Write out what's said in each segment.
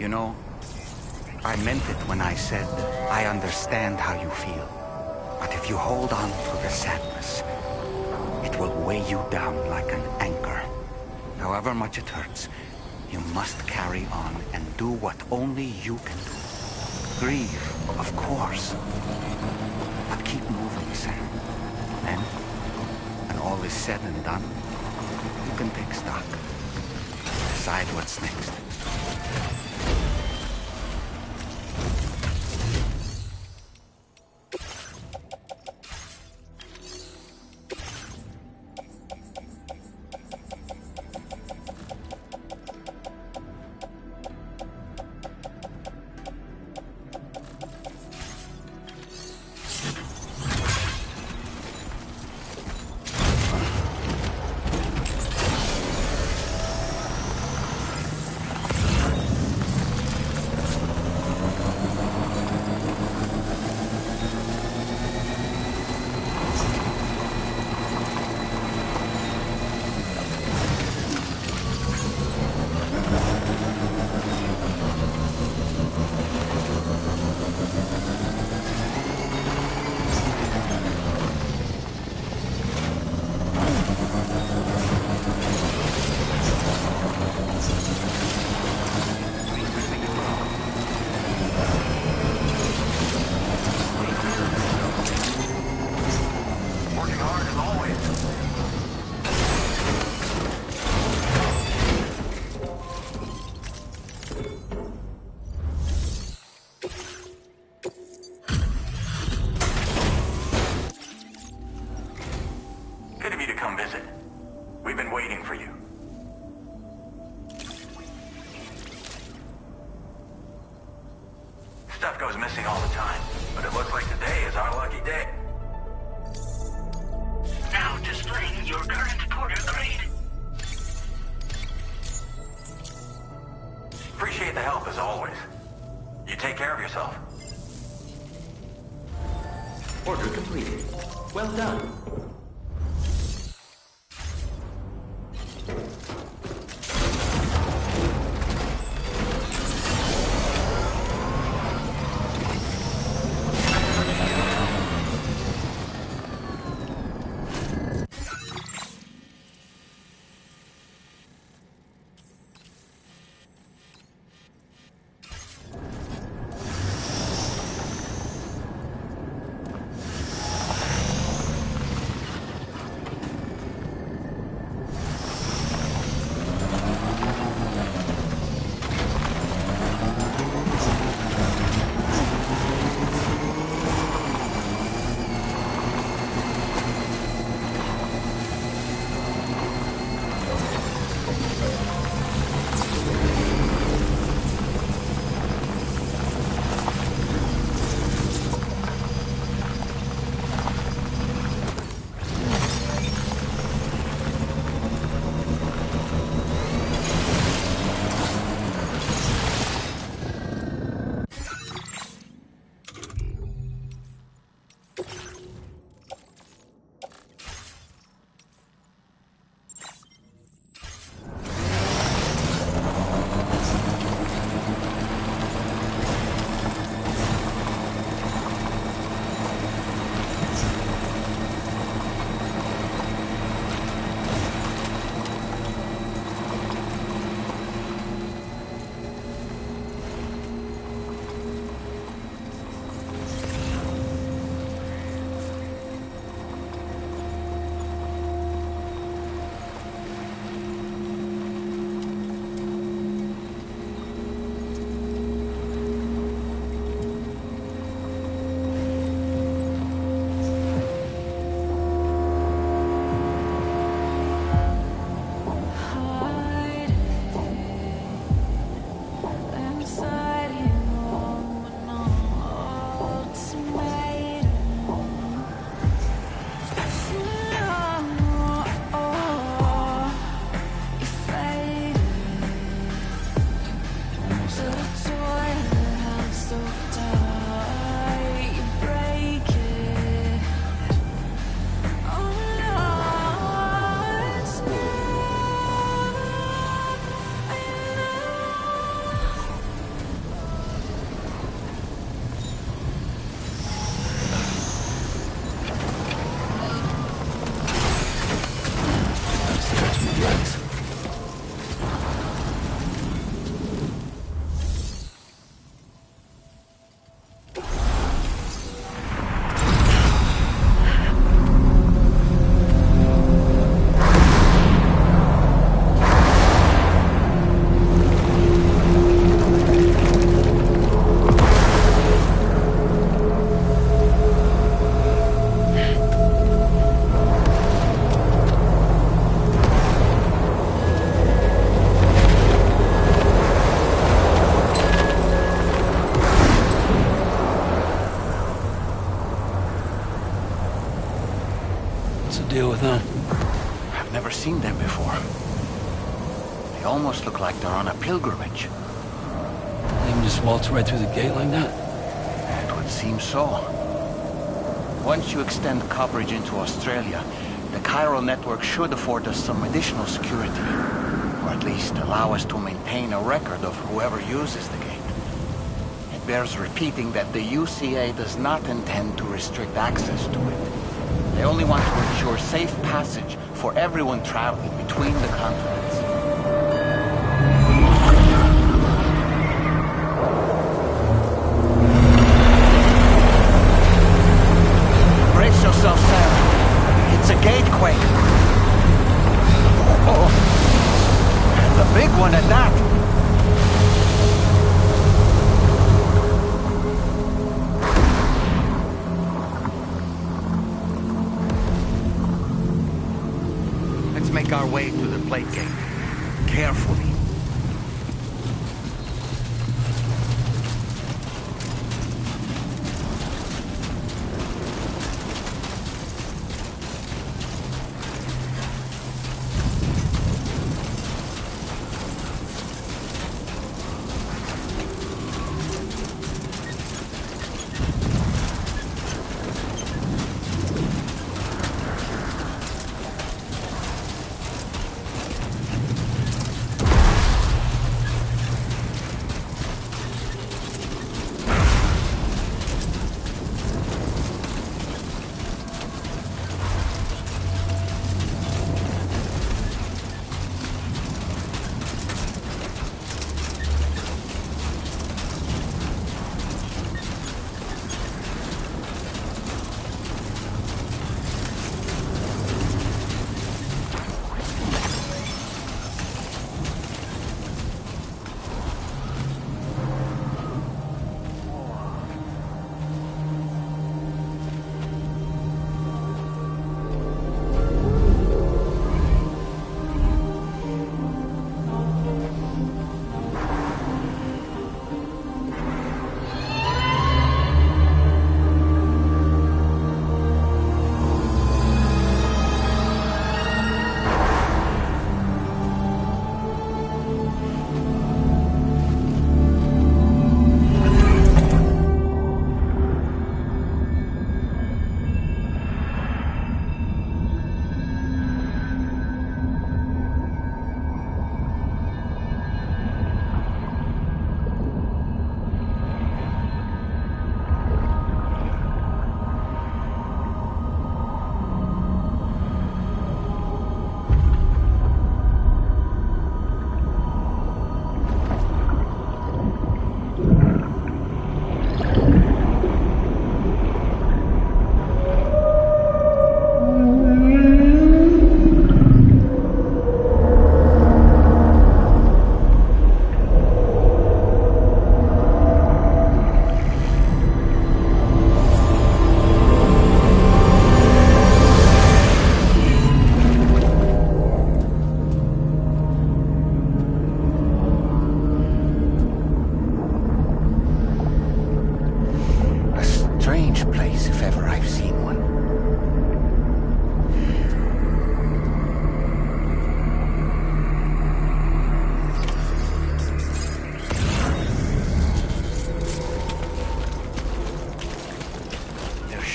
You know, I meant it when I said I understand how you feel. But if you hold on to the sadness, it will weigh you down like an anchor. However much it hurts, you must carry on and do what only you can do. Grieve, of course. But keep moving, Sam. Then, when all is said and done, you can take stock. Decide what's next. Stuff goes missing all the time, but it looks like today is our lucky day. Now displaying your current porter grade. Appreciate the help as always. You take care of yourself. Order completed. Well done. They almost look like they're on a pilgrimage. They can just waltz right through the gate like that? It would seem so. Once you extend coverage into Australia, the chiral network should afford us some additional security. Or at least allow us to maintain a record of whoever uses the gate. It bears repeating that the UCA does not intend to restrict access to it. They only want to ensure safe passage for everyone traveling between the continents. Brace yourself, Sam. It's a gatequake. Oh, and a big one at that. Let's make our way to the plate gate. Carefully.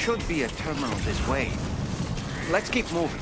Should be a terminal this way. Let's keep moving.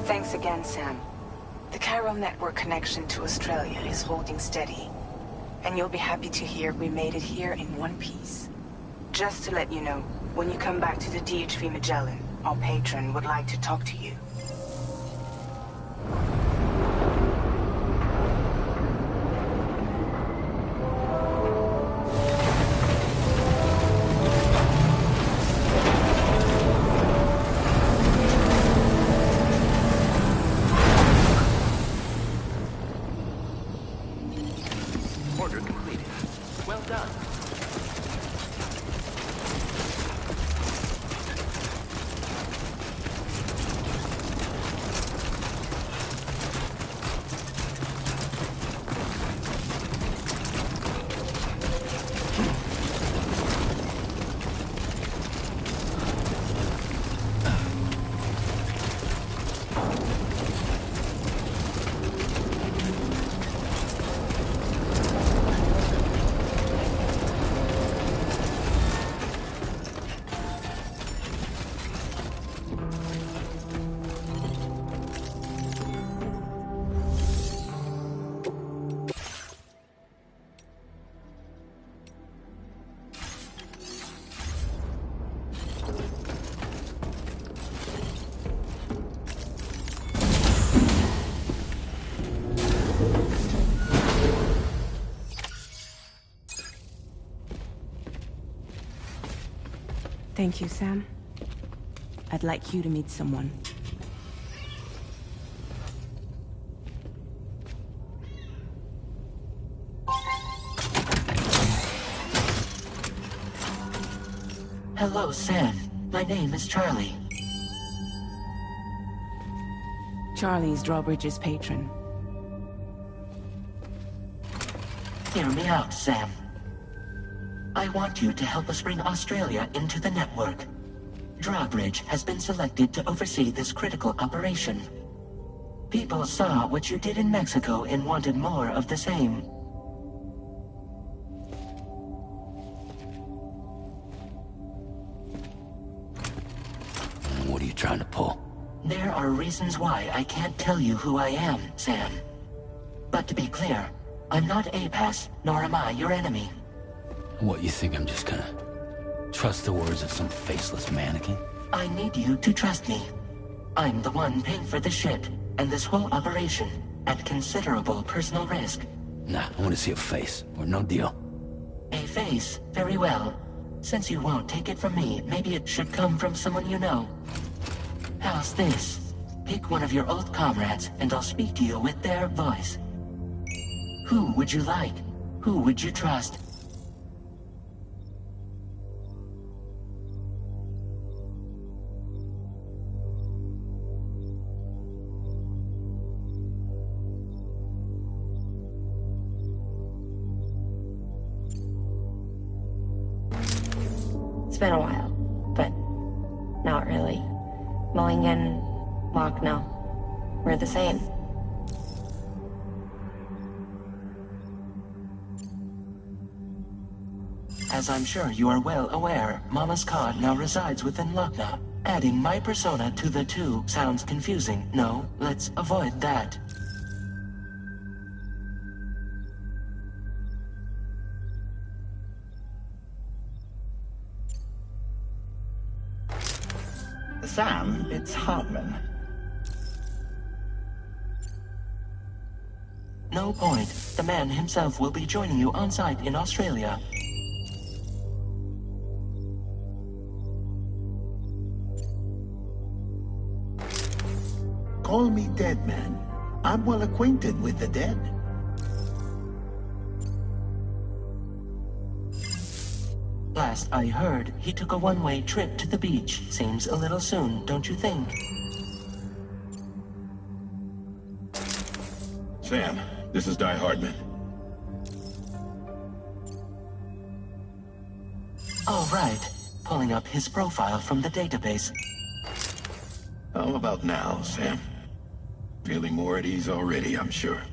Thanks again, Sam. The chiral network connection to Australia is holding steady. And you'll be happy to hear we made it here in one piece. Just to let you know, when you come back to the DHV Magellan, our patron would like to talk to you. Order completed. Well done. Thank you, Sam. I'd like you to meet someone. Hello, Sam. My name is Charlie. Charlie's Drawbridge's patron. Hear me out, Sam. I want you to help us bring Australia into the network. Drawbridge has been selected to oversee this critical operation. People saw what you did in Mexico and wanted more of the same. What are you trying to pull? There are reasons why I can't tell you who I am, Sam. But to be clear, I'm not APAS, nor am I your enemy. What, you think I'm just gonna trust the words of some faceless mannequin? I need you to trust me. I'm the one paying for the ship and this whole operation at considerable personal risk. Nah, I want to see a face, or no deal. A face? Very well. Since you won't take it from me, maybe it should come from someone you know. How's this? Pick one of your old comrades, and I'll speak to you with their voice. Who would you like? Who would you trust? It's been a while, but not really. Mulligan, Lochno, we're the same. As I'm sure you are well aware, Mama's Khan now resides within Lochna. Adding my persona to the two sounds confusing. No, let's avoid that. Sam, it's Hartman. No point. The man himself will be joining you on site in Australia. Call me Dead Man. I'm well acquainted with the dead. Last I heard, he took a one-way trip to the beach. Seems a little soon, don't you think? Sam, this is Di Hardman. All right. Pulling up his profile from the database. How about now, Sam? Feeling more at ease already, I'm sure.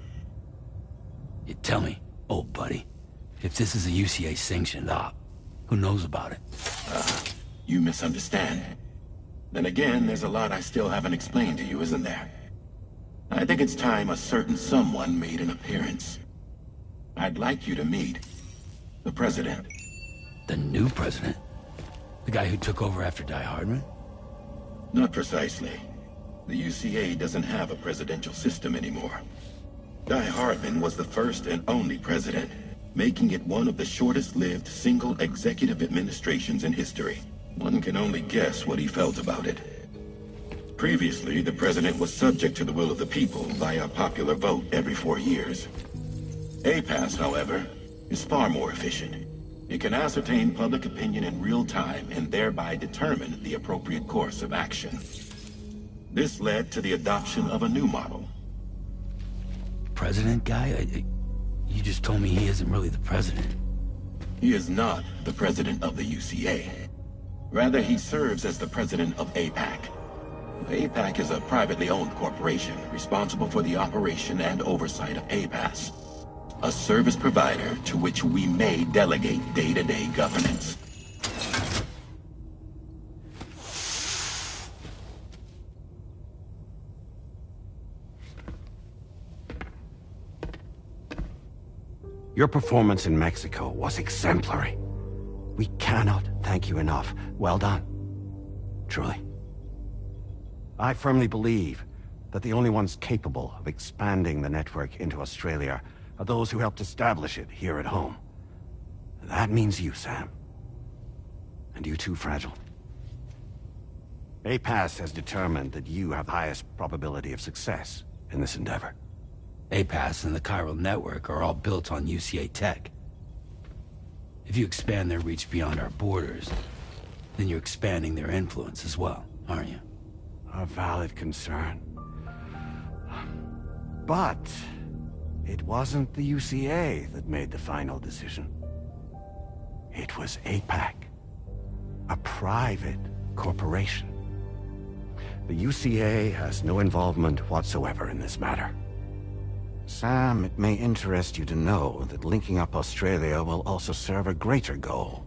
You tell me, old buddy, if this is a UCA-sanctioned op, who knows about it? You misunderstand. Then again, there's a lot I still haven't explained to you, isn't there? I think it's time a certain someone made an appearance. I'd like you to meet the President. The new president? The guy who took over after Die Hardman? Not precisely. The UCA doesn't have a presidential system anymore. Die Hardman was the first and only president, making it one of the shortest-lived single executive administrations in history. One can only guess what he felt about it. Previously, the president was subject to the will of the people via a popular vote every 4 years. APAS, however, is far more efficient. It can ascertain public opinion in real time and thereby determine the appropriate course of action. This led to the adoption of a new model. President guy? You just told me he isn't really the president. He is not the president of the UCA. Rather, he serves as the president of APAC. APAC is a privately owned corporation responsible for the operation and oversight of APAS, a service provider to which we may delegate day-to-day governance. Your performance in Mexico was exemplary. We cannot thank you enough. Well done. Truly. I firmly believe that the only ones capable of expanding the network into Australia are those who helped establish it here at home. That means you, Sam. And you too, Fragile. APAS has determined that you have the highest probability of success in this endeavor. APAS and the chiral network are all built on UCA tech. If you expand their reach beyond our borders, then you're expanding their influence as well, aren't you? A valid concern. But it wasn't the UCA that made the final decision. It was APAC, a private corporation. The UCA has no involvement whatsoever in this matter. Sam, it may interest you to know that linking up Australia will also serve a greater goal.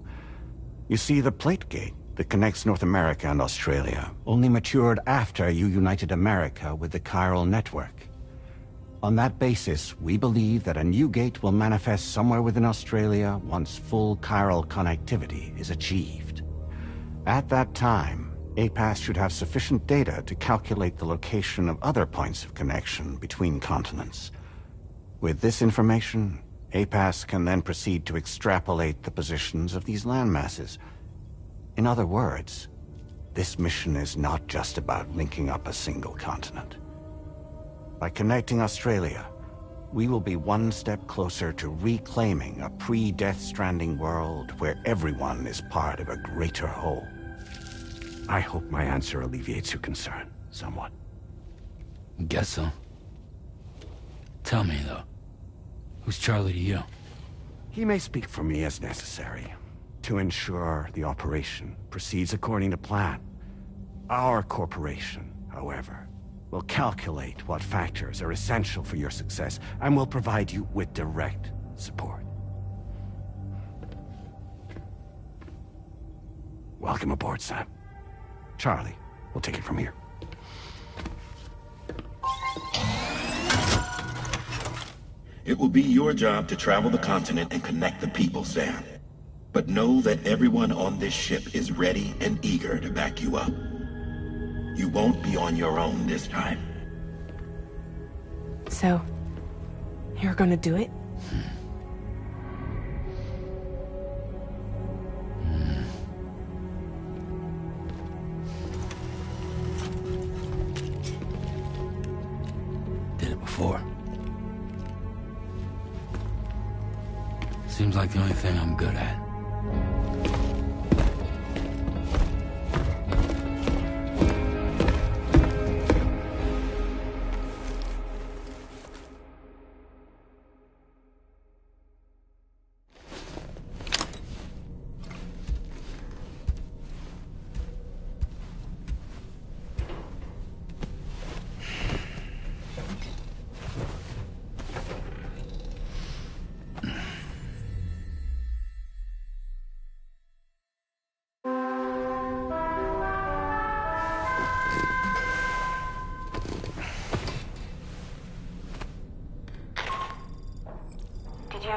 You see, the plate gate that connects North America and Australia only matured after you united America with the chiral network. On that basis, we believe that a new gate will manifest somewhere within Australia once full chiral connectivity is achieved. At that time, APAS should have sufficient data to calculate the location of other points of connection between continents. With this information, APAS can then proceed to extrapolate the positions of these landmasses. In other words, this mission is not just about linking up a single continent. By connecting Australia, we will be one step closer to reclaiming a pre-Death Stranding world where everyone is part of a greater whole. I hope my answer alleviates your concern somewhat. Guess so. Tell me, though, who's Charlie to you? He may speak for me as necessary, to ensure the operation proceeds according to plan. Our corporation, however, will calculate what factors are essential for your success and will provide you with direct support. Welcome aboard, Sam. Charlie, we'll take it from here. It will be your job to travel the continent and connect the people, Sam. But know that everyone on this ship is ready and eager to back you up. You won't be on your own this time. So, you're gonna do it? Did it before. Seems like the only thing I'm good at.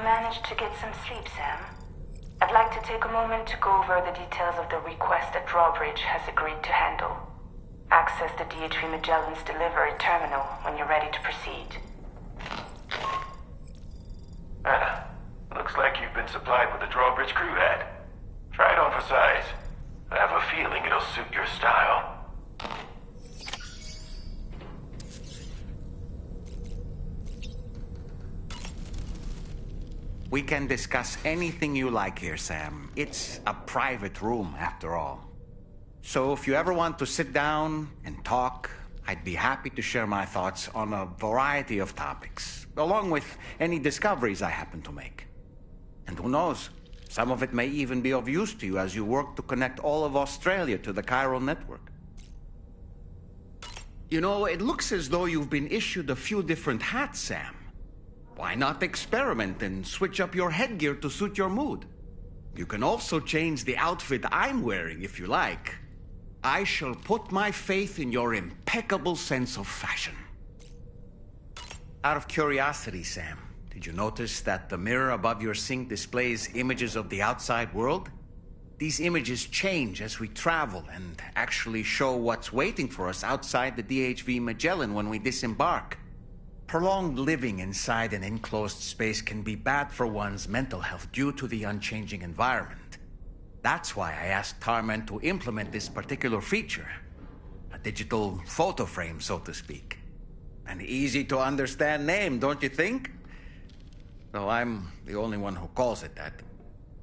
you managed to get some sleep, Sam? I'd like to take a moment to go over the details of the request that Drawbridge has agreed to handle. Access the DHV Magellan's delivery terminal when you're ready to proceed. Anna, looks like you've been supplied with a Drawbridge crew hat. Try it on for size. I have a feeling it'll suit your style. We can discuss anything you like here, Sam. It's a private room, after all. So if you ever want to sit down and talk, I'd be happy to share my thoughts on a variety of topics, along with any discoveries I happen to make. And who knows, some of it may even be of use to you as you work to connect all of Australia to the chiral network. You know, it looks as though you've been issued a few different hats, Sam. Why not experiment and switch up your headgear to suit your mood? You can also change the outfit I'm wearing if you like. I shall put my faith in your impeccable sense of fashion. Out of curiosity, Sam, did you notice that the mirror above your sink displays images of the outside world? These images change as we travel and actually show what's waiting for us outside the DHV Magellan when we disembark. Prolonged living inside an enclosed space can be bad for one's mental health due to the unchanging environment. That's why I asked Tarman to implement this particular feature. A digital photo frame, so to speak. An easy-to-understand name, don't you think? Though I'm the only one who calls it that.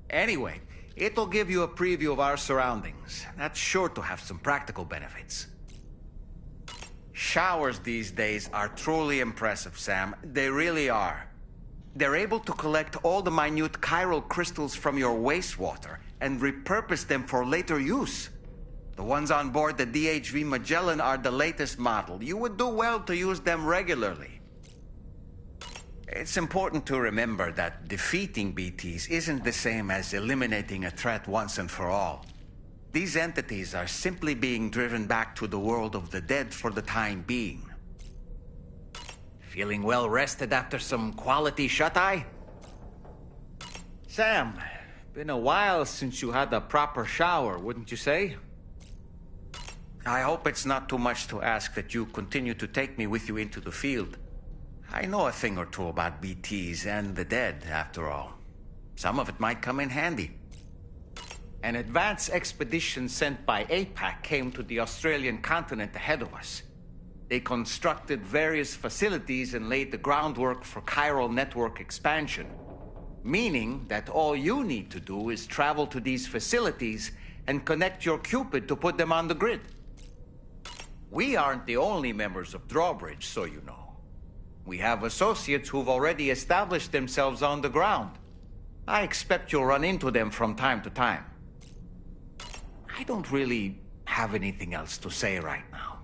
Anyway, it'll give you a preview of our surroundings. That's sure to have some practical benefits. Showers these days are truly impressive, Sam. They really are. They're able to collect all the minute chiral crystals from your wastewater and repurpose them for later use. The ones on board the DHV Magellan are the latest model. You would do well to use them regularly. It's important to remember that defeating BTs isn't the same as eliminating a threat once and for all. These entities are simply being driven back to the world of the dead for the time being. Feeling well rested after some quality shut-eye? Sam, been a while since you had a proper shower, wouldn't you say? I hope it's not too much to ask that you continue to take me with you into the field. I know a thing or two about BTs and the dead, after all. Some of it might come in handy. An advance expedition sent by APAC came to the Australian continent ahead of us. They constructed various facilities and laid the groundwork for chiral network expansion, meaning that all you need to do is travel to these facilities and connect your Cupid to put them on the grid. We aren't the only members of Drawbridge, so you know. We have associates who've already established themselves on the ground. I expect you'll run into them from time to time. I don't really have anything else to say right now.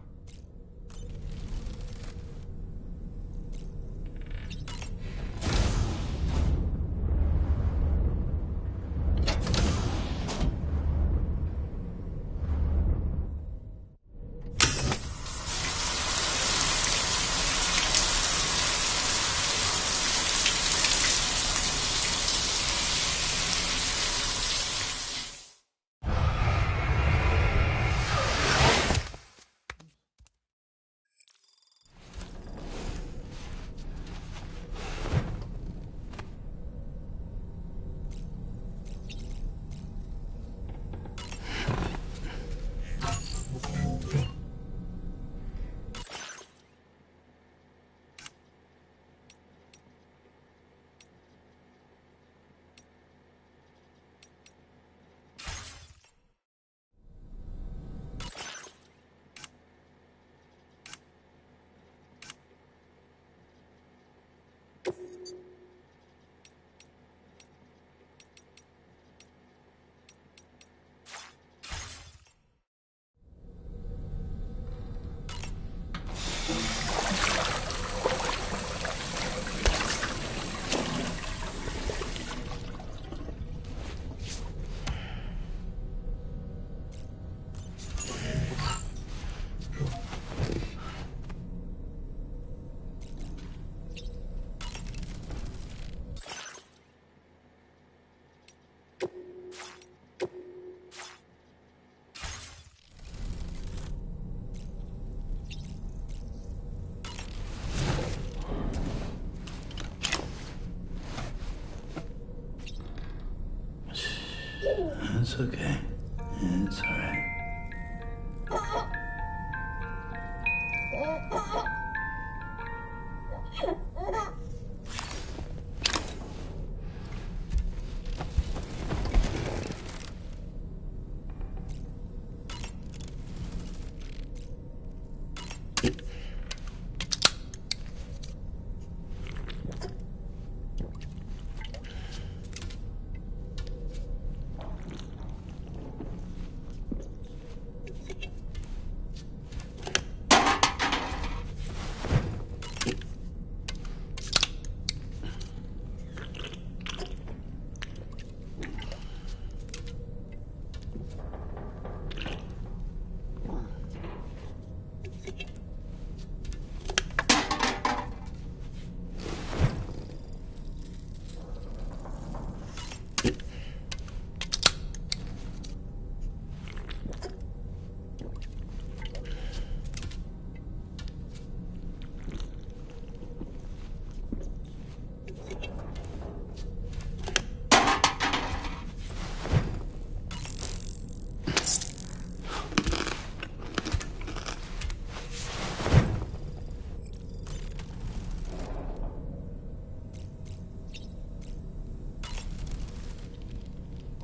It's okay. It's alright.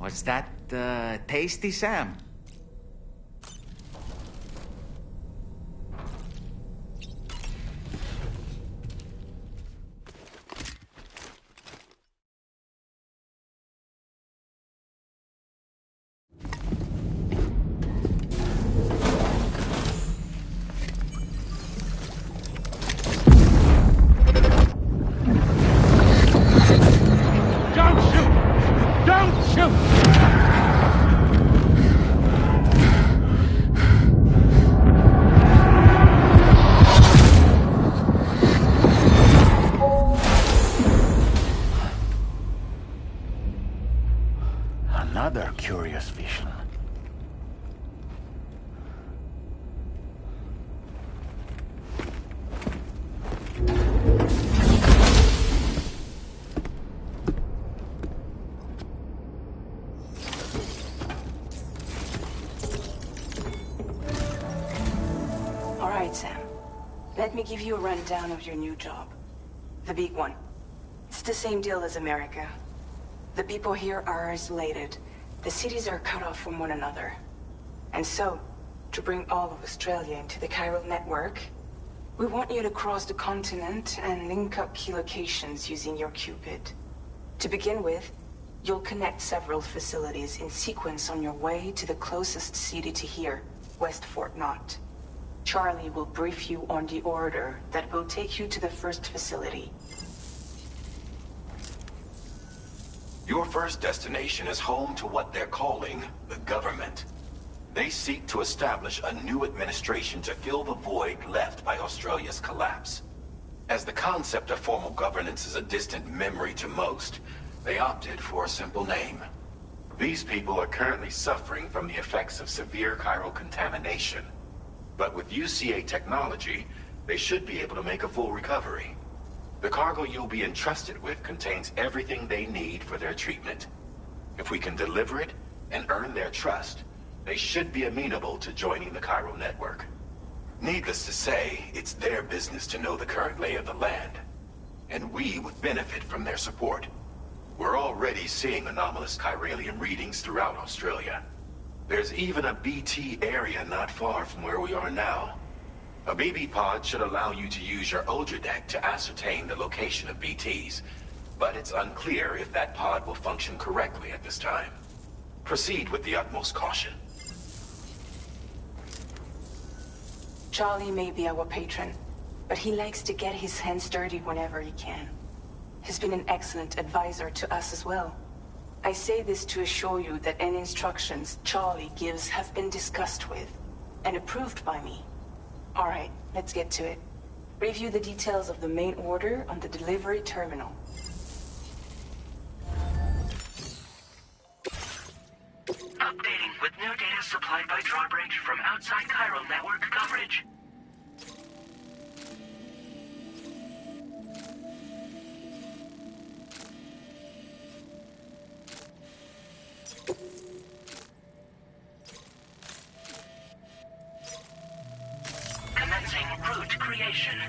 Was that, tasty, Sam? Another curious vision. All right, Sam. Let me give you a rundown of your new job. The big one. It's the same deal as America. The people here are isolated. The cities are cut off from one another. And so, to bring all of Australia into the chiral network, we want you to cross the continent and link up key locations using your Cupid. To begin with, you'll connect several facilities in sequence on your way to the closest city to here, West Fort Knott. Charlie will brief you on the order that will take you to the first facility. Your first destination is home to what they're calling the government. They seek to establish a new administration to fill the void left by Australia's collapse. As the concept of formal governance is a distant memory to most, they opted for a simple name. These people are currently suffering from the effects of severe chiral contamination. But with UCA technology, they should be able to make a full recovery. The cargo you'll be entrusted with contains everything they need for their treatment. If we can deliver it and earn their trust, they should be amenable to joining the chiral network. Needless to say, it's their business to know the current lay of the land. And we would benefit from their support. We're already seeing anomalous chiralium readings throughout Australia. There's even a BT area not far from where we are now. A BB pod should allow you to use your Ultra deck to ascertain the location of BTs, but it's unclear if that pod will function correctly at this time. Proceed with the utmost caution. Charlie may be our patron, but he likes to get his hands dirty whenever he can. He's been an excellent advisor to us as well. I say this to assure you that any instructions Charlie gives have been discussed with and approved by me. All right, let's get to it. Review the details of the main order on the delivery terminal. Updating with new data supplied by Drawbridge from outside chiral network coverage. radiation.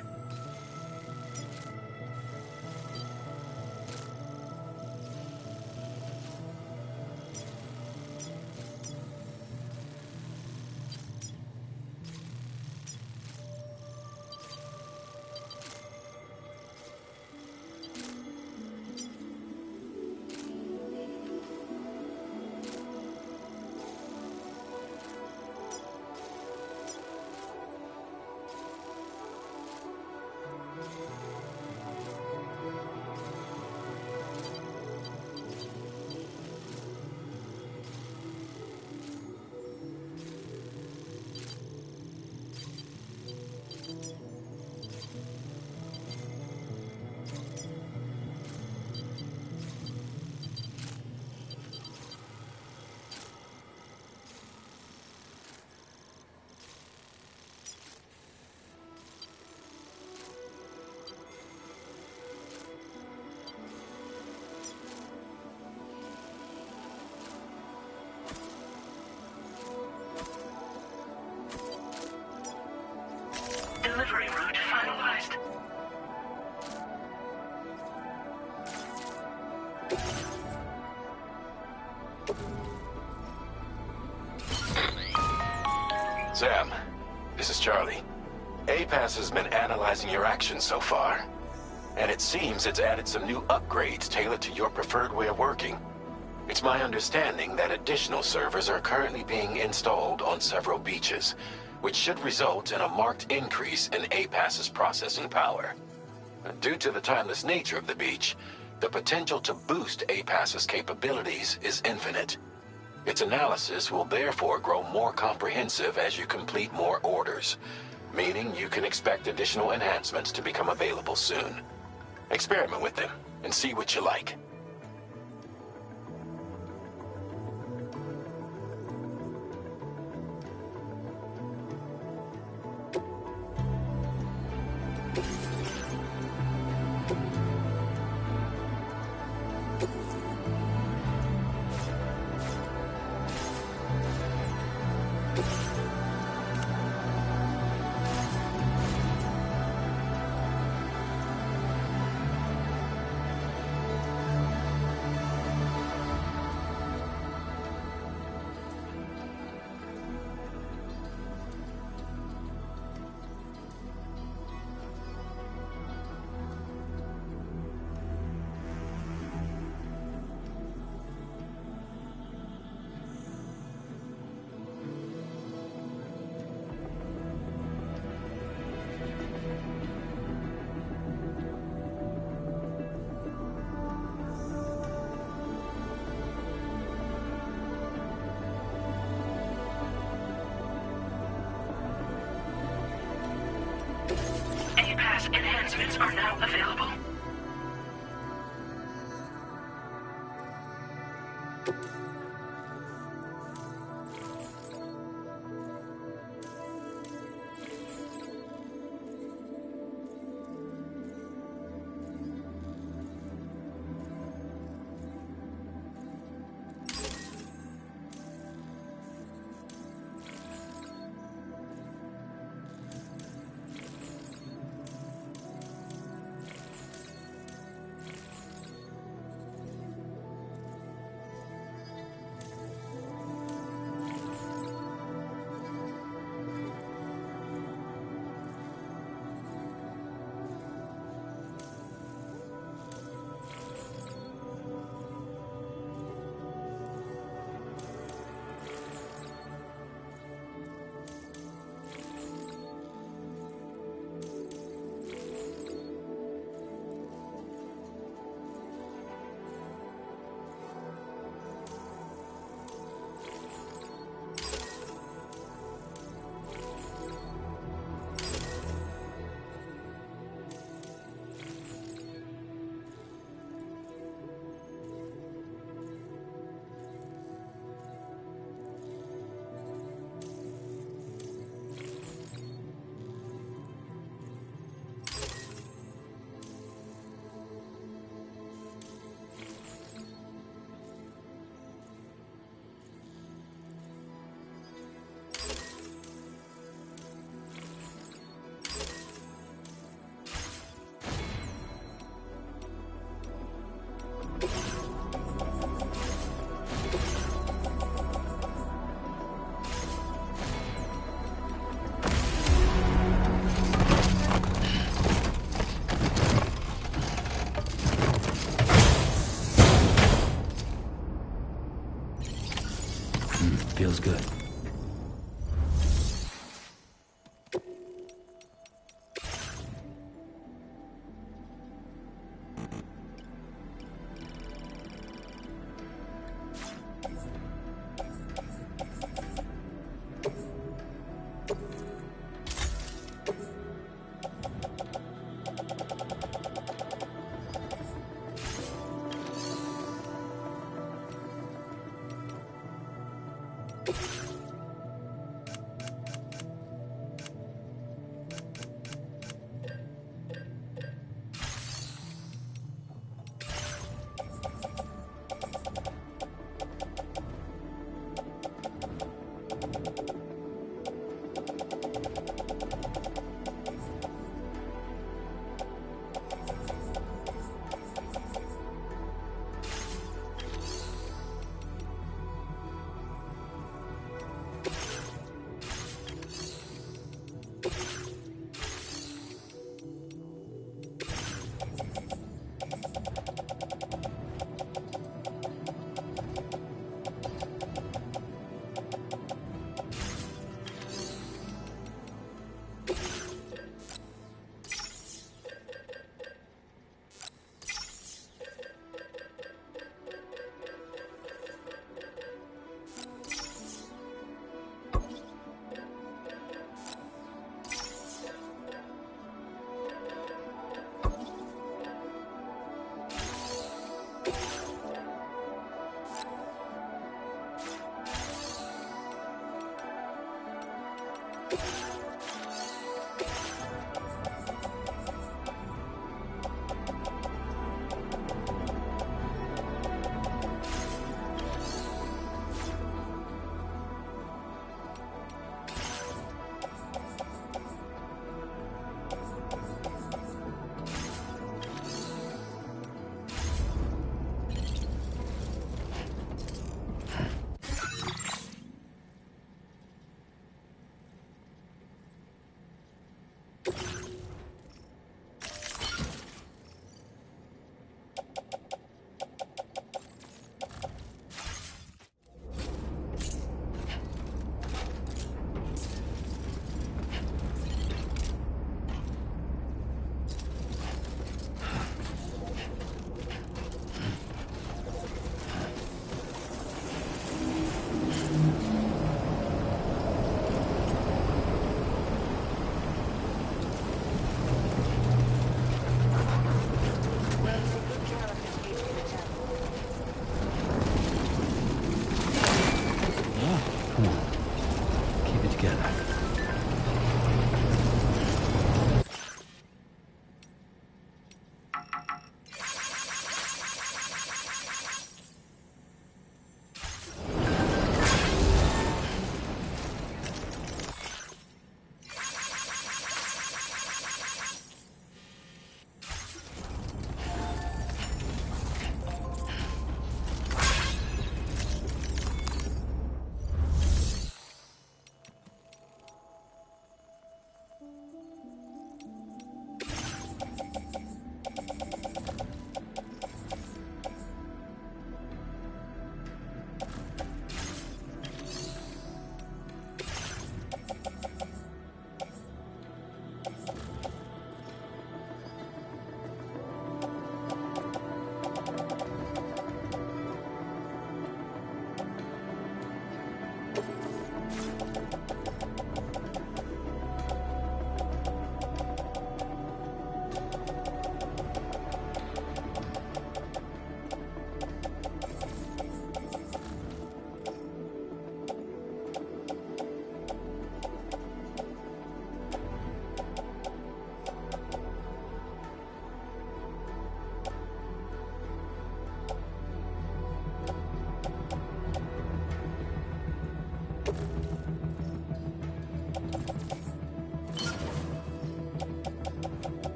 Delivery route finalized. Sam, this is Charlie. APAS has been analyzing your actions so far, and it seems it's added some new upgrades tailored to your preferred way of working. It's my understanding that additional servers are currently being installed on several beaches, which should result in a marked increase in APAS's processing power. Due to the timeless nature of the beach, the potential to boost APAS's capabilities is infinite. Its analysis will therefore grow more comprehensive as you complete more orders, meaning you can expect additional enhancements to become available soon. Experiment with them and see what you like. APAS enhancements are now available.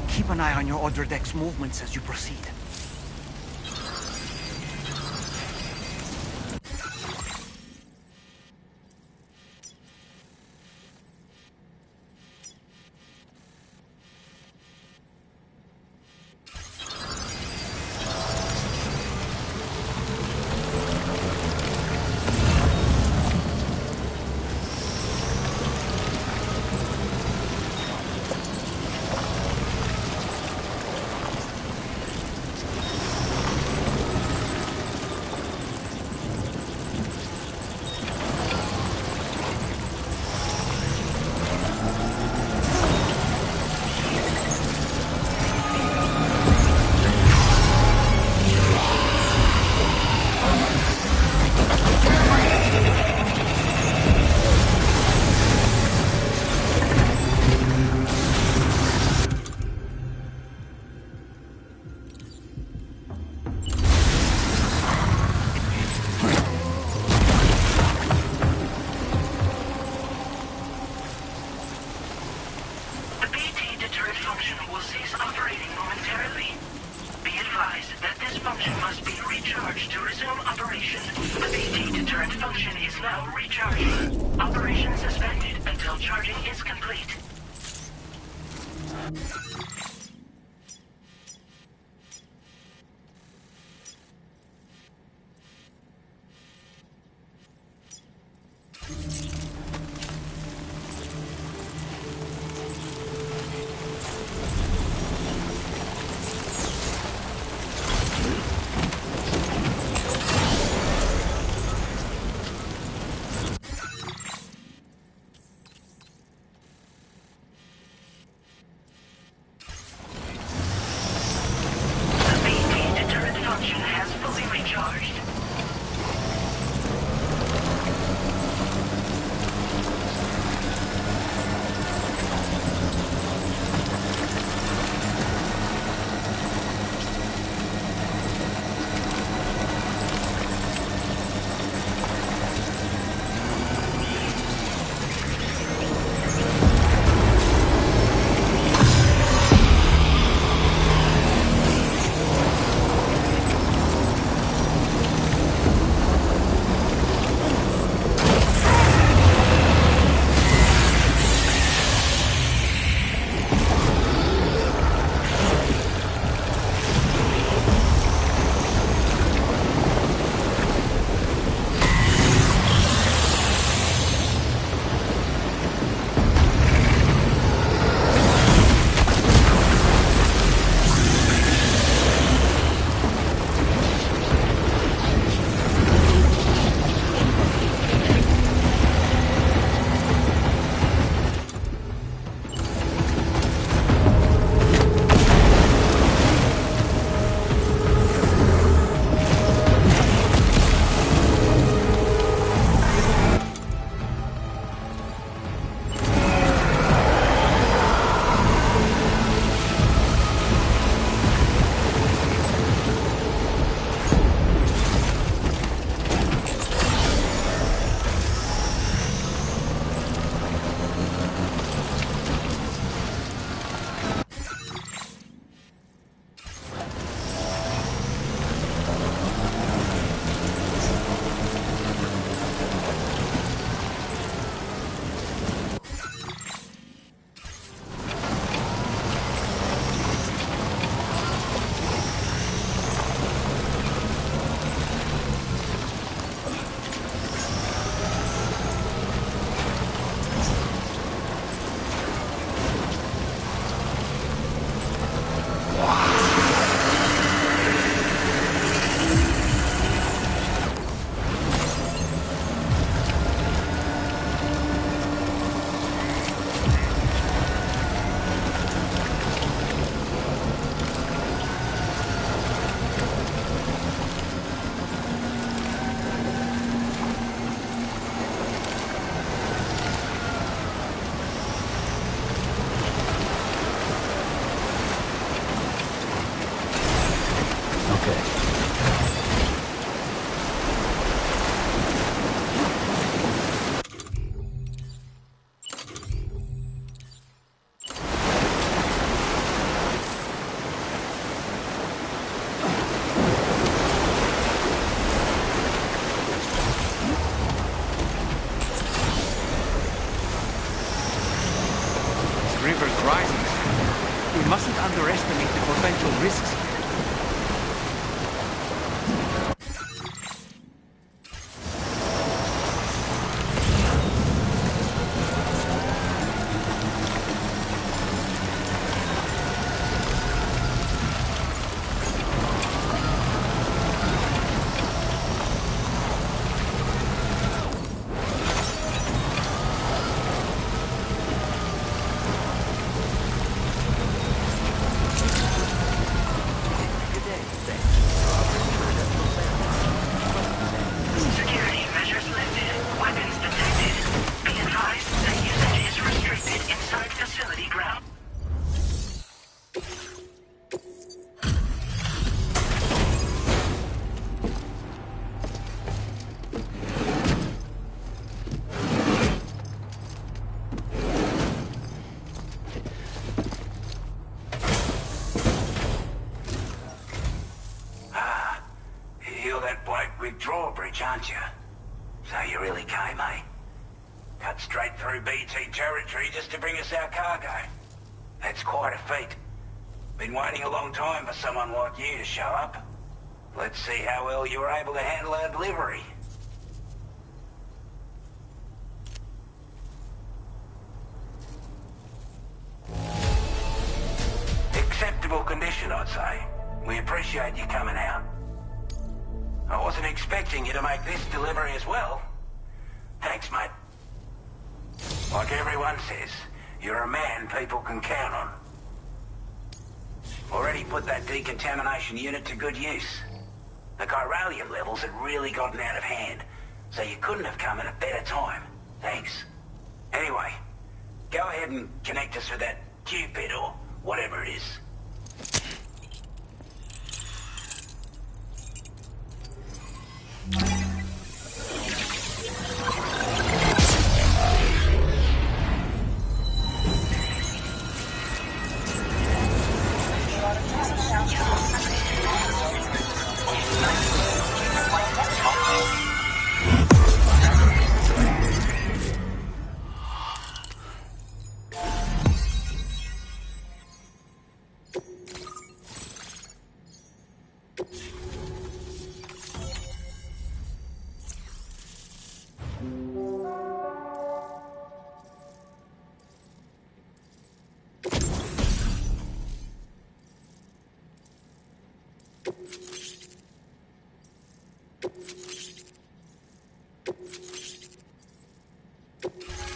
Keep an eye on your other deck's movements as you proceed. function will cease operating momentarily. Be advised that this function must be recharged to resume operation. The BT deterrent function is now recharging. Operation suspended until charging is complete. mustn't underestimate the potential risks. drawbridge, aren't you? So you really came, eh? Cut straight through BT territory just to bring us our cargo. That's quite a feat. Been waiting a long time for someone like you to show up. Let's see how well you were able to handle our delivery. Acceptable condition, I'd say. We appreciate you coming out. I wasn't expecting you to make this delivery as well. Thanks, mate. Like everyone says, you're a man people can count on. Already put that decontamination unit to good use. The chiralium levels had really gotten out of hand, so you couldn't have come at a better time. Thanks. Anyway, go ahead and connect us with that Cupid or whatever it is.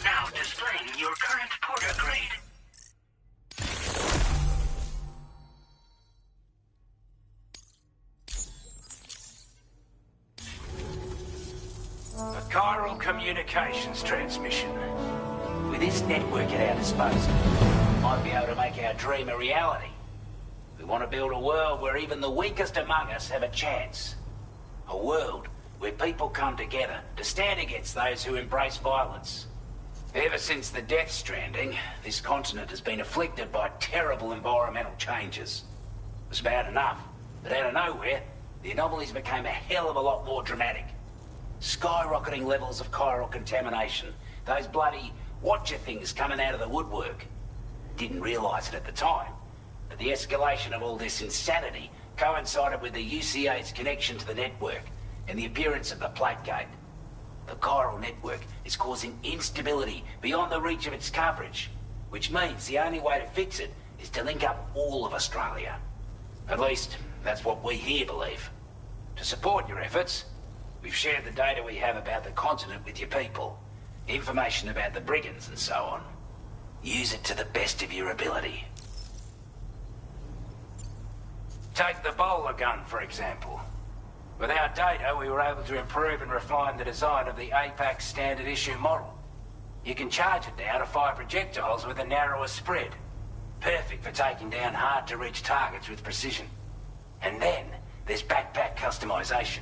Now displaying your current porter grade. A chiral communications transmission. With this network at our disposal, we might be able to make our dream a reality. We want to build a world where even the weakest among us have a chance. A world where people come together to stand against those who embrace violence. Ever since the death stranding, this continent has been afflicted by terrible environmental changes. It was bad enough, but out of nowhere, the anomalies became a hell of a lot more dramatic. Skyrocketing levels of chiral contamination, those bloody watcher things coming out of the woodwork. Didn't realise it at the time, but the escalation of all this insanity coincided with the UCA's connection to the network and the appearance of the plate gate. The chiral network is causing instability beyond the reach of its coverage, which means the only way to fix it is to link up all of Australia. At least, that's what we here believe. To support your efforts, we've shared the data we have about the continent with your people, information about the brigands and so on. Use it to the best of your ability. Take the bowler gun, for example. With our data, we were able to improve and refine the design of the APAC standard issue model. You can charge it now to fire projectiles with a narrower spread. Perfect for taking down hard-to-reach targets with precision. And then, there's backpack customization.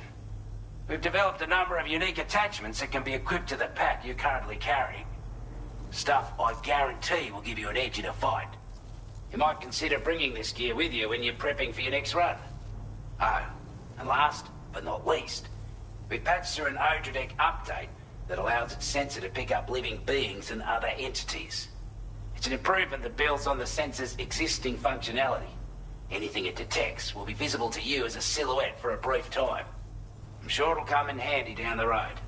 We've developed a number of unique attachments that can be equipped to the pack you're currently carrying. Stuff I guarantee will give you an edge in a fight. You might consider bringing this gear with you when you're prepping for your next run. Oh, and last but not least, we patched through an Odradek update that allows its sensor to pick up living beings and other entities. It's an improvement that builds on the sensor's existing functionality. Anything it detects will be visible to you as a silhouette for a brief time. I'm sure it'll come in handy down the road.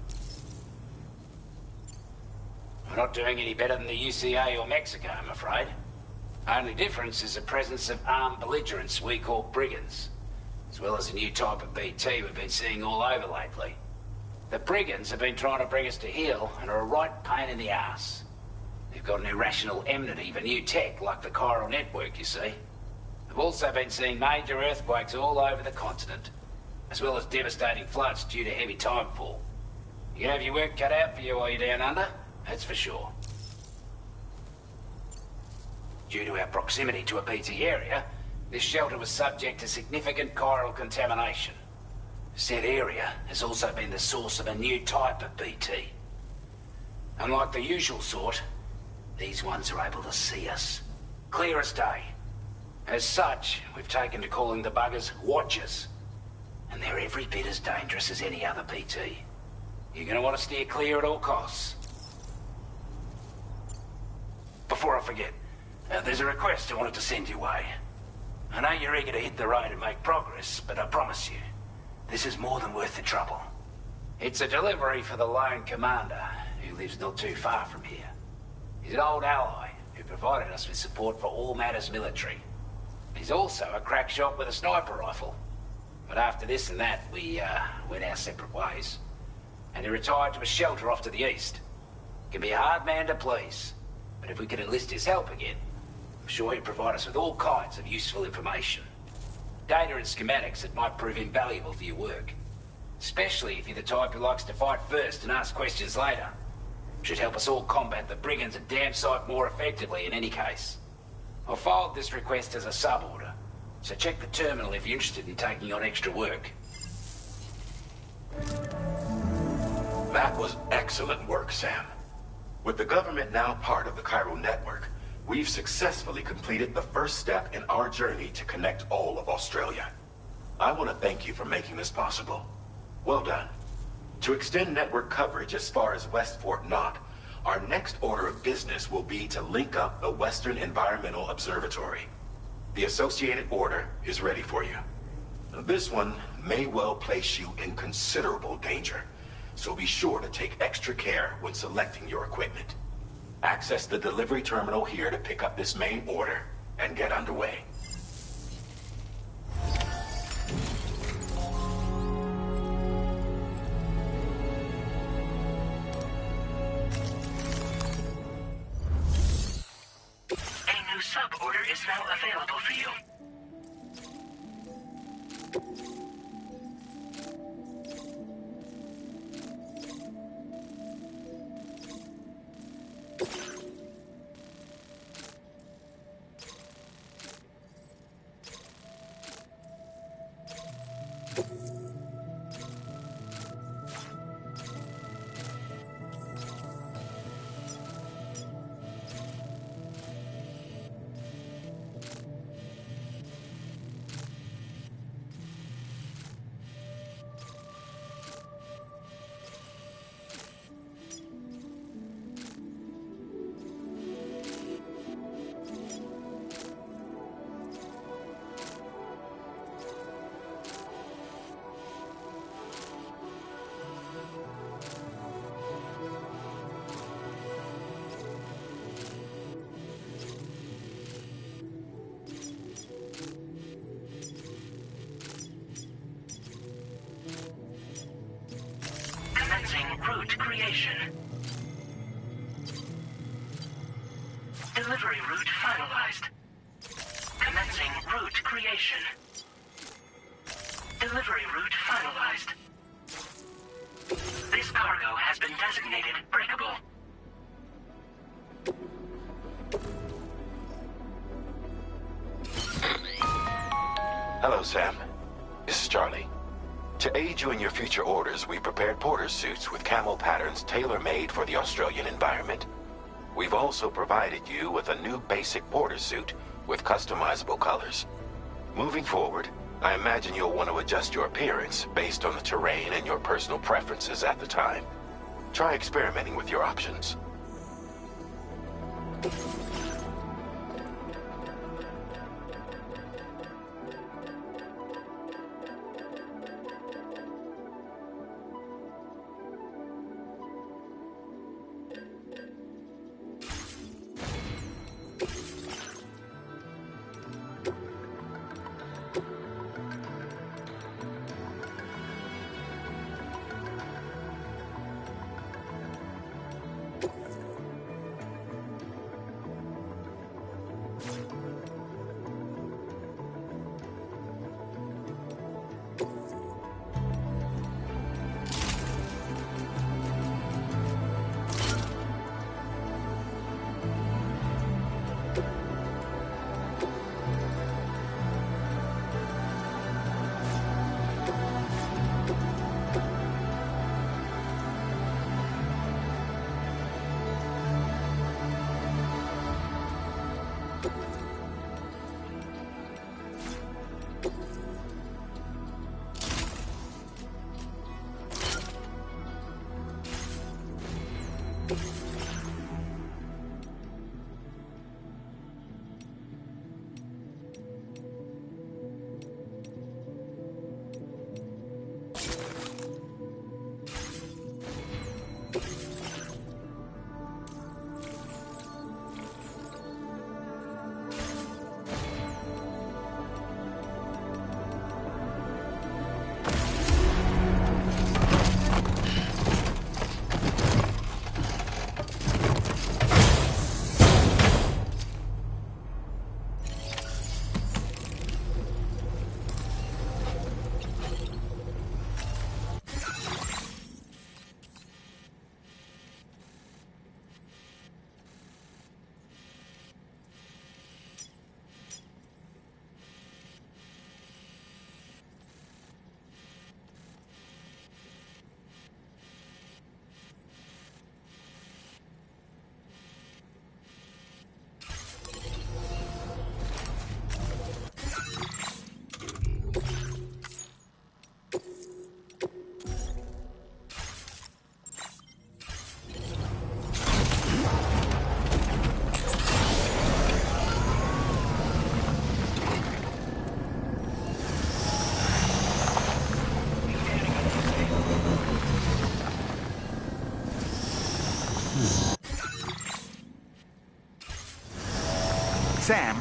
We're not doing any better than the UCA or Mexico, I'm afraid. Only difference is the presence of armed belligerents we call brigands, as well as a new type of BT we've been seeing all over lately. The brigands have been trying to bring us to heel and are a right pain in the ass. They've got an irrational enmity for new tech like the chiral network, you see. They've also been seeing major earthquakes all over the continent, as well as devastating floods due to heavy timefall. You can have your work cut out for you while you're down under, that's for sure. Due to our proximity to a BT area, this shelter was subject to significant chiral contamination. Said area has also been the source of a new type of BT. Unlike the usual sort, these ones are able to see us. Clear as day. As such, we've taken to calling the buggers Watchers. and they're every bit as dangerous as any other PT. You're gonna want to steer clear at all costs. Before I forget, there's a request I wanted to send your way. I know you're eager to hit the road and make progress, but I promise you, this is more than worth the trouble. It's a delivery for the lone commander, who lives not too far from here. He's an old ally who provided us with support for all matters military. He's also a crack shot with a sniper rifle. But after this and that, we went our separate ways. And he retired to a shelter off to the east. Can be a hard man to please, but if we could enlist his help again, I'm sure he'd provide us with all kinds of useful information. Data and schematics that might prove invaluable for your work. Especially if you're the type who likes to fight first and ask questions later. Should help us all combat the brigands at damn sight more effectively in any case. I've filed this request as a sub-order, so check the terminal if you're interested in taking on extra work. That was excellent work, Sam. With the government now part of the Cairo network, we've successfully completed the first step in our journey to connect all of Australia. I want to thank you for making this possible. Well done. To extend network coverage as far as West Fort Knott, our next order of business will be to link up the Western Environmental Observatory. The associated order is ready for you. This one may well place you in considerable danger, so be sure to take extra care when selecting your equipment. Access the delivery terminal here to pick up this main order and get underway. A new sub-order is now available for you. Route creation. Delivery route finalized. Commencing route creation. Delivery route finalized. This cargo has been designated breakable. Hello, Sam. This is Charlie. To aid you in your future orders, we prepared porter suits with camo patterns tailor-made for the Australian environment. We've also provided you with a new basic porter suit with customizable colors. Moving forward, I imagine you'll want to adjust your appearance based on the terrain and your personal preferences at the time. Try experimenting with your options. Sam,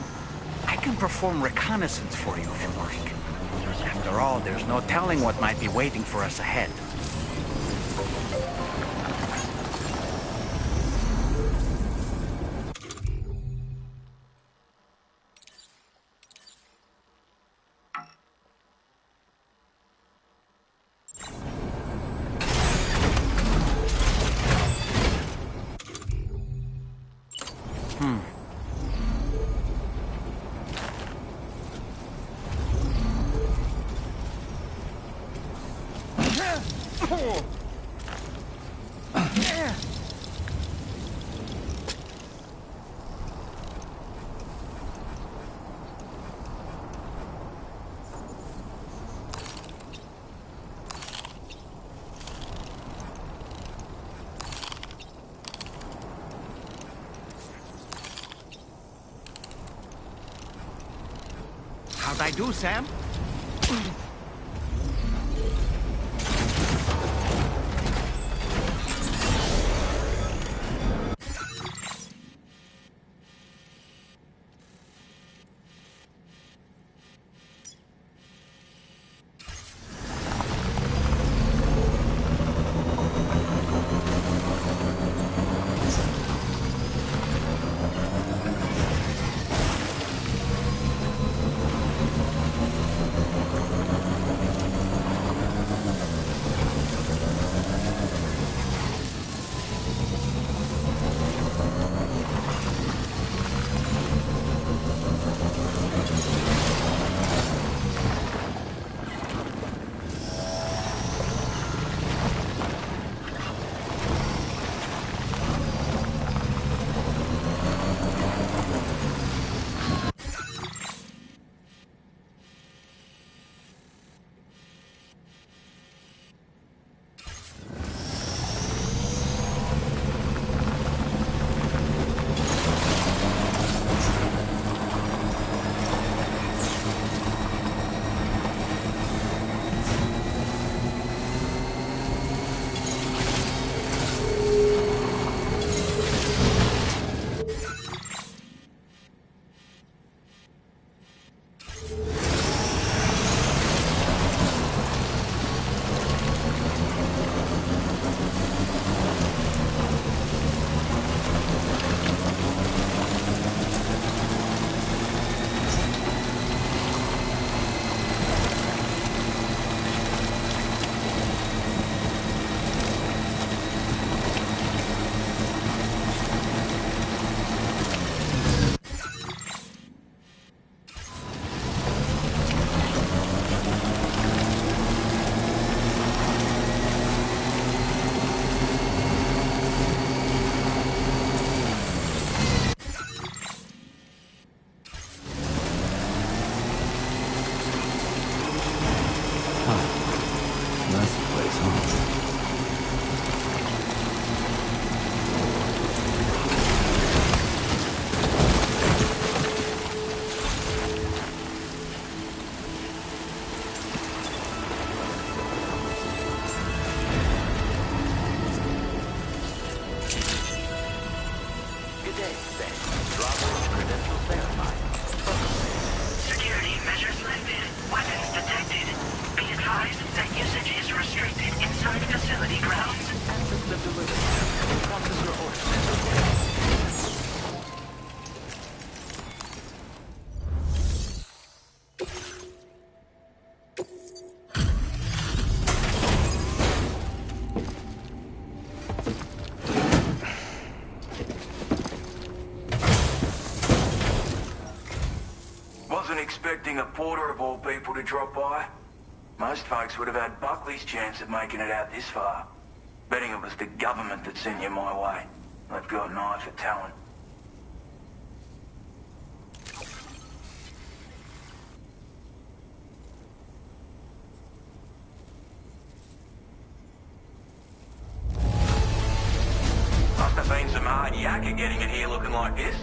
I can perform reconnaissance for you if you like. After all, there's no telling what might be waiting for us ahead. How'd I do, Sam? Expecting a porter of all people to drop by. Most folks would have had Buckley's chance of making it out this far. Betting it was the government that sent you my way. They've got an eye for talent. Must have been some hard yakka getting it here looking like this.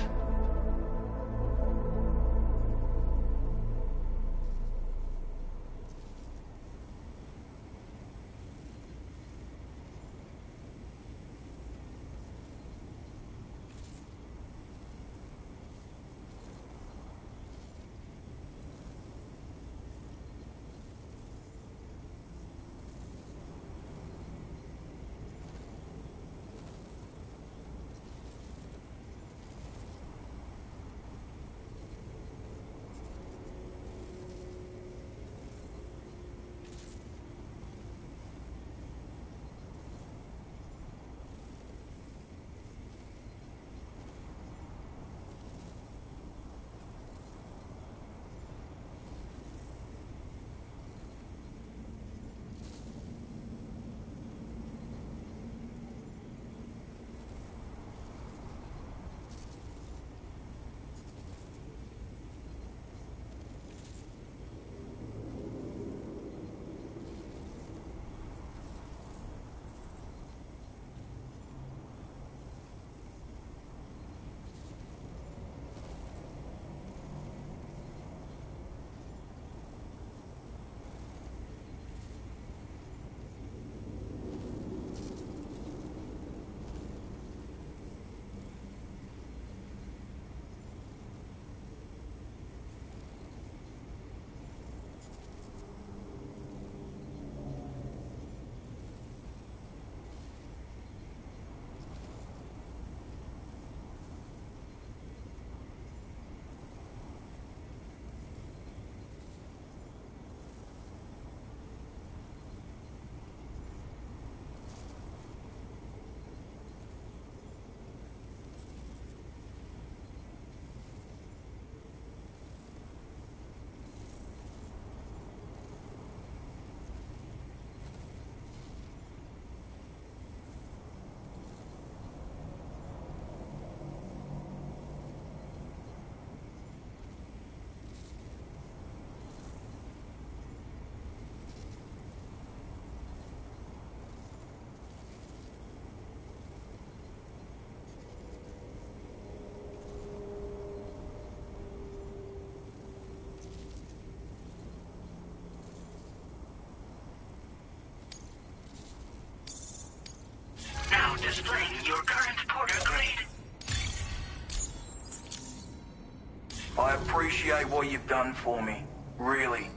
I appreciate what you've done for me, really.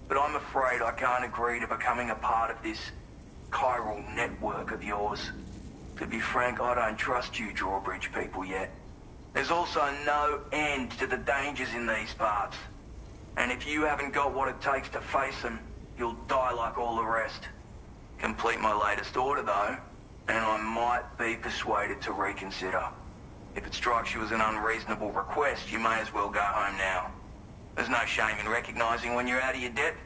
But I'm afraid I can't agree to becoming a part of this chiral network of yours. To be frank, I don't trust you drawbridge people yet. There's also no end to the dangers in these parts. And if you haven't got what it takes to face them, you'll die like all the rest. Complete my latest order, though, and I might be persuaded to reconsider. If it strikes you as an unreasonable request, you may as well go home now. There's no shame in recognizing when you're out of your depth.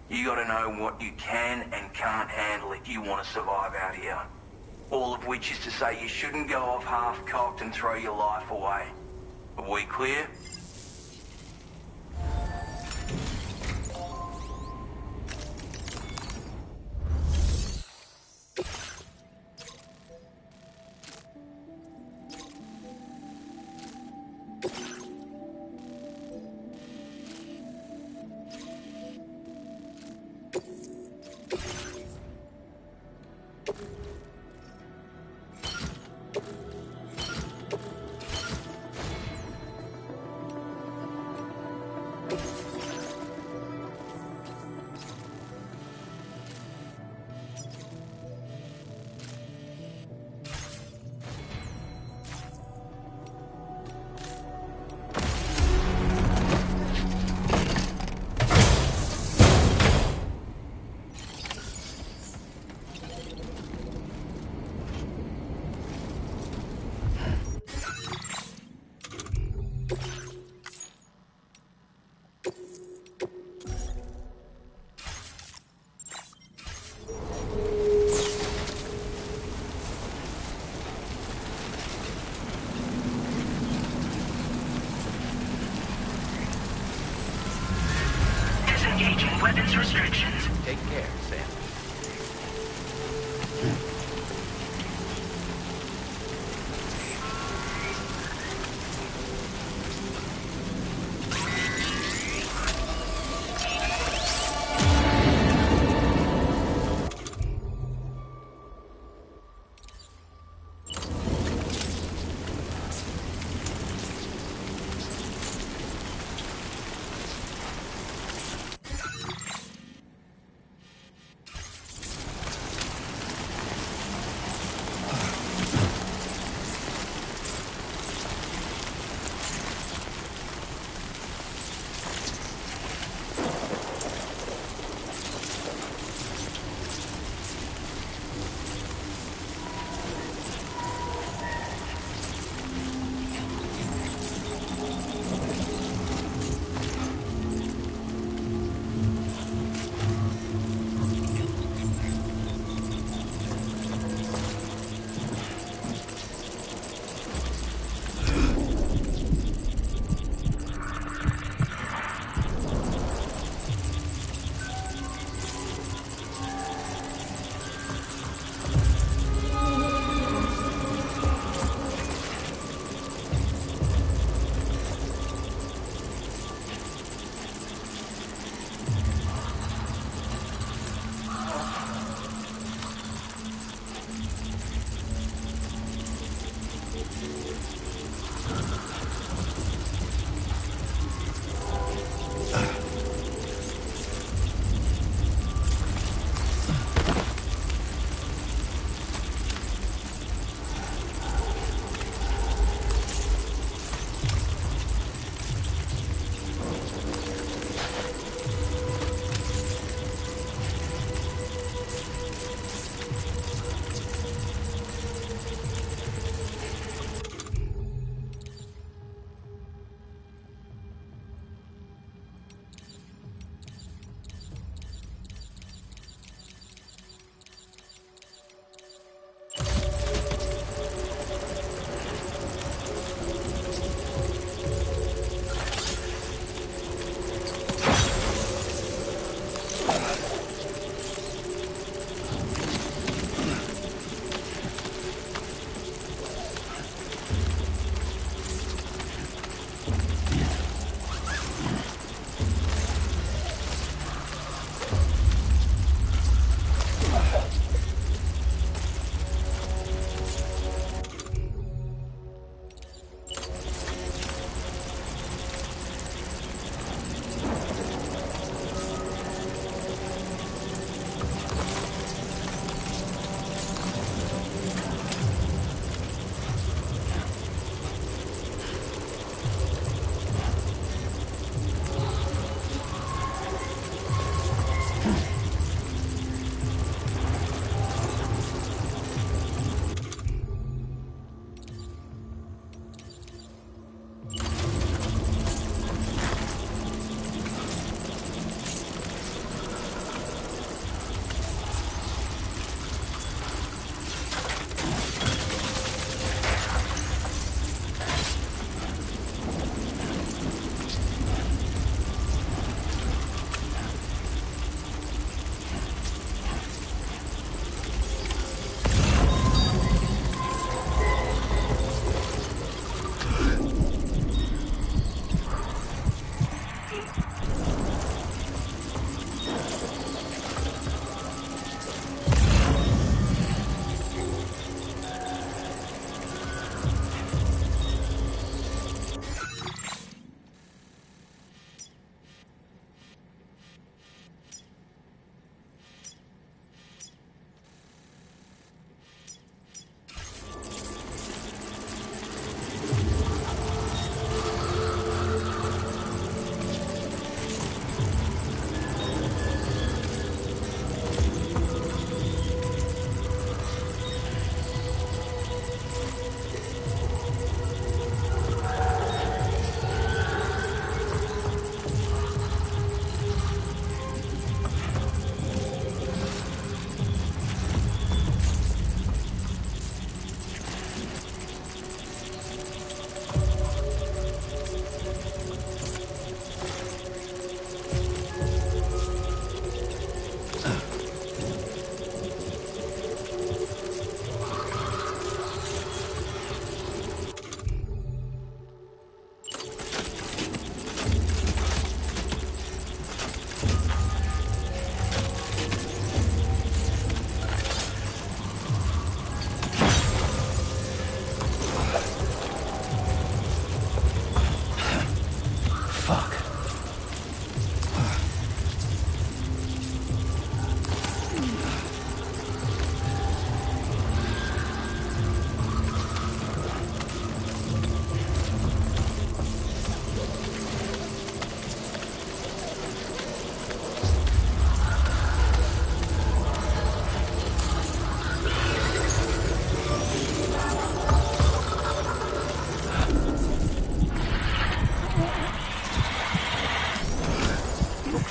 You gotta know what you can and can't handle if you want to survive out here. All of which is to say you shouldn't go off half-cocked and throw your life away. Are we clear? Disengaging weapons restrictions. Take care, Sam.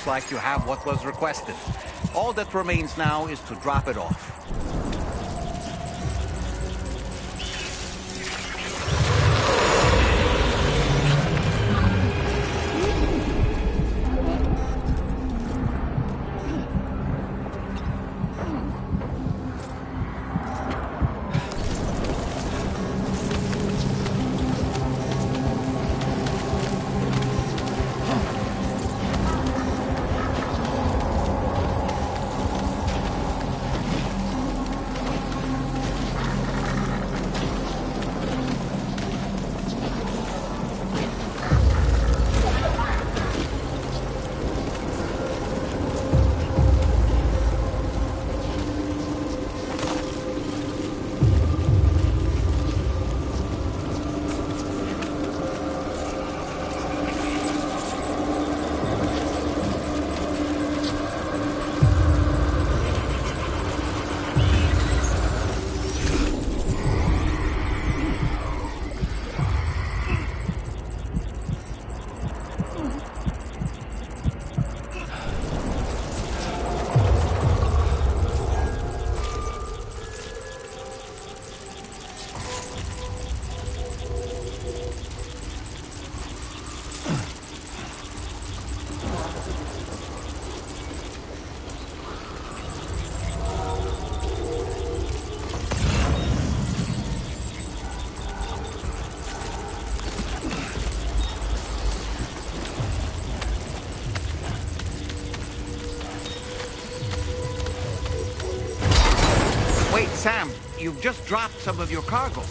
looks like you have what was requested. All that remains now is to drop it off. Wait, Sam, you've just dropped some of your cargo.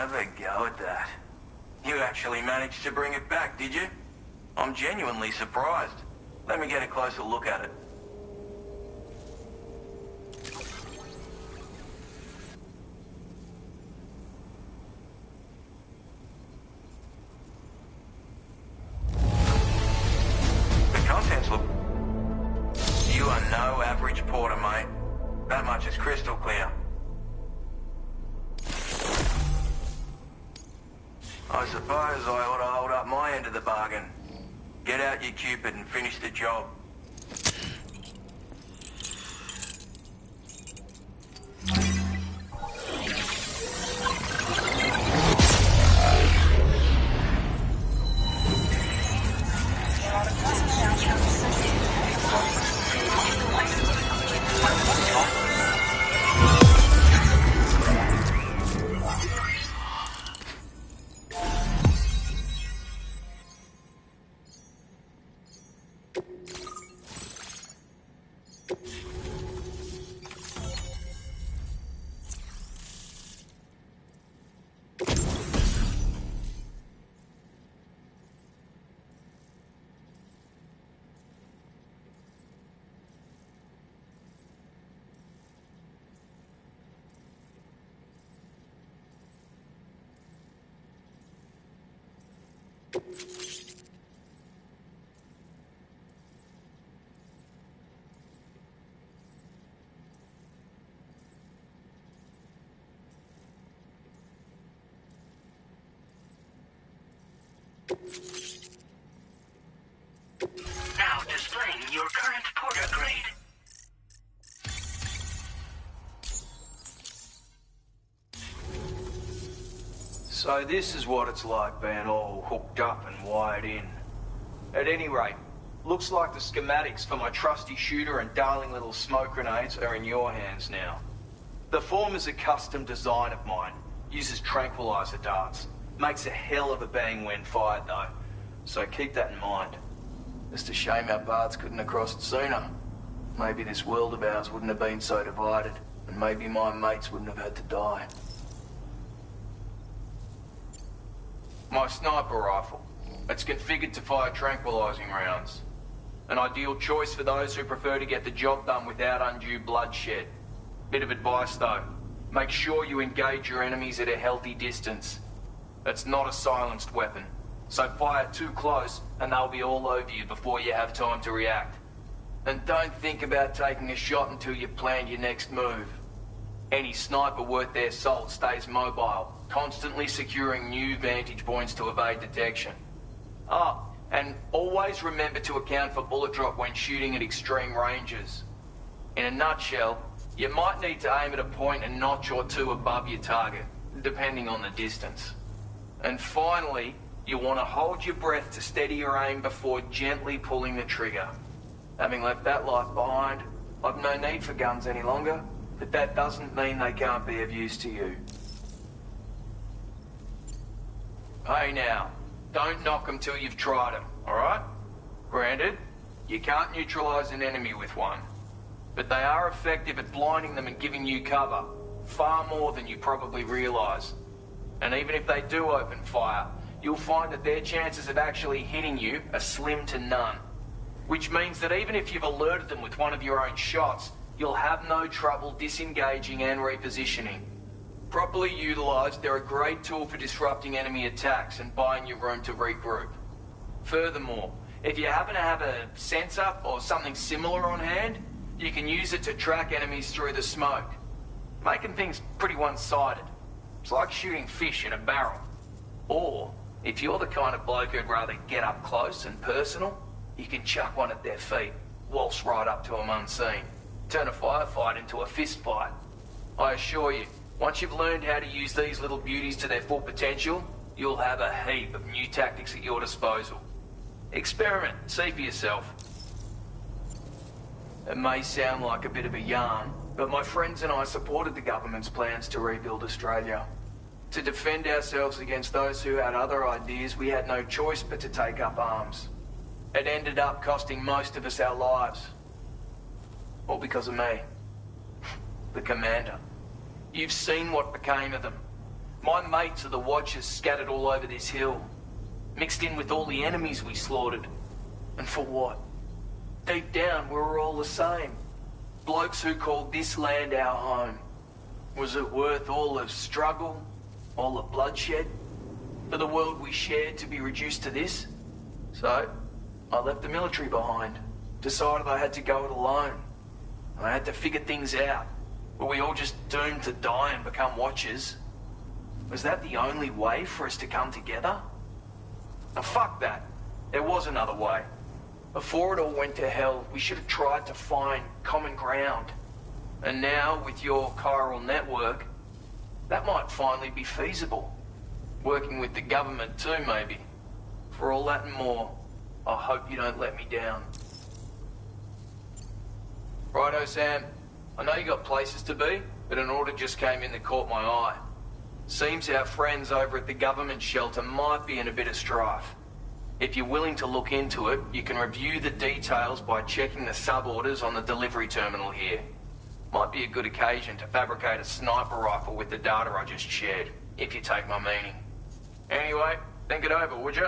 Have a go at that. You actually managed to bring it back, did you? I'm genuinely surprised. Let me get a closer look at it. The contents look... You are no average porter, mate. That much is crystal clear. I suppose I ought to hold up my end of the bargain. Get out your Cupid and finish the job. Now displaying your current porter grade. So this is what it's like being all hooked up and wired in. At any rate, looks like the schematics for my trusty shooter and darling little smoke grenades are in your hands now. The form is a custom design of mine. Uses tranquilizer darts. Makes a hell of a bang when fired though. So keep that in mind. Just a shame our paths couldn't have crossed sooner. Maybe this world of ours wouldn't have been so divided, and maybe my mates wouldn't have had to die. My sniper rifle. It's configured to fire tranquilizing rounds. An ideal choice for those who prefer to get the job done without undue bloodshed. Bit of advice though. Make sure you engage your enemies at a healthy distance. It's not a silenced weapon, so fire too close and they'll be all over you before you have time to react. And don't think about taking a shot until you've planned your next move. Any sniper worth their salt stays mobile, constantly securing new vantage points to evade detection. Ah, and always remember to account for bullet drop when shooting at extreme ranges. In a nutshell, you might need to aim at a point a notch or two above your target, depending on the distance. And finally, you want to hold your breath to steady your aim before gently pulling the trigger. Having left that life behind, I've no need for guns any longer, but that doesn't mean they can't be of use to you. Hey now, don't knock them till you've tried them, alright? Granted, you can't neutralize an enemy with one, but they are effective at blinding them and giving you cover, far more than you probably realize. And even if they do open fire, you'll find that their chances of actually hitting you are slim to none. Which means that even if you've alerted them with one of your own shots, you'll have no trouble disengaging and repositioning. Properly utilized, they're a great tool for disrupting enemy attacks and buying you room to regroup. Furthermore, if you happen to have a sensor or something similar on hand, you can use it to track enemies through the smoke, making things pretty one-sided. It's like shooting fish in a barrel. Or, if you're the kind of bloke who'd rather get up close and personal, you can chuck one at their feet, waltz right up to them unseen, turn a firefight into a fist fight. I assure you, once you've learned how to use these little beauties to their full potential, you'll have a heap of new tactics at your disposal. Experiment, see for yourself. It may sound like a bit of a yarn, but my friends and I supported the government's plans to rebuild Australia. To defend ourselves against those who had other ideas, we had no choice but to take up arms. It ended up costing most of us our lives. All because of me. The commander. You've seen what became of them. My mates are the Watchers scattered all over this hill, mixed in with all the enemies we slaughtered. And for what? Deep down, we were all the same. Blokes who called this land our home. Was it worth all the struggle, all the bloodshed, for the world we shared to be reduced to this? So, I left the military behind. Decided I had to go it alone. I had to figure things out. Were we all just doomed to die and become Watchers? Was that the only way for us to come together? Now fuck that. There was another way. Before it all went to hell, we should have tried to find common ground. And now, with your chiral network, that might finally be feasible. Working with the government too, maybe. For all that and more, I hope you don't let me down. Righto, Sam. I know you got places to be, but an order just came in that caught my eye. Seems our friends over at the government shelter might be in a bit of strife. If you're willing to look into it, you can review the details by checking the sub-orders on the delivery terminal here. Might be a good occasion to fabricate a sniper rifle with the data I just shared, if you take my meaning. Anyway, think it over, would you?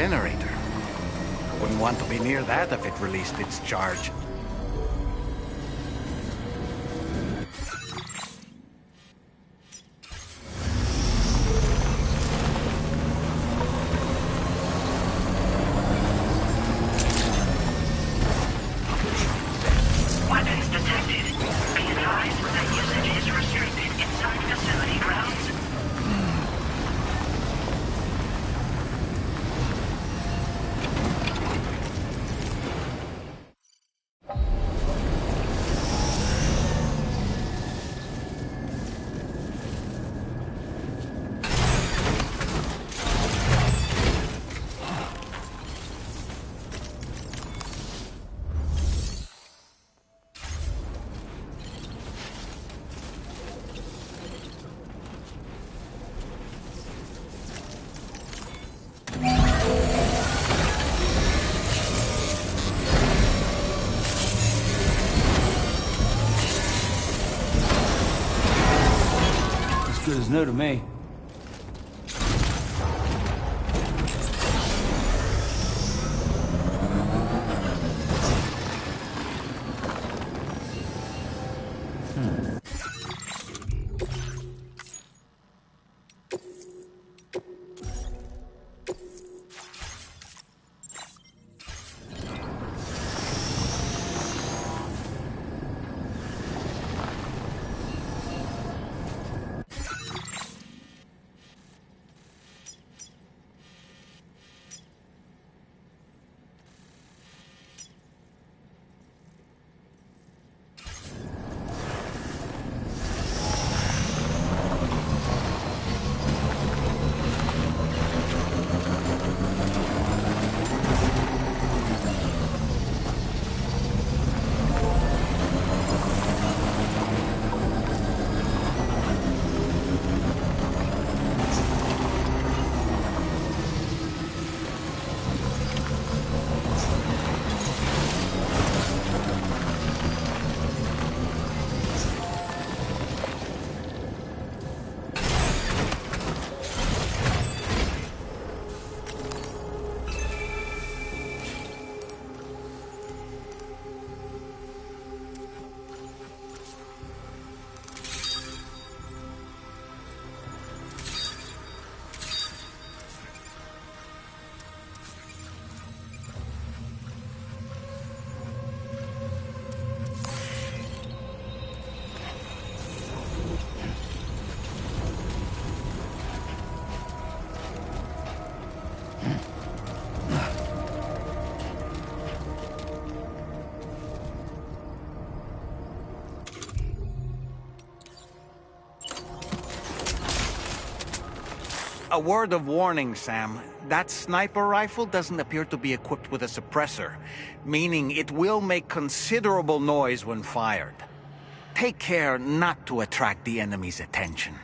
generator. Wouldn't want to be near that if it released its charge. Weapons detected. Be advised that usage is restricted inside facility grounds. Good as new to me. A word of warning, Sam. That sniper rifle doesn't appear to be equipped with a suppressor, meaning it will make considerable noise when fired. Take care not to attract the enemy's attention.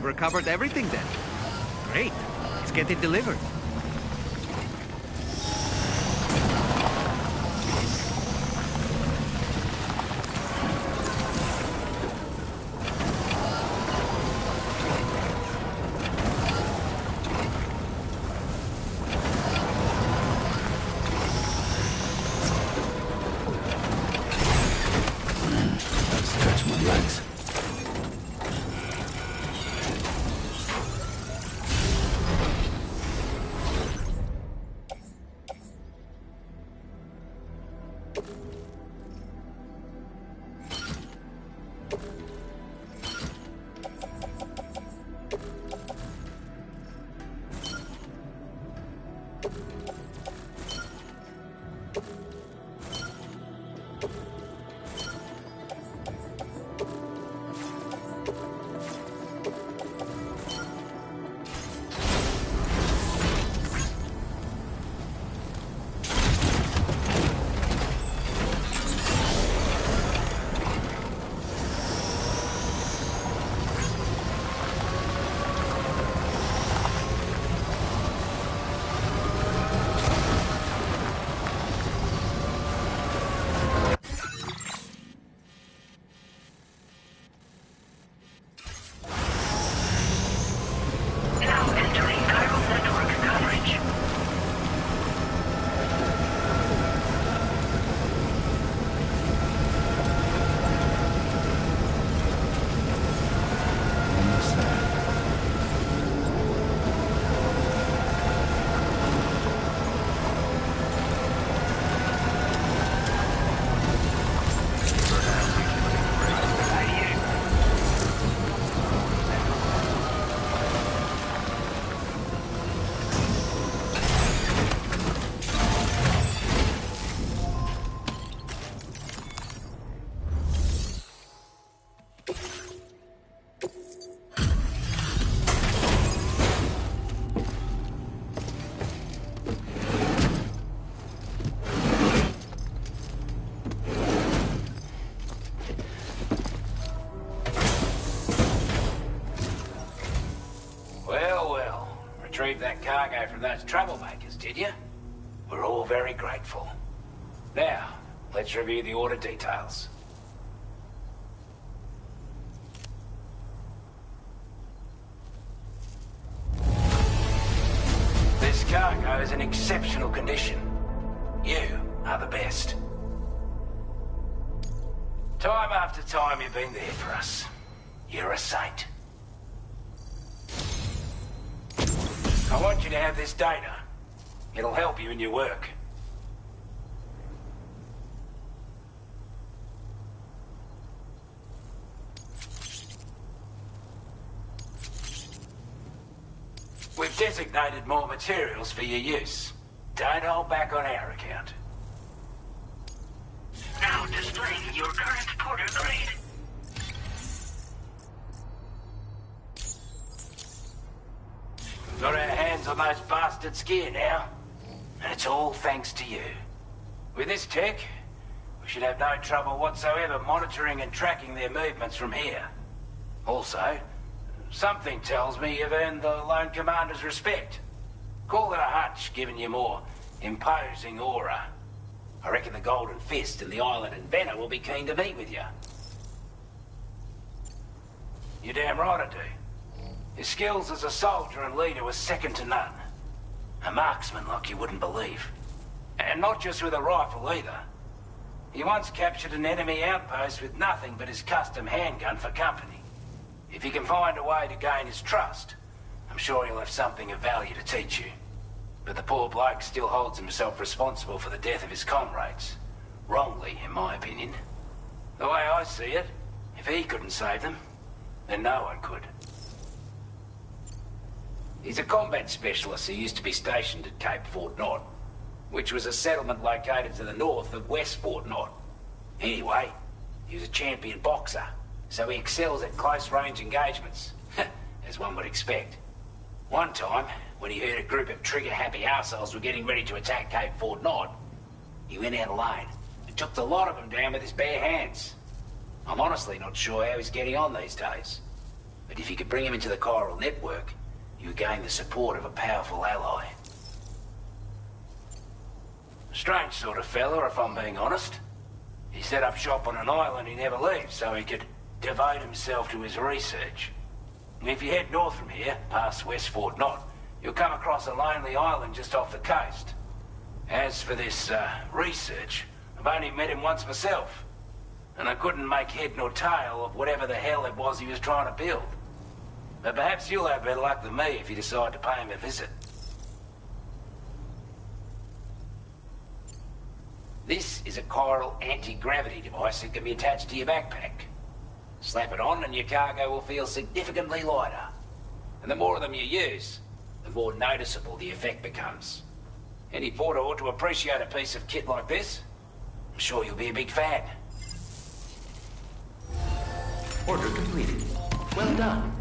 recovered everything then. Great. Let's get it delivered. Stretch my legs. Now entering chiral network coverage. Almost there. Well, well. Retrieved that cargo from those troublemakers, did you? We're all very grateful. Now, let's review the order details. This cargo is in exceptional condition. You are the best. Time after time you've been there for us. You're a saint. I want you to have this data. It'll help you in your work. We've designated more materials for your use. Don't hold back on our account. Now displaying your current porter grade. Got our hands on those bastards' gear now. And it's all thanks to you. With this tech, we should have no trouble whatsoever monitoring and tracking their movements from here. Also, something tells me you've earned the Lone Commander's respect. Call it a hunch, giving you more imposing aura. I reckon the Golden Fist and the Island Inventor will be keen to meet with you. You're damn right I do. His skills as a soldier and leader were second to none. A marksman like you wouldn't believe. And not just with a rifle either. He once captured an enemy outpost with nothing but his custom handgun for company. If you can find a way to gain his trust, I'm sure he'll have something of value to teach you. But the poor bloke still holds himself responsible for the death of his comrades. Wrongly, in my opinion. The way I see it, if he couldn't save them, then no one could. He's a combat specialist who used to be stationed at Cape Fort Knot, which was a settlement located to the north of West Fort Knot. Anyway, he was a champion boxer, so he excels at close-range engagements, as one would expect. One time, when he heard a group of trigger-happy arseholes were getting ready to attack Cape Fort Knot, he went out alone and took the lot of them down with his bare hands. I'm honestly not sure how he's getting on these days. But if you could bring him into the chiral network, you would gain the support of a powerful ally. Strange sort of fella, if I'm being honest. He set up shop on an island he never leaves, so he could devote himself to his research. If you head north from here, past West Fort Knot, you'll come across a lonely island just off the coast. As for this, research, I've only met him once myself, and I couldn't make head nor tail of whatever the hell it was he was trying to build. But perhaps you'll have better luck than me if you decide to pay him a visit. This is a chiral anti-gravity device that can be attached to your backpack. Slap it on and your cargo will feel significantly lighter. And the more of them you use, the more noticeable the effect becomes. Any porter ought to appreciate a piece of kit like this. I'm sure you'll be a big fan. Order completed. Well done.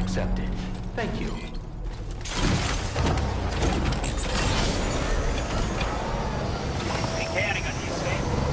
accepted. Thank you. Be counting on you, Sam.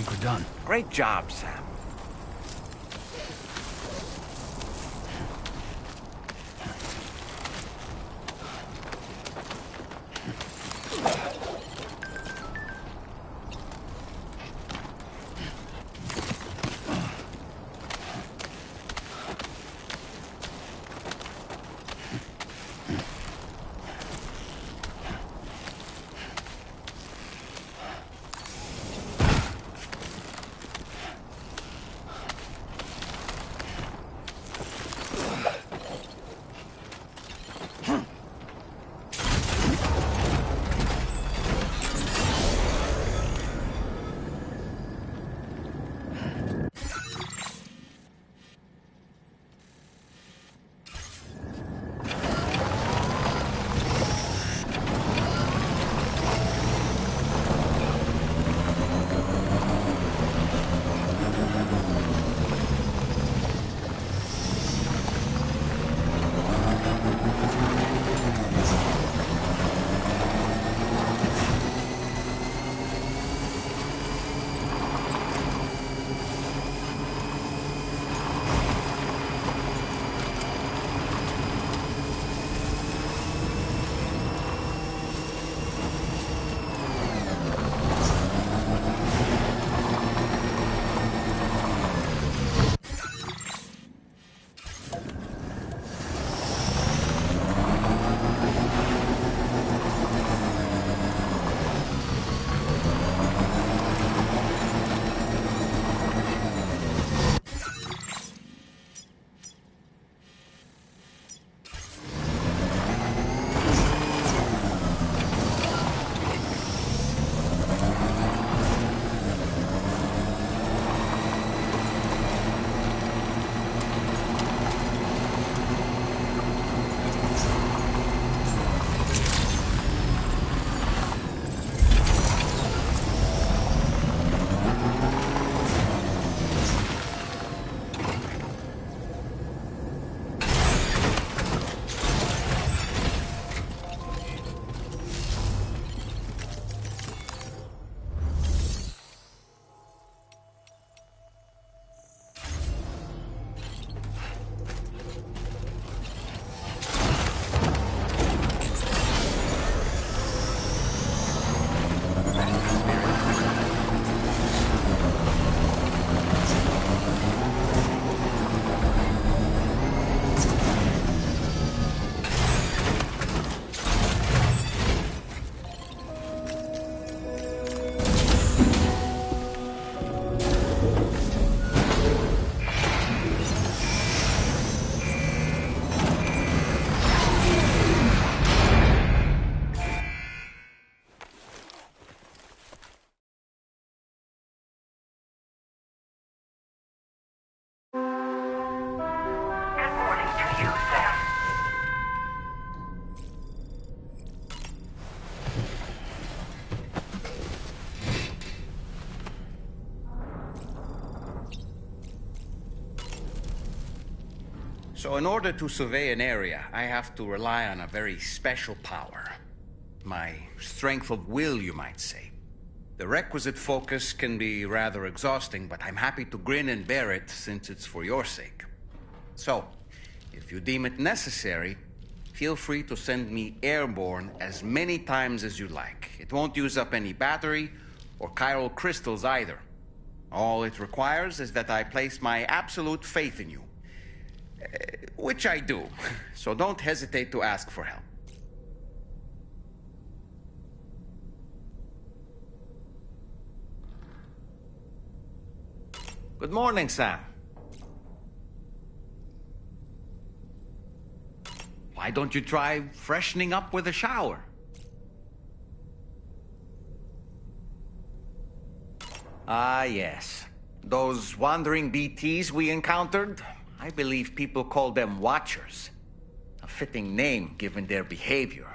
think we're done. Great job, Sam. So in order to survey an area, I have to rely on a very special power. My strength of will, you might say. The requisite focus can be rather exhausting, but I'm happy to grin and bear it since it's for your sake. So, if you deem it necessary, feel free to send me airborne as many times as you like. It won't use up any battery or chiral crystals either. All it requires is that I place my absolute faith in you. Which I do, so don't hesitate to ask for help. Good morning, Sam. Why don't you try freshening up with a shower? Ah, yes. Those wandering BTs we encountered, I believe people call them Watchers. A fitting name given their behavior.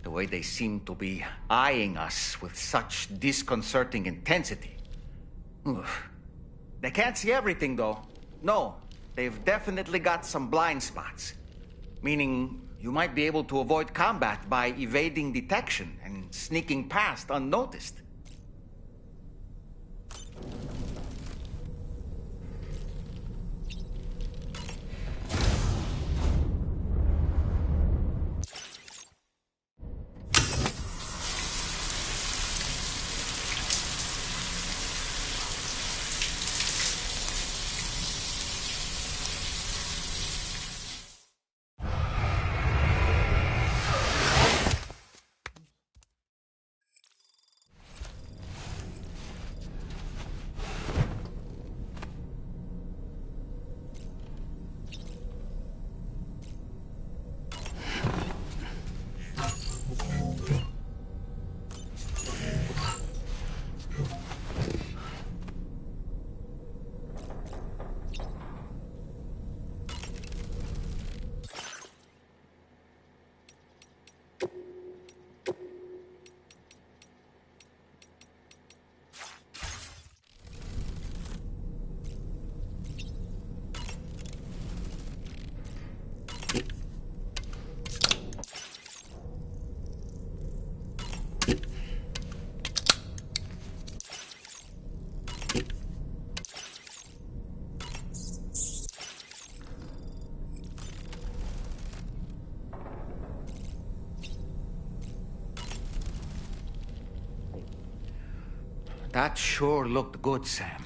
The way they seem to be eyeing us with such disconcerting intensity. Oof. They can't see everything, though. No, they've definitely got some blind spots. Meaning, you might be able to avoid combat by evading detection and sneaking past unnoticed. That sure looked good, Sam.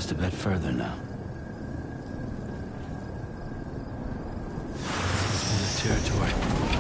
Just a bit further now. This territory.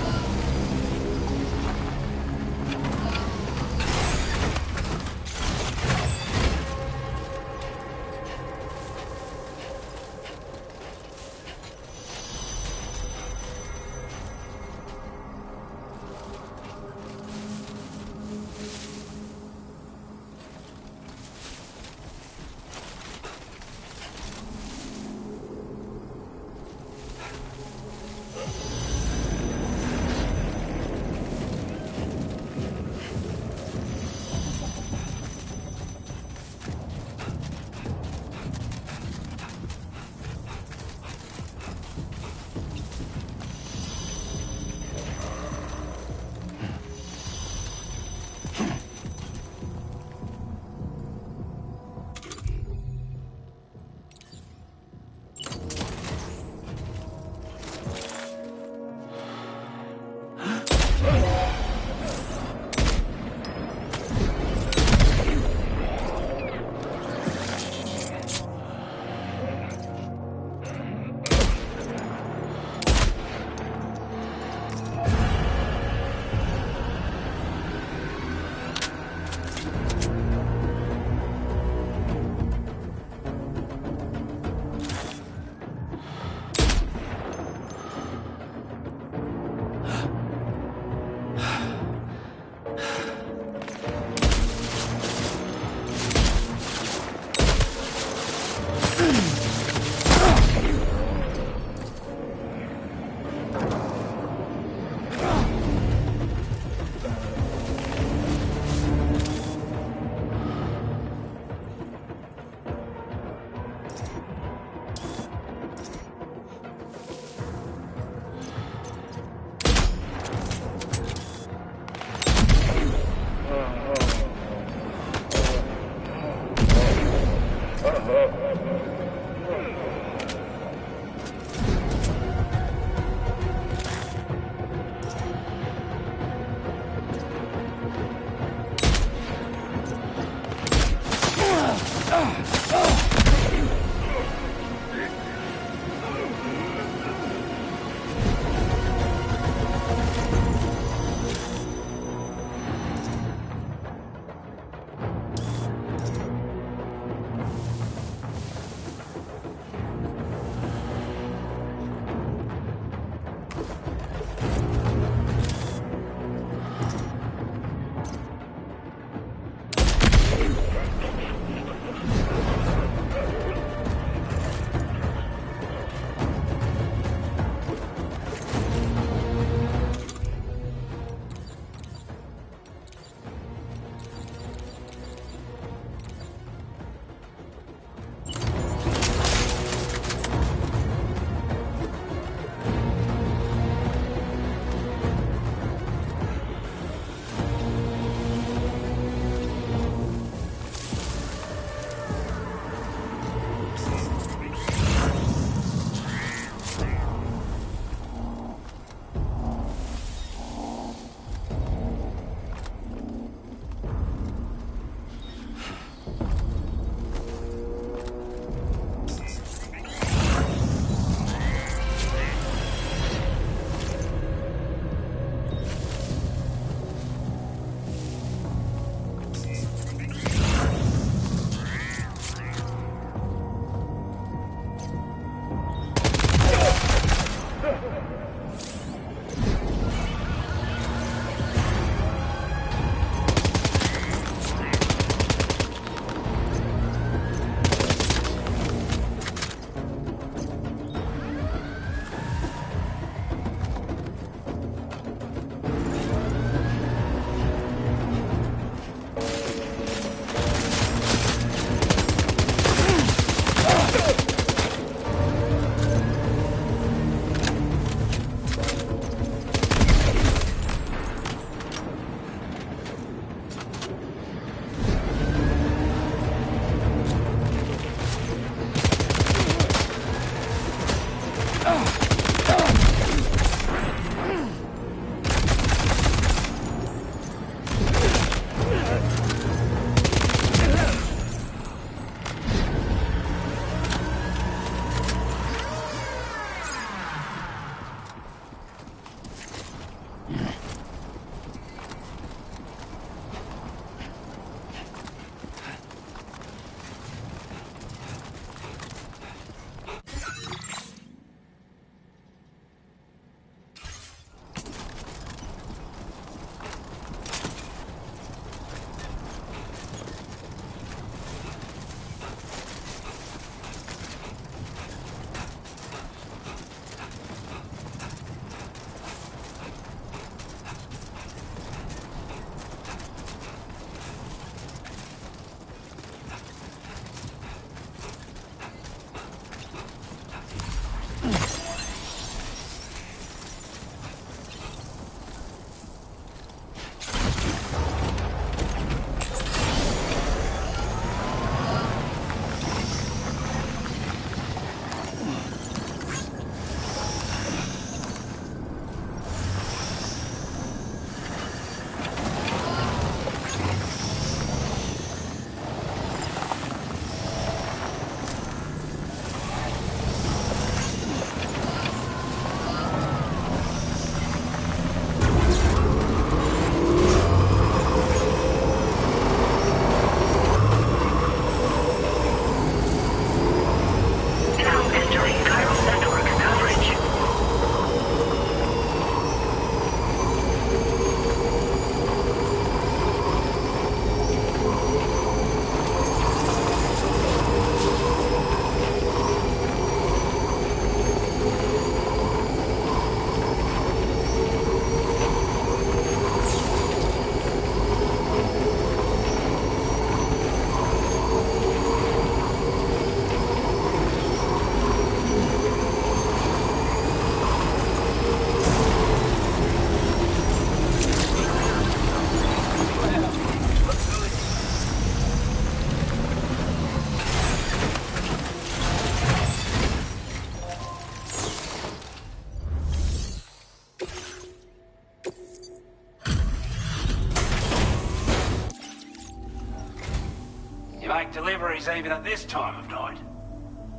make deliveries even at this time of night.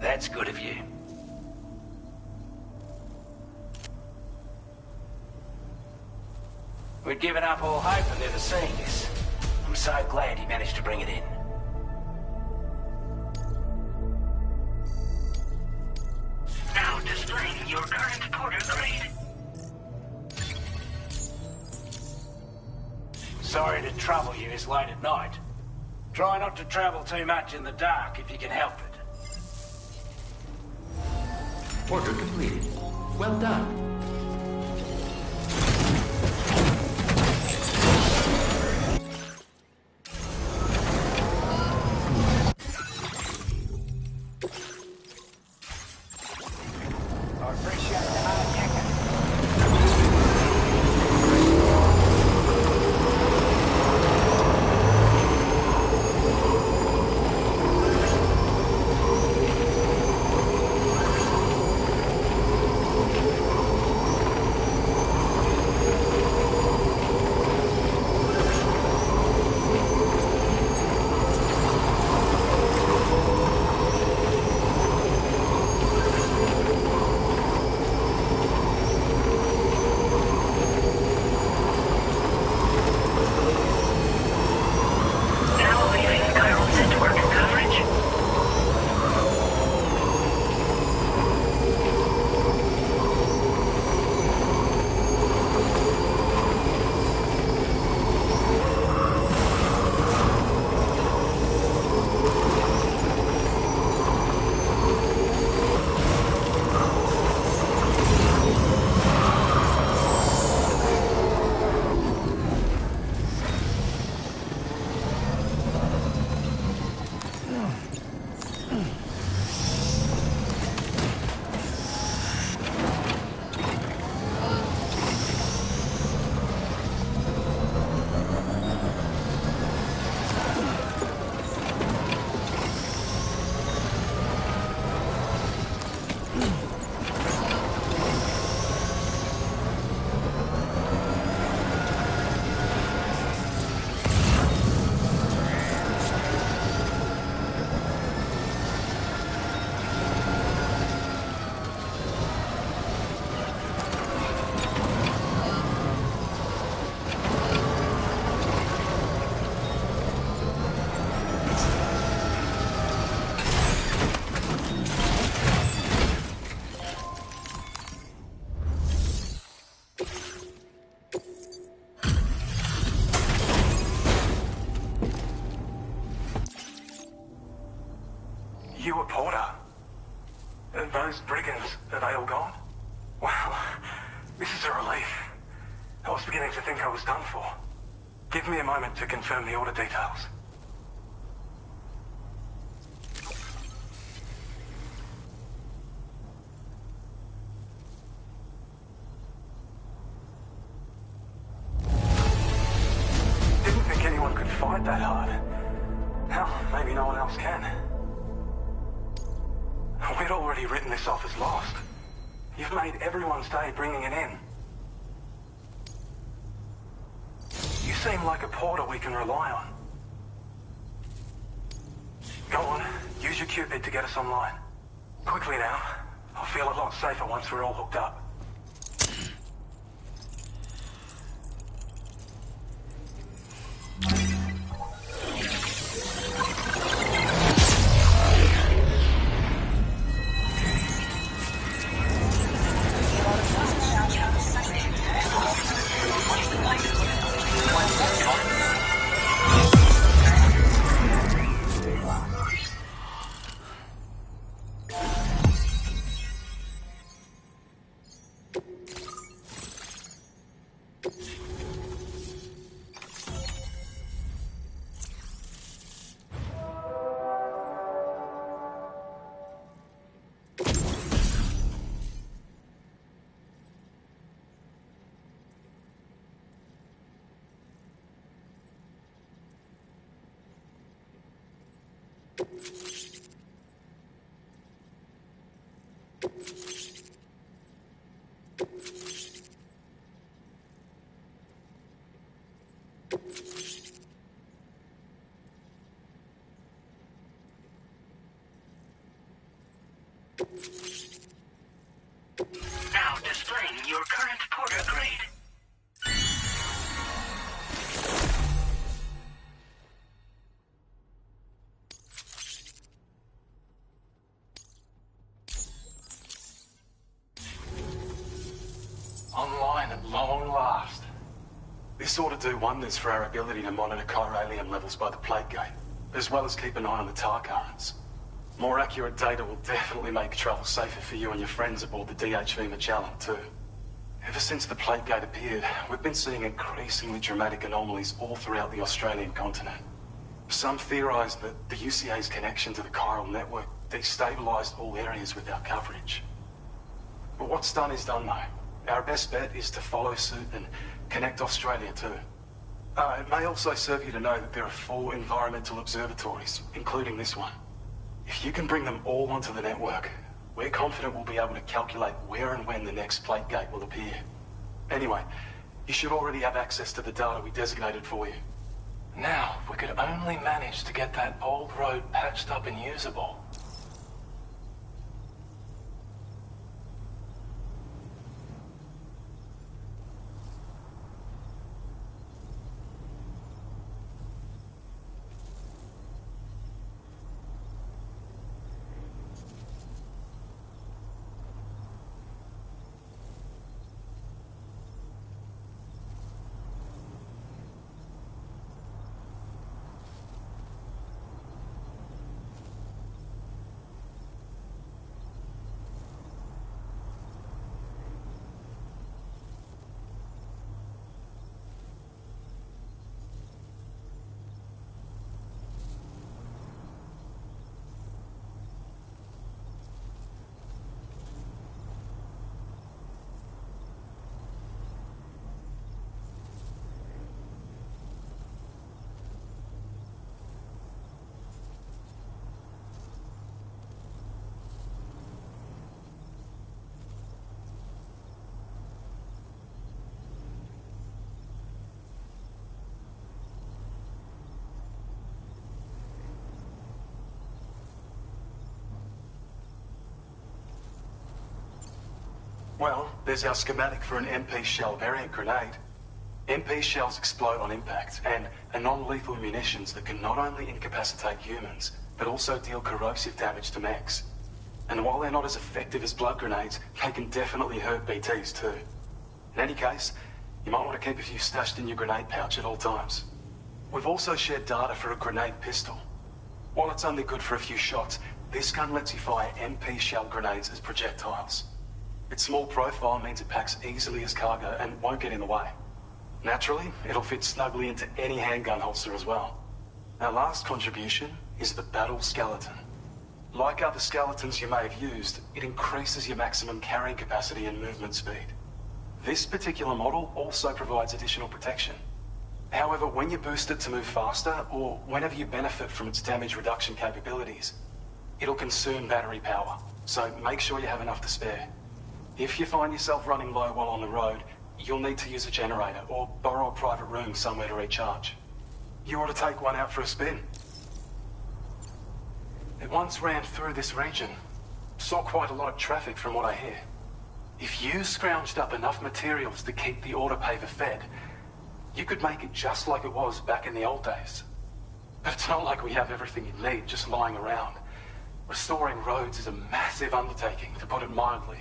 That's good of you. We'd given up all hope of ever seeing this. I'm so glad he managed to bring it in. Now displaying your current porter grade. Sorry to trouble you this late at night. Try not to travel too much in the dark if you can help it. Order completed. Well done. You a porter? Those brigands, are they all gone? Well, this is a relief. I was beginning to think I was done for. Give me a moment to confirm the order details. Didn't think anyone could fight that hard. Hell, maybe no one else can. We'd already written this off as lost. You've made everyone's day bringing it in. You seem like a porter we can rely on. Go on, use your Cupid to get us online. Quickly now. I'll feel a lot safer once we're all hooked up. Now displaying your current porter grade. Online at long last. This ought to do wonders for our ability to monitor chiralium levels by the plate gate, as well as keep an eye on the tar currents. More accurate data will definitely make travel safer for you and your friends aboard the DHV Magellan, too. Ever since the plate gate appeared, we've been seeing increasingly dramatic anomalies all throughout the Australian continent. Some theorize that the UCA's connection to the chiral network destabilized all areas with our coverage. But what's done is done, though. Our best bet is to follow suit and connect Australia too. It may also serve you to know that there are 4 environmental observatories, including this one. If you can bring them all onto the network, we're confident we'll be able to calculate where and when the next plate gate will appear. Anyway, you should already have access to the data we designated for you. Now, if we could only manage to get that old road patched up and usable. Well, there's our schematic for an MP shell variant grenade. MP shells explode on impact and are non-lethal munitions that can not only incapacitate humans, but also deal corrosive damage to mechs. And while they're not as effective as blood grenades, they can definitely hurt BTs too. In any case, you might want to keep a few stashed in your grenade pouch at all times. We've also shared data for a grenade pistol. While it's only good for a few shots, this gun lets you fire MP shell grenades as projectiles. Its small profile means it packs easily as cargo and won't get in the way. Naturally, it'll fit snugly into any handgun holster as well. Our last contribution is the battle skeleton. Like other skeletons you may have used, it increases your maximum carrying capacity and movement speed. This particular model also provides additional protection. However, when you boost it to move faster, or whenever you benefit from its damage reduction capabilities, it'll consume battery power, so make sure you have enough to spare. If you find yourself running low while on the road, you'll need to use a generator or borrow a private room somewhere to recharge. You ought to take one out for a spin. It once ran through this region. Saw quite a lot of traffic from what I hear. If you scrounged up enough materials to keep the autopaver fed, you could make it just like it was back in the old days. But it's not like we have everything you need just lying around. Restoring roads is a massive undertaking, to put it mildly.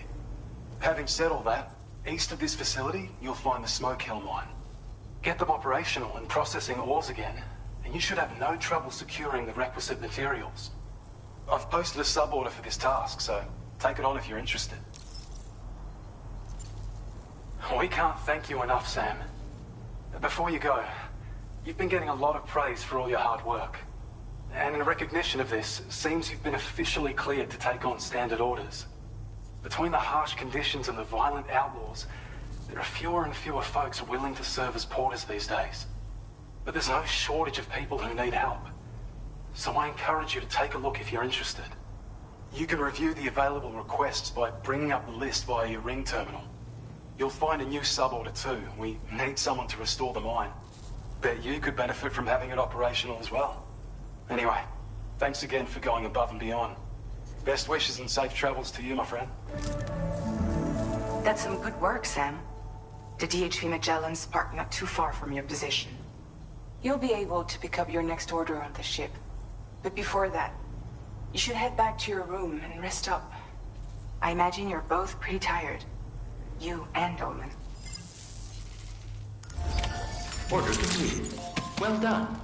Having said all that, east of this facility, you'll find the Smoke Hill mine. Get them operational and processing ores again, and you should have no trouble securing the requisite materials. I've posted a sub-order for this task, so take it on if you're interested. We can't thank you enough, Sam. Before you go, you've been getting a lot of praise for all your hard work. And in recognition of this, it seems you've been officially cleared to take on standard orders. Between the harsh conditions and the violent outlaws, there are fewer and fewer folks willing to serve as porters these days. But there's no shortage of people who need help. So I encourage you to take a look if you're interested. You can review the available requests by bringing up the list via your ring terminal. You'll find a new sub-order too. We need someone to restore the mine. Bet you could benefit from having it operational as well. Anyway, thanks again for going above and beyond. Best wishes and safe travels to you, my friend. That's some good work, Sam. The DHV Magellan's parked not too far from your position. You'll be able to pick up your next order on the ship. But before that, you should head back to your room and rest up. I imagine you're both pretty tired. You and Dolman. Order complete. Well done.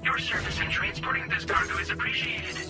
Your service in transporting this cargo is appreciated.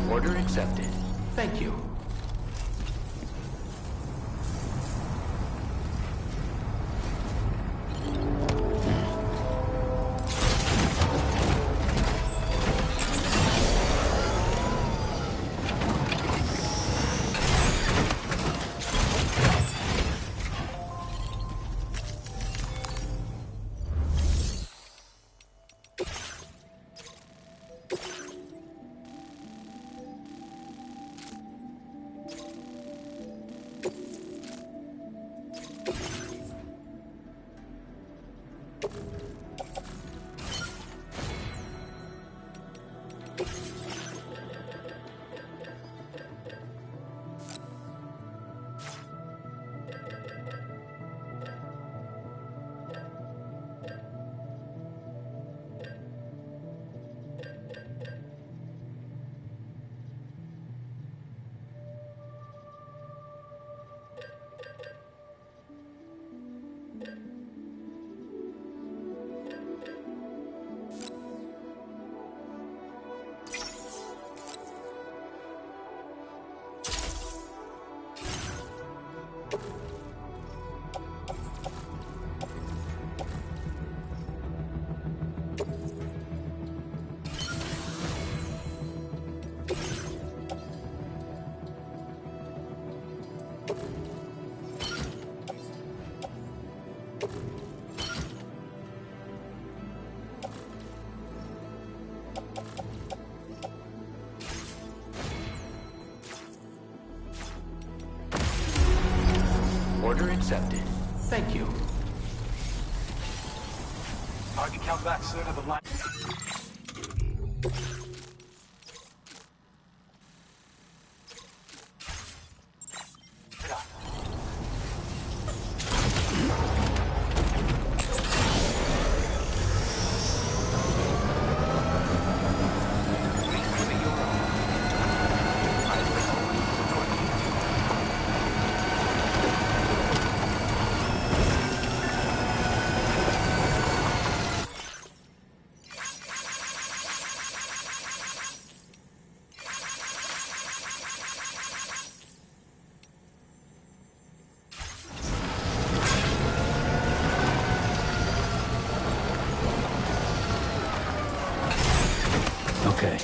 Order accepted. Thank you. Order accepted. Thank you. I can come back sooner than later. Okay.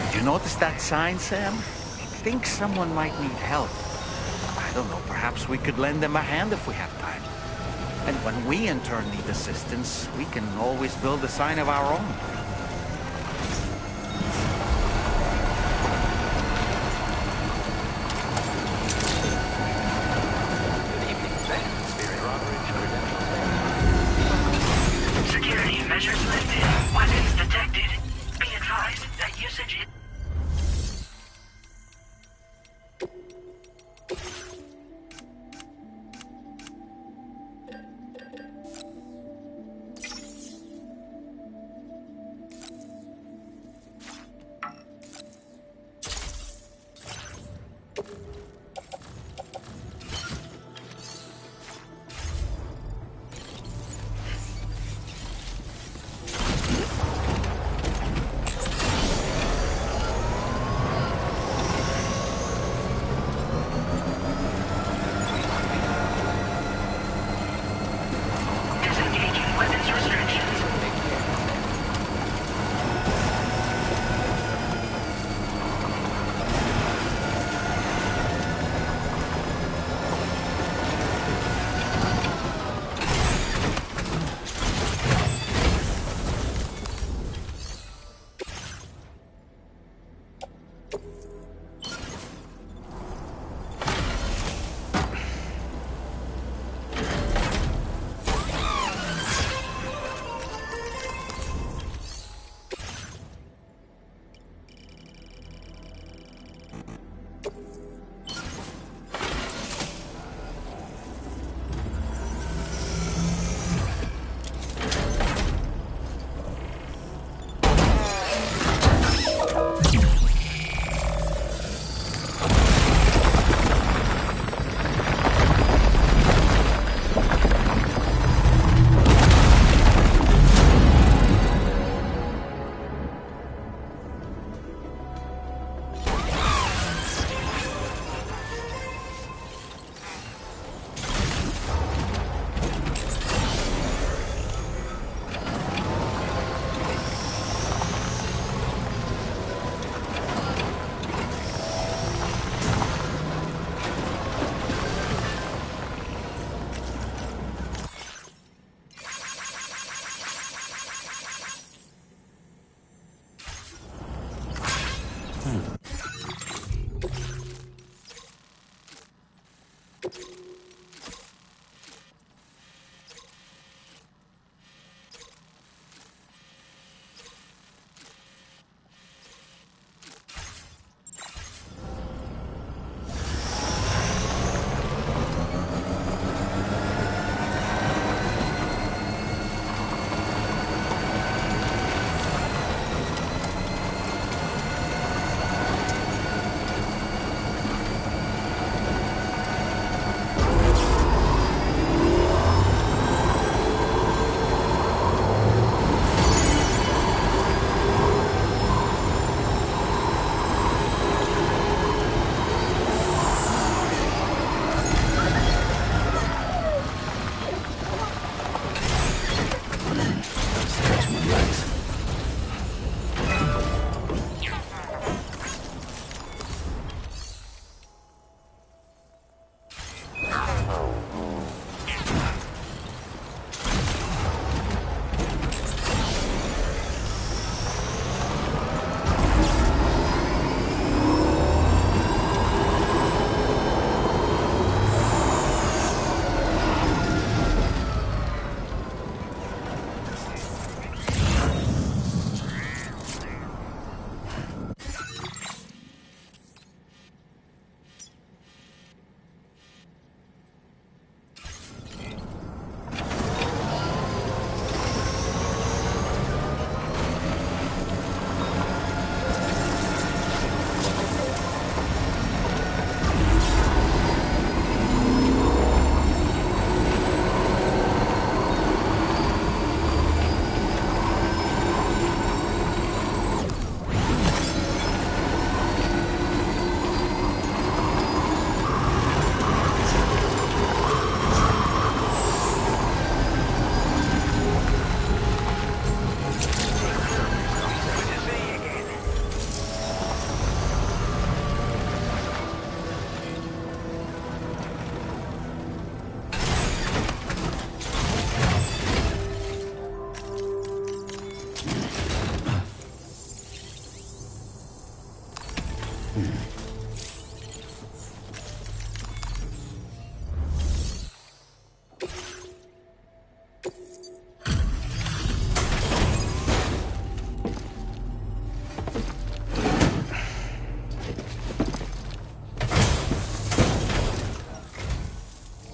Did you notice that sign, Sam? I think someone might need help. I don't know, perhaps we could lend them a hand if we have time. And when we in turn need assistance, we can always build a sign of our own. Security measures lifted. Weapons detected. Be advised that usage is...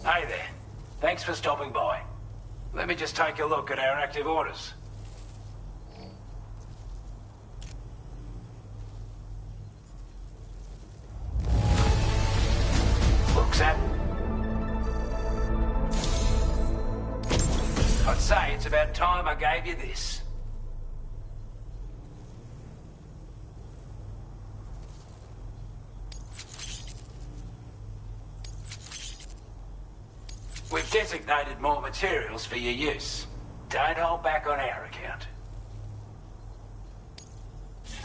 Hey there. Thanks for stopping by. Let me just take a look at our active orders. Look, Sam. I'd say it's about time I gave you this. We've designated more materials for your use. Don't hold back on our account.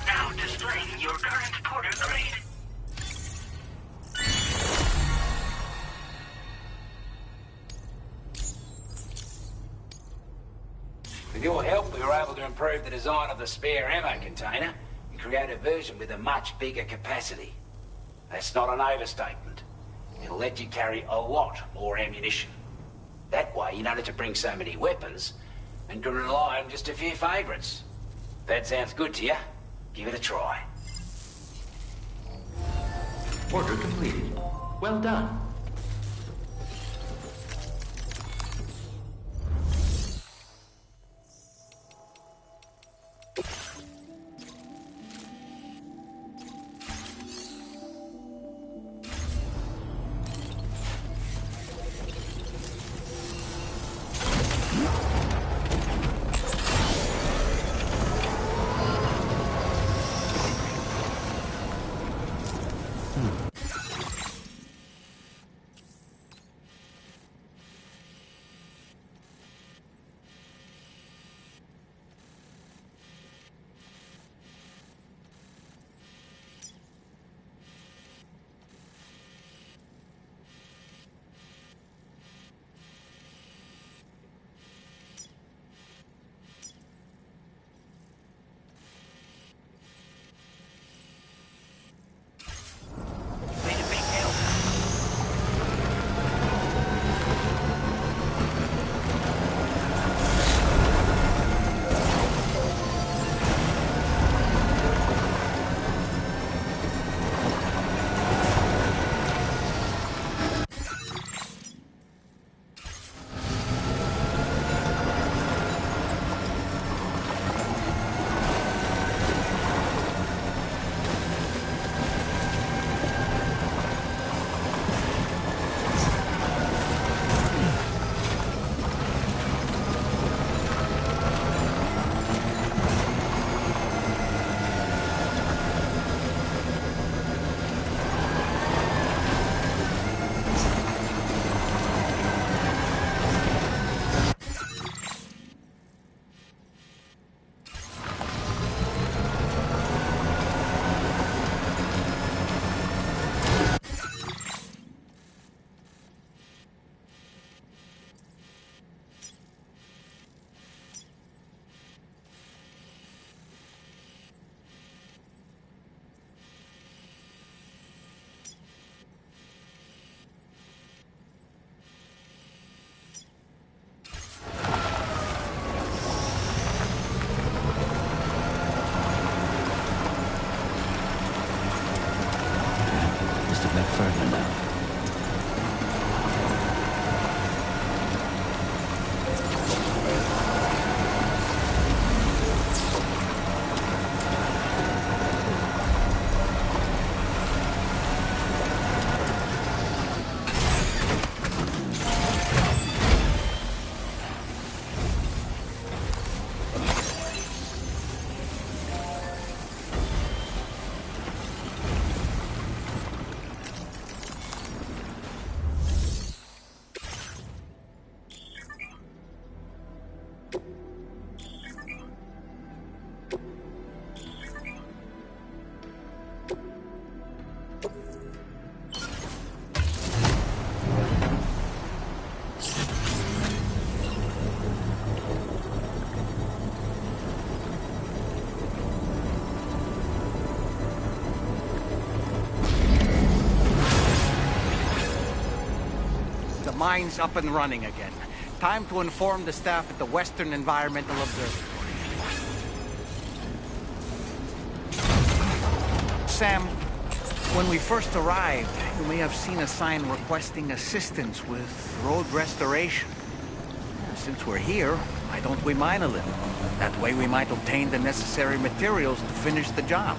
Now displaying your current porter grade. With your help, we were able to improve the design of the spare ammo container and create a version with a much bigger capacity. That's not an overstatement. It'll let you carry a lot more ammunition. That way, you don't have to bring so many weapons and can rely on just a few favorites. That sounds good to you? Give it a try. Order completed. Well done. further now. Mine's up and running again. Time to inform the staff at the Western Environmental Observatory. Sam, When we first arrived, you may have seen a sign requesting assistance with road restoration. Since we're here, why don't we mine a little? That way we might obtain the necessary materials to finish the job.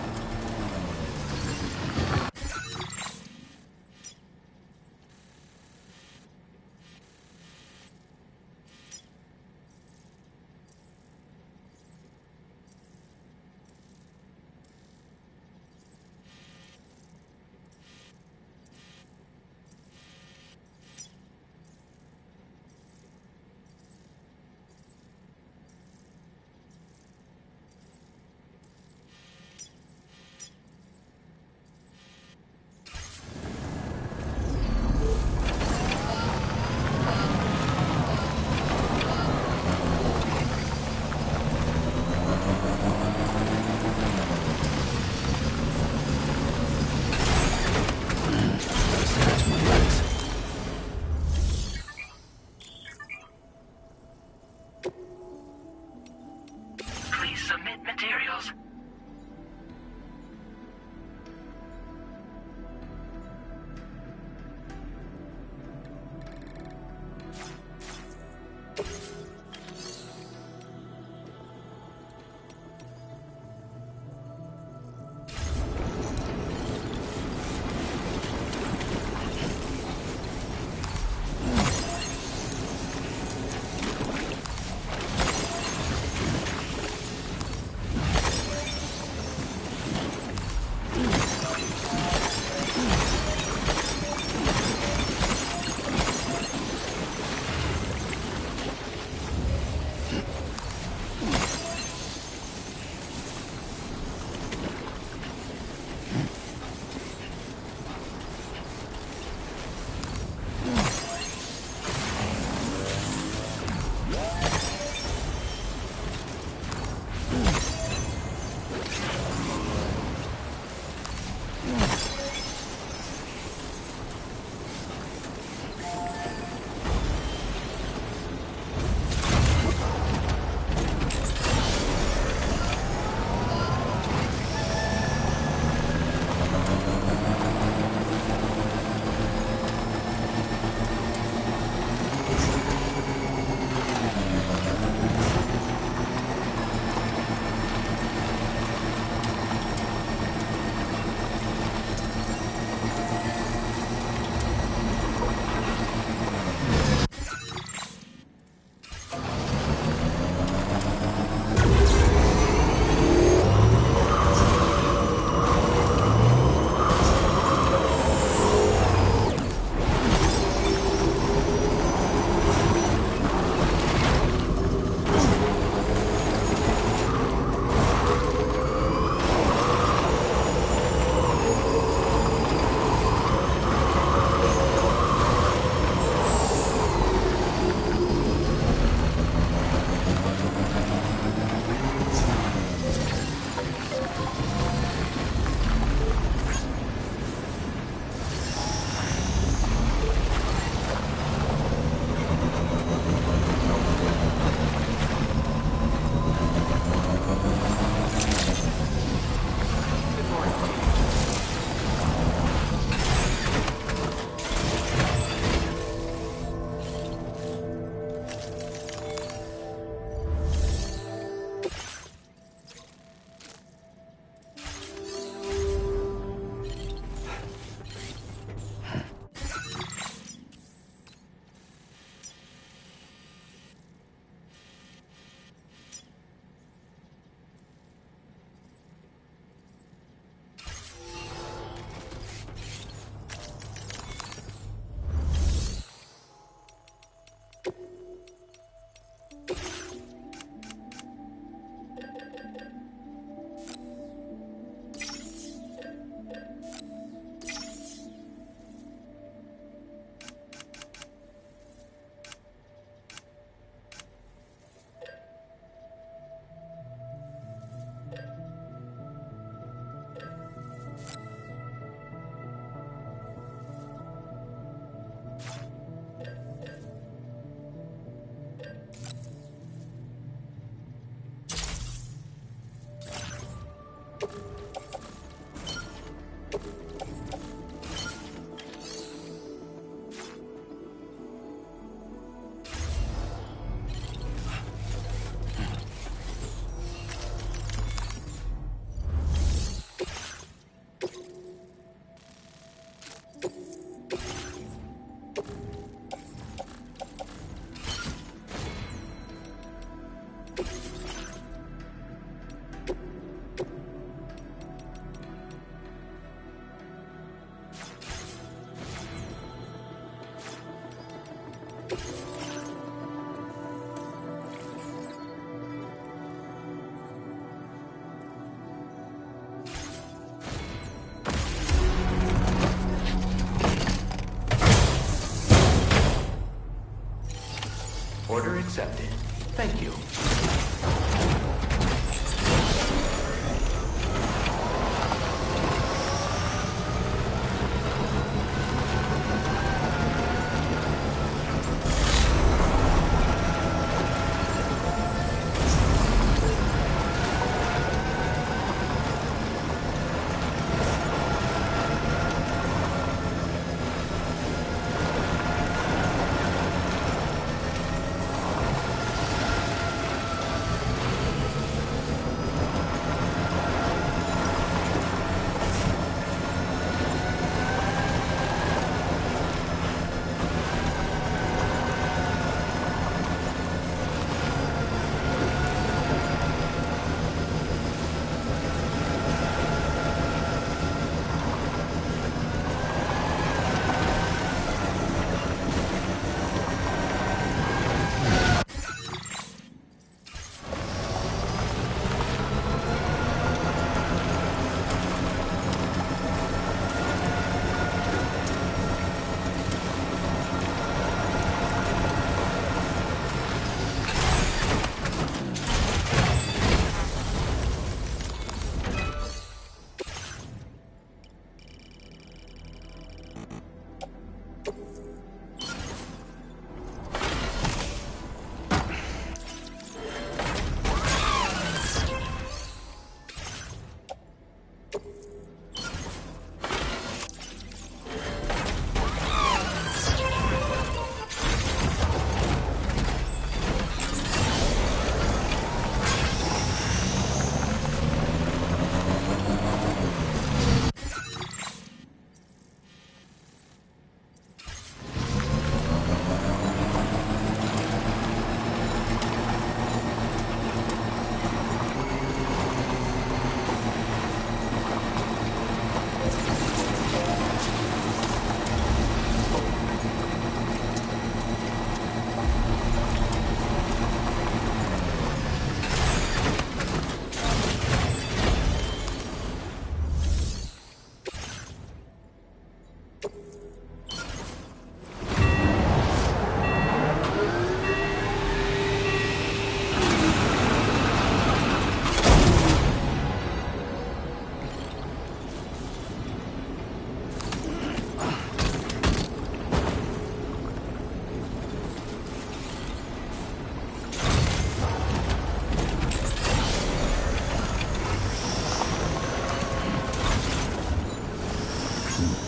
Order accepted. Thank you.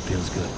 Feels good.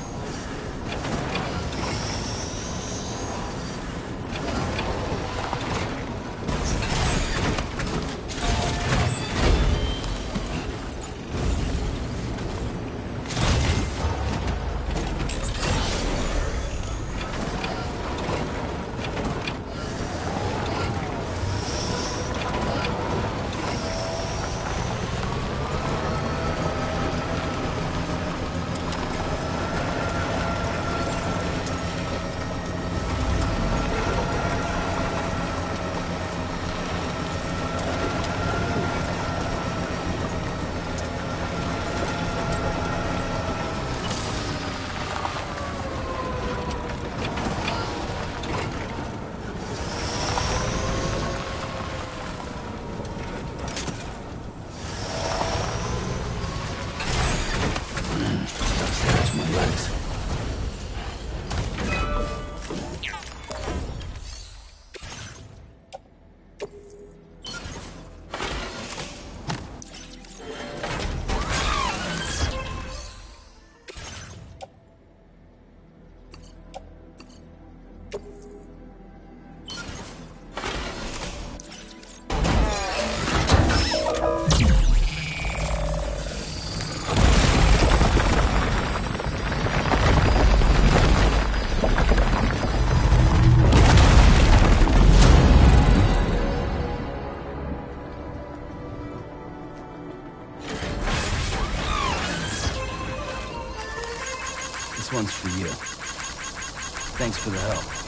This one's for you. Thanks for the help.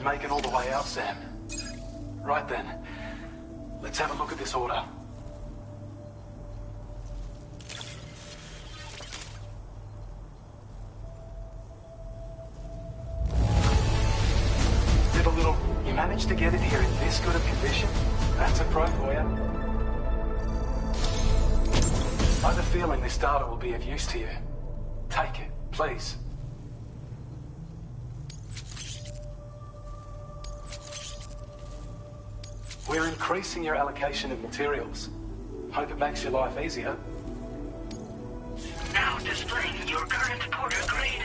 could make it all the way out, Sam. Right then, let's have a look at this order. Little, you managed to get it here in this good of condition? That's a pro for you. I have a feeling this data will be of use to you. Take it, please. We're increasing your allocation of materials. Hope it makes your life easier. Now displaying your current porter grade.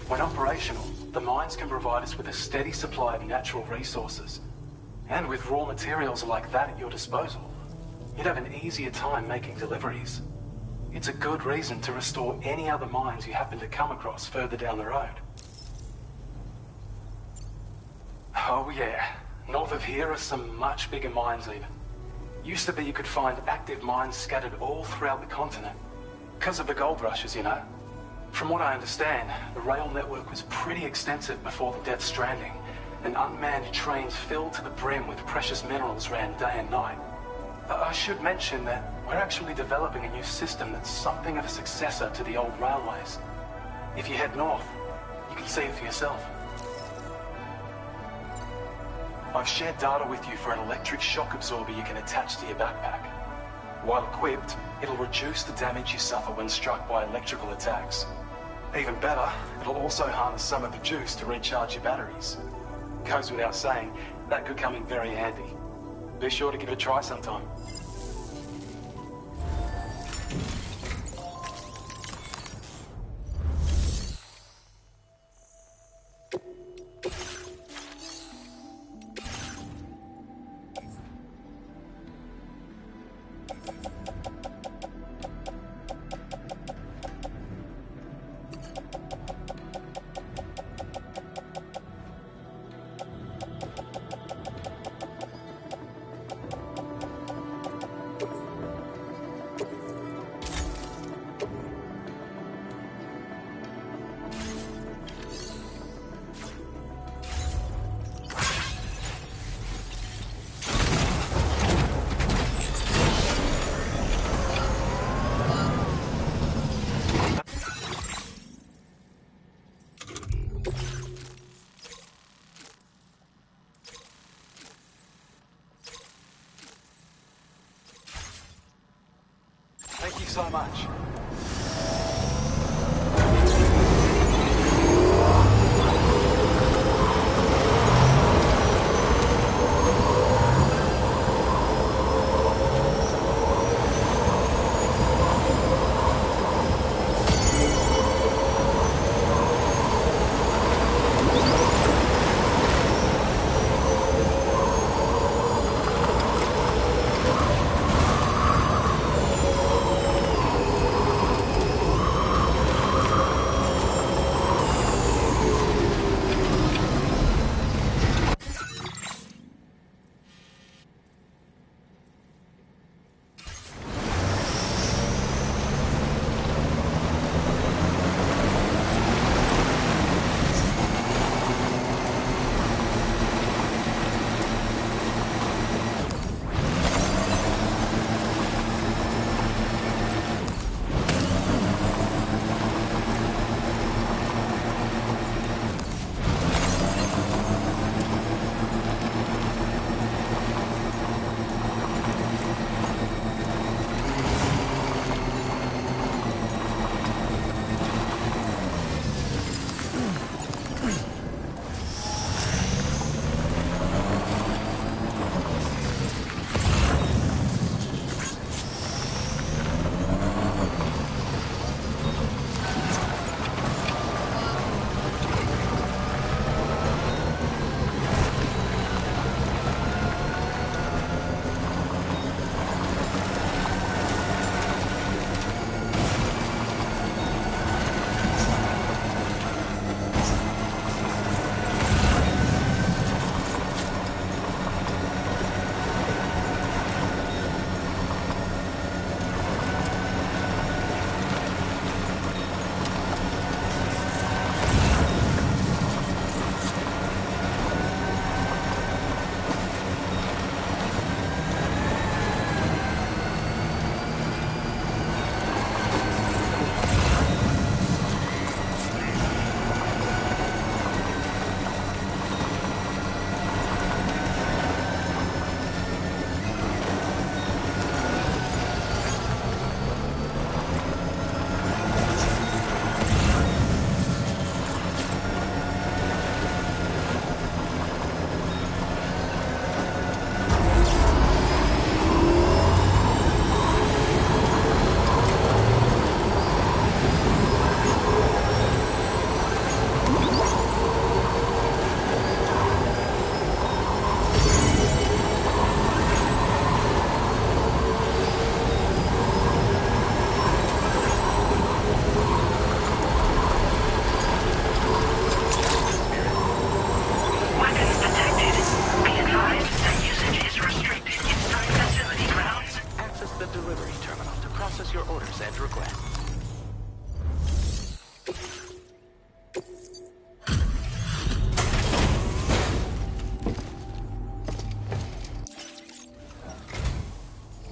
When operational, the mines can provide us with a steady supply of natural resources. And with raw materials like that at your disposal, you'd have an easier time making deliveries. It's a good reason to restore any other mines you happen to come across further down the road. Oh yeah, north of here are some much bigger mines even. Used to be you could find active mines scattered all throughout the continent. Because of the gold rushes, you know. From what I understand, the rail network was pretty extensive before the Death Stranding, and unmanned trains filled to the brim with precious minerals ran day and night. I should mention that we're actually developing a new system that's something of a successor to the old railways. If you head north, you can see it for yourself. I've shared data with you for an electric shock absorber you can attach to your backpack. While equipped, it'll reduce the damage you suffer when struck by electrical attacks. Even better, it'll also harness some of the juice to recharge your batteries. Goes without saying, that could come in very handy. Be sure to give it a try sometime. Thank you so much.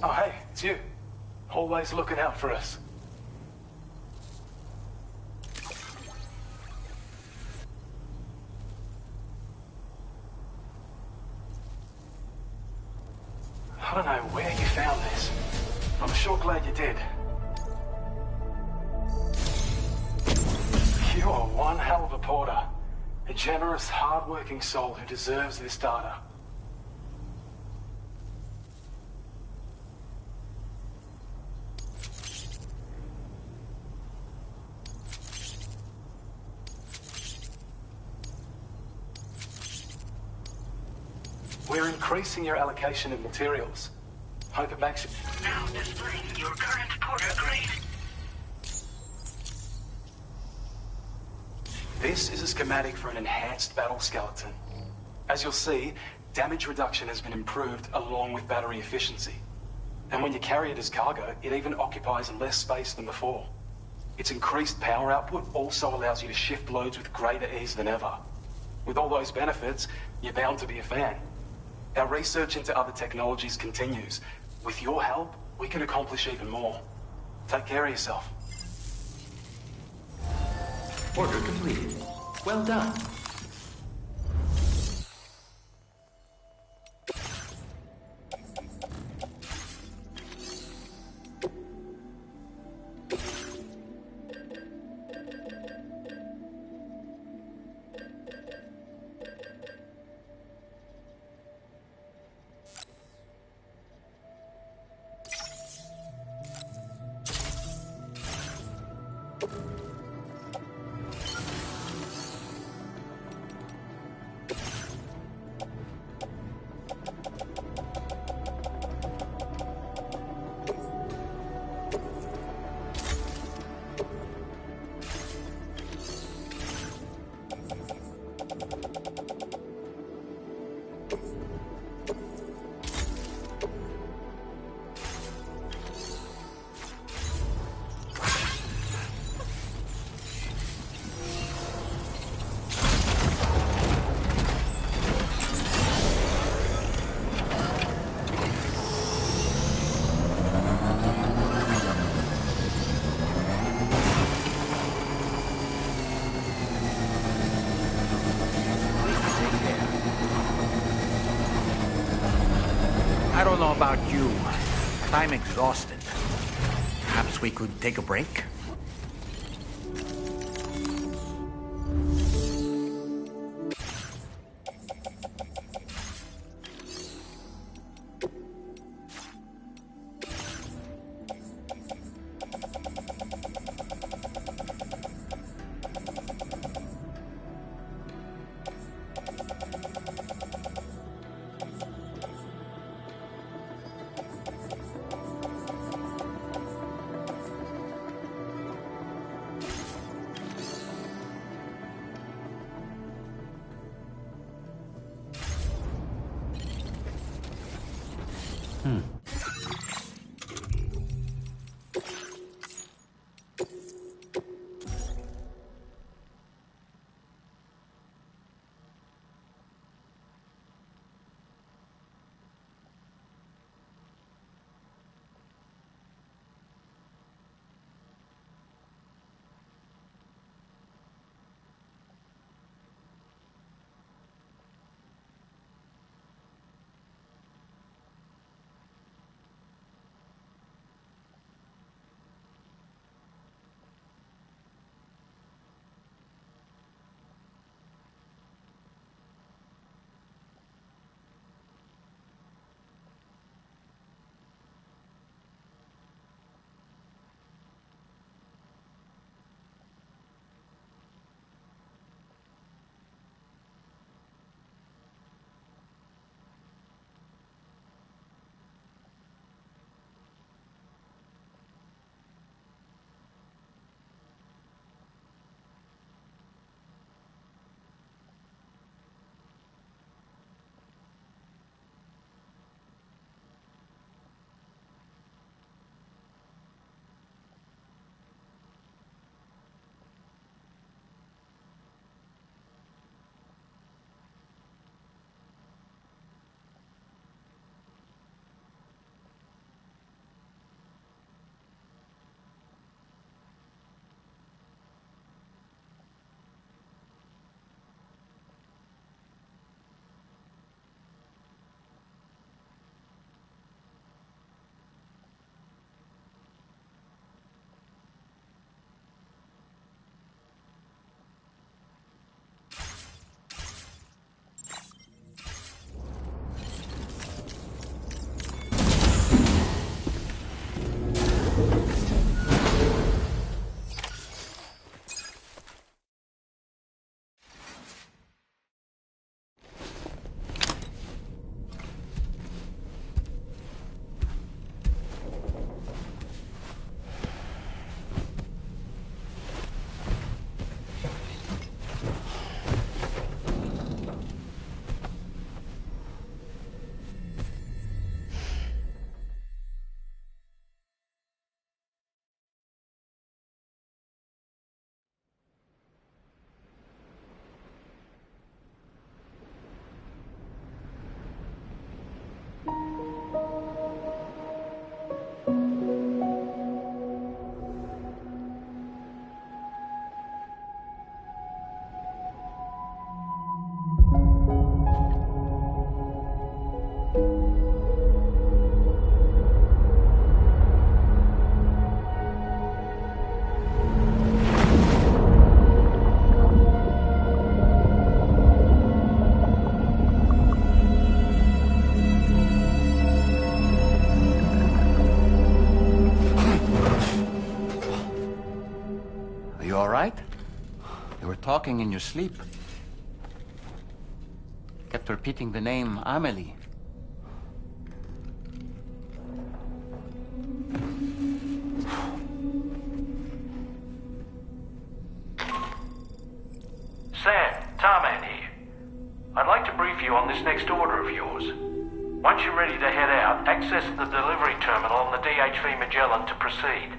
Oh, hey, it's you. Always looking out for us. I don't know where you found this. I'm sure glad you did. You are one hell of a porter. A generous, hard-working soul who deserves this data. We're increasing your allocation of materials. Hope it makes you... Now displaying your current porter grade. This is a schematic for an enhanced battle skeleton. As you'll see, damage reduction has been improved along with battery efficiency. And when you carry it as cargo, it even occupies less space than before. Its increased power output also allows you to shift loads with greater ease than ever. With all those benefits, you're bound to be a fan. Our research into other technologies continues. With your help, we can accomplish even more. Take care of yourself. Order completed. Well done. I don't know about you, but I'm exhausted. Perhaps we could take a break? talking in your sleep. Kept repeating the name Amelie. Sam, Tarman here. I'd like to brief you on this next order of yours. Once you're ready to head out, access the delivery terminal on the DHV Magellan to proceed.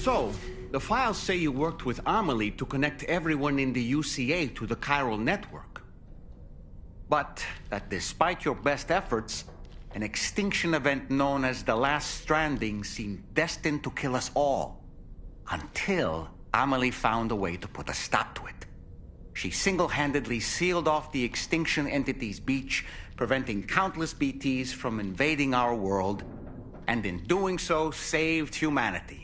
So, the files say you worked with Amelie to connect everyone in the UCA to the chiral network. But that despite your best efforts, an extinction event known as the Last Stranding seemed destined to kill us all. Until Amelie found a way to put a stop to it. She single-handedly sealed off the extinction entity's beach, preventing countless BTs from invading our world, and in doing so, saved humanity.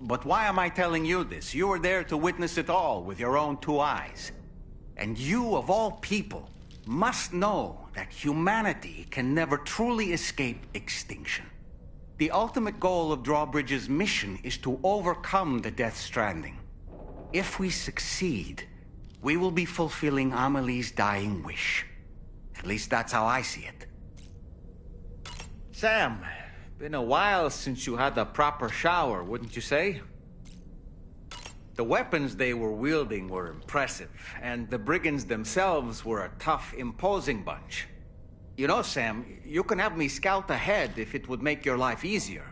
But why am I telling you this? You were there to witness it all with your own two eyes. And you, of all people, must know that humanity can never truly escape extinction. The ultimate goal of Drawbridge's mission is to overcome the Death Stranding. If we succeed, we will be fulfilling Amelie's dying wish. At least that's how I see it. Sam, been a while since you had a proper shower, wouldn't you say? The weapons they were wielding were impressive, and the brigands themselves were a tough, imposing bunch. You know, Sam, you can have me scout ahead if it would make your life easier.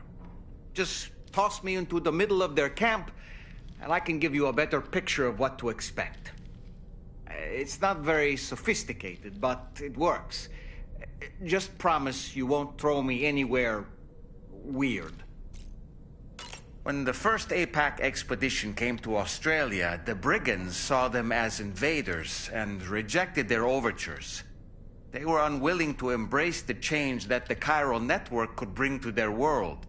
Just toss me into the middle of their camp, and I can give you a better picture of what to expect. It's not very sophisticated, but it works. Just promise you won't throw me anywhere weird. When the first APAC expedition came to Australia, the brigands saw them as invaders and rejected their overtures. They were unwilling to embrace the change that the chiral network could bring to their world.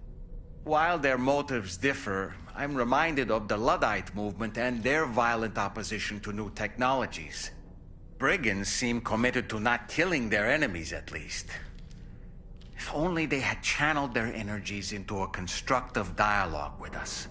While their motives differ, I'm reminded of the Luddite movement and their violent opposition to new technologies. Brigands seem committed to not killing their enemies, at least. If only they had channeled their energies into a constructive dialogue with us.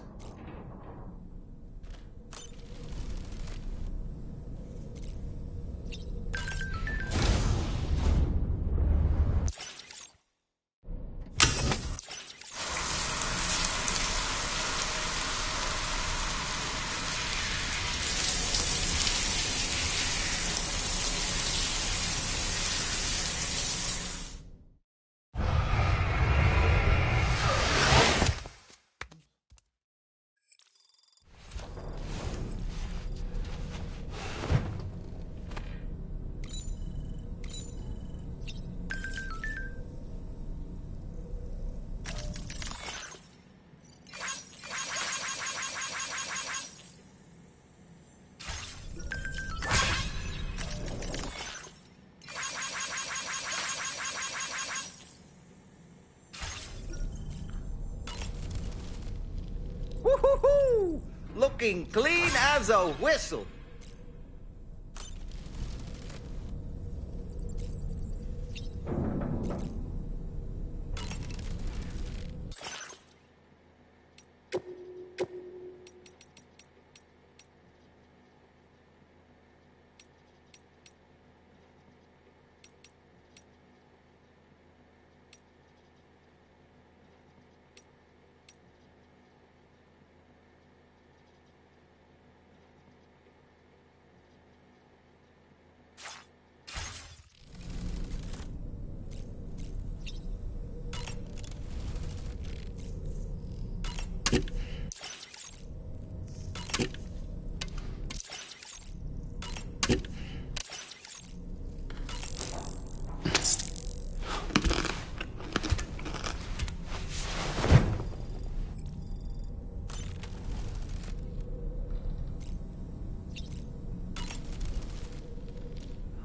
Woo-hoo-hoo! Looking clean as a whistle.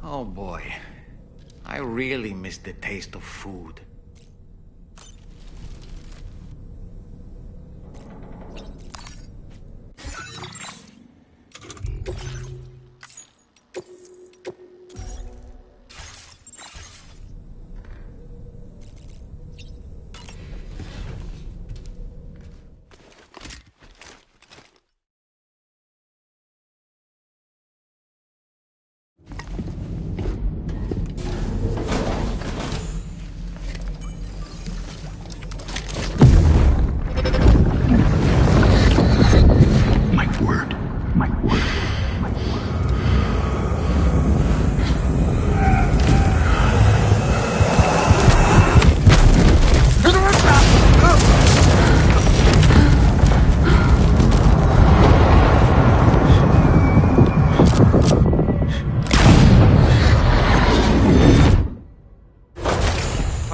Oh boy, I really miss the taste of food. Are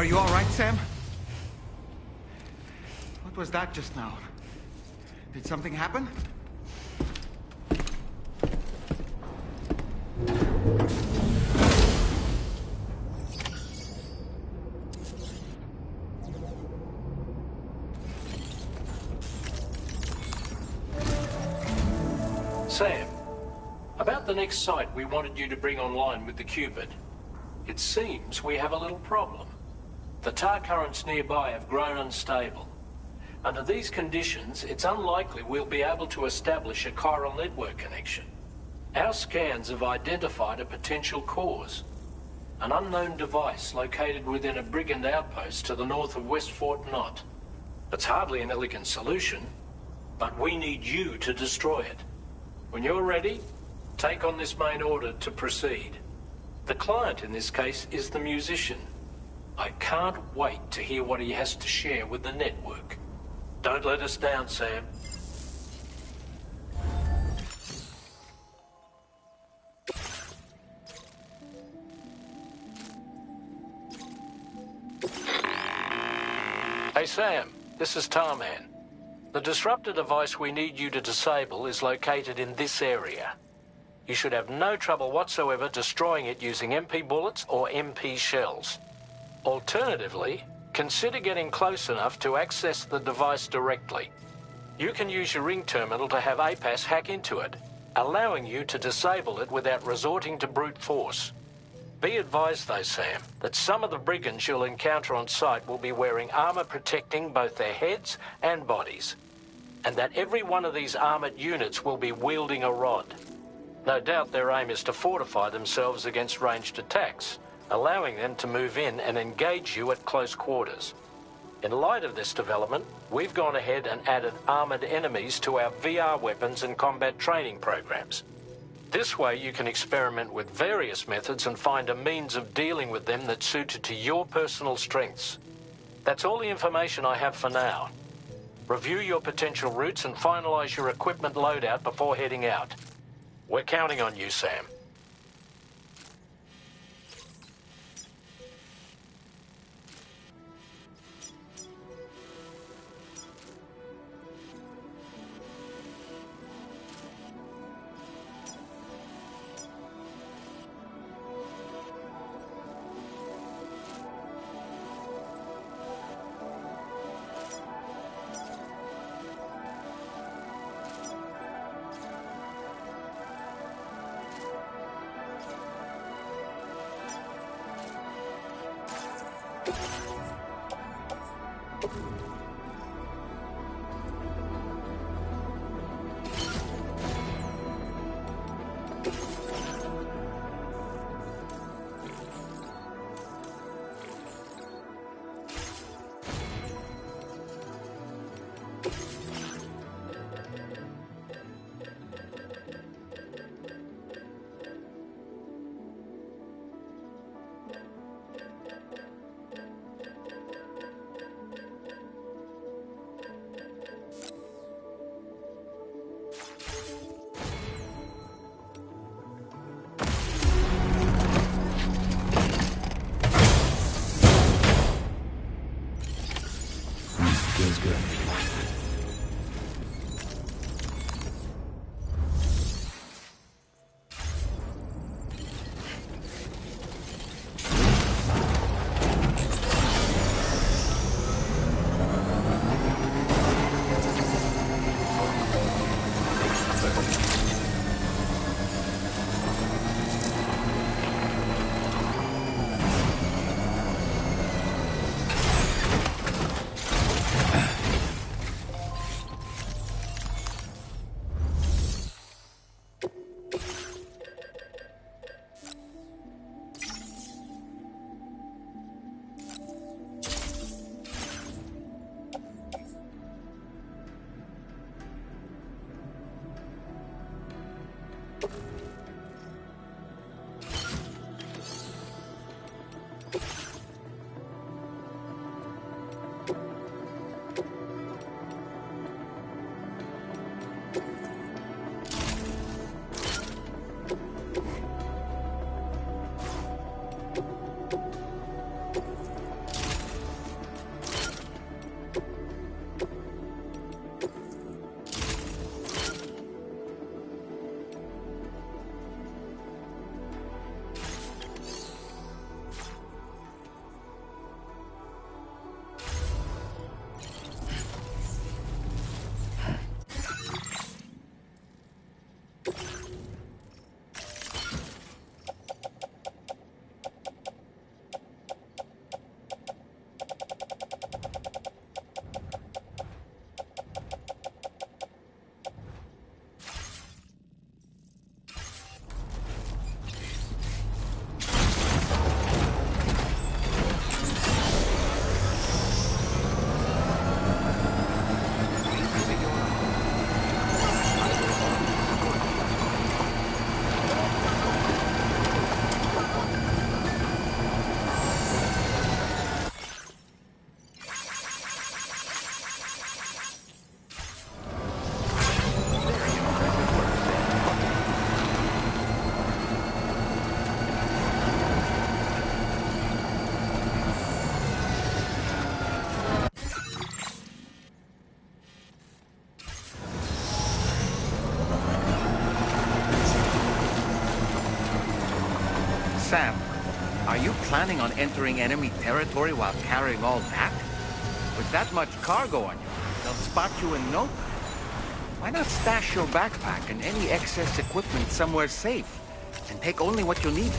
you all right, Sam? What was that just now? Did something happen? Sam, about the next site we wanted you to bring online with the Cupid. It seems we have a little problem. The tar currents nearby have grown unstable. Under these conditions, it's unlikely we'll be able to establish a chiral network connection. Our scans have identified a potential cause. An unknown device located within a brigand outpost to the north of West Fort Knott. It's hardly an elegant solution, but we need you to destroy it. When you're ready, take on this main order to proceed. The client in this case is the musician. I can't wait to hear what he has to share with the network. Don't let us down, Sam. Hey, Sam. This is Tarman. The disruptor device we need you to disable is located in this area. You should have no trouble whatsoever destroying it using MP bullets or MP shells. Alternatively, consider getting close enough to access the device directly. You can use your ring terminal to have APAS hack into it, allowing you to disable it without resorting to brute force. Be advised though, Sam, that some of the brigands you'll encounter on site will be wearing armor protecting both their heads and bodies, and that every one of these armored units will be wielding a rod. No doubt their aim is to fortify themselves against ranged attacks, allowing them to move in and engage you at close quarters. In light of this development, we've gone ahead and added armored enemies to our VR weapons and combat training programs. This way you can experiment with various methods and find a means of dealing with them that's suited to your personal strengths. That's all the information I have for now. Review your potential routes and finalize your equipment loadout before heading out. We're counting on you, Sam. Feels good. Sam, are you planning on entering enemy territory while carrying all that? With that much cargo on you, they'll spot you in no time. Why not stash your backpack and any excess equipment somewhere safe, and take only what you need?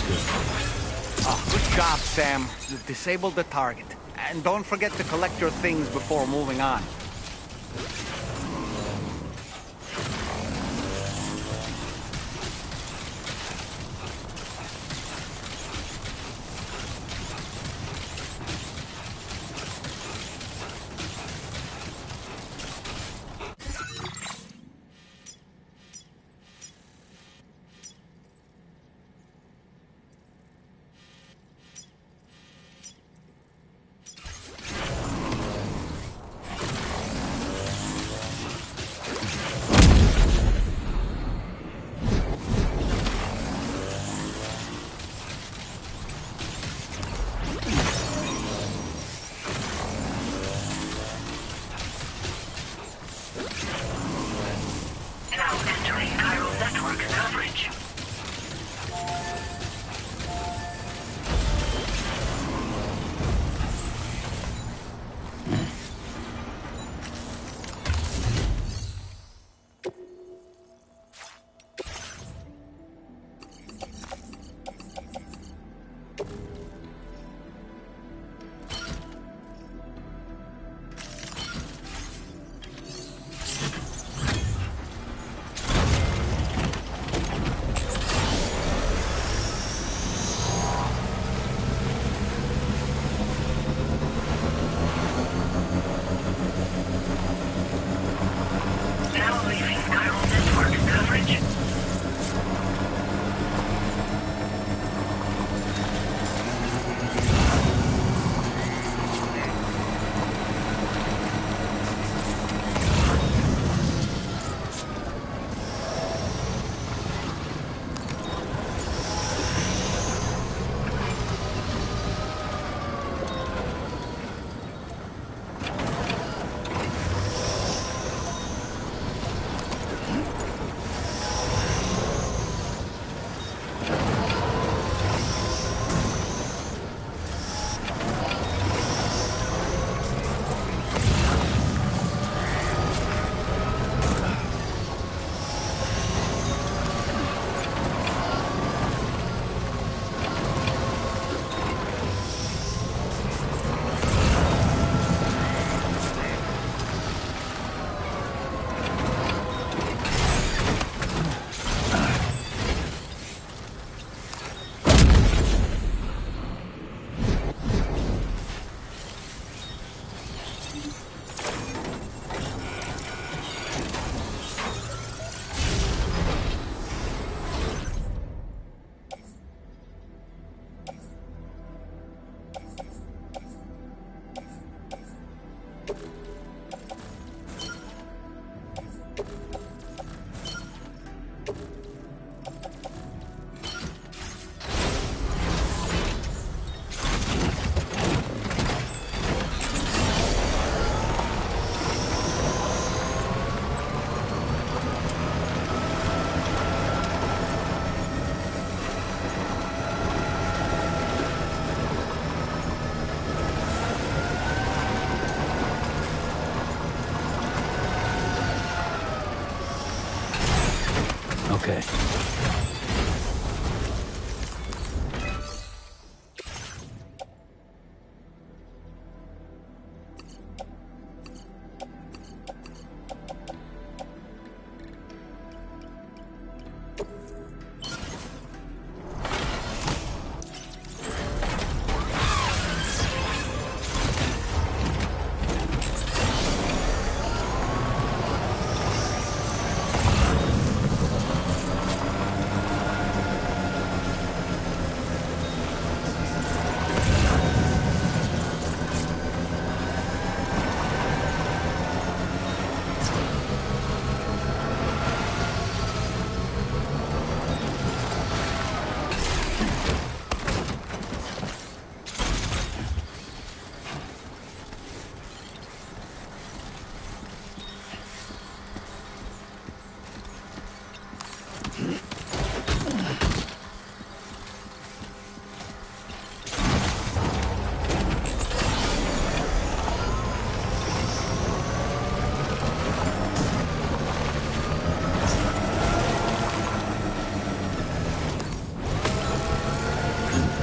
good. Oh, good job, Sam. You disabled the target. And don't forget to collect your things before moving on.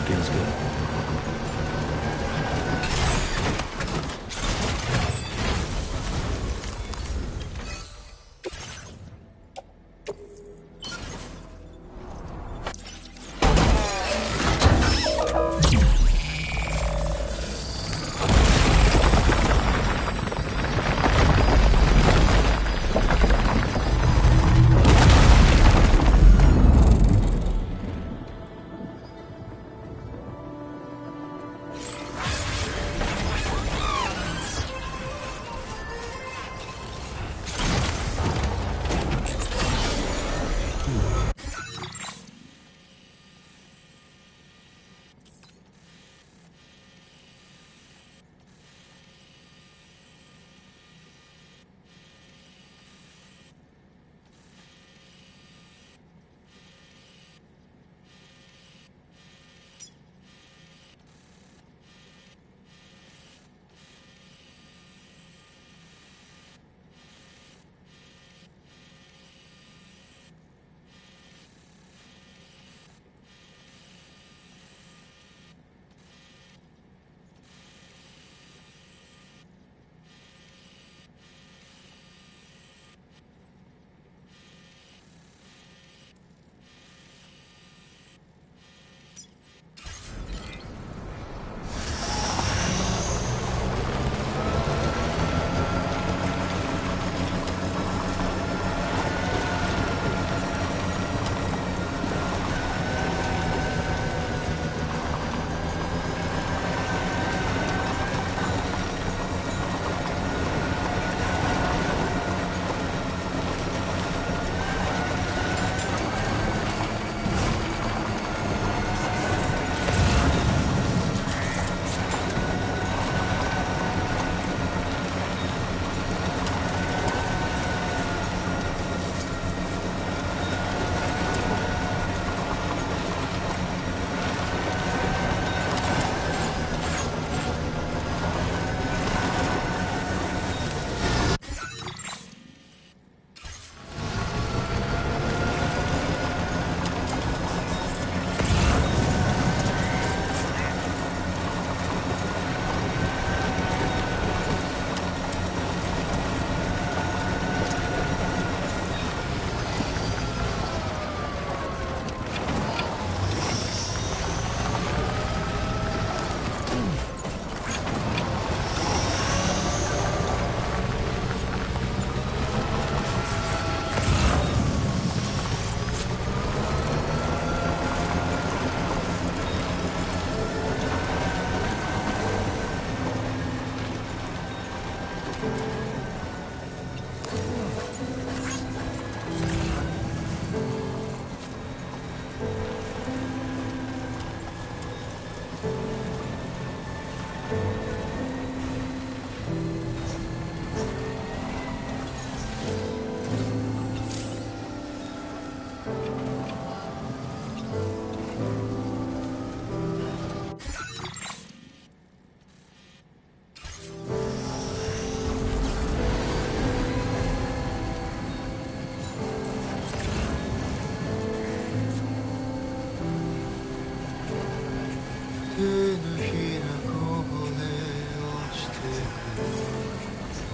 Feels good.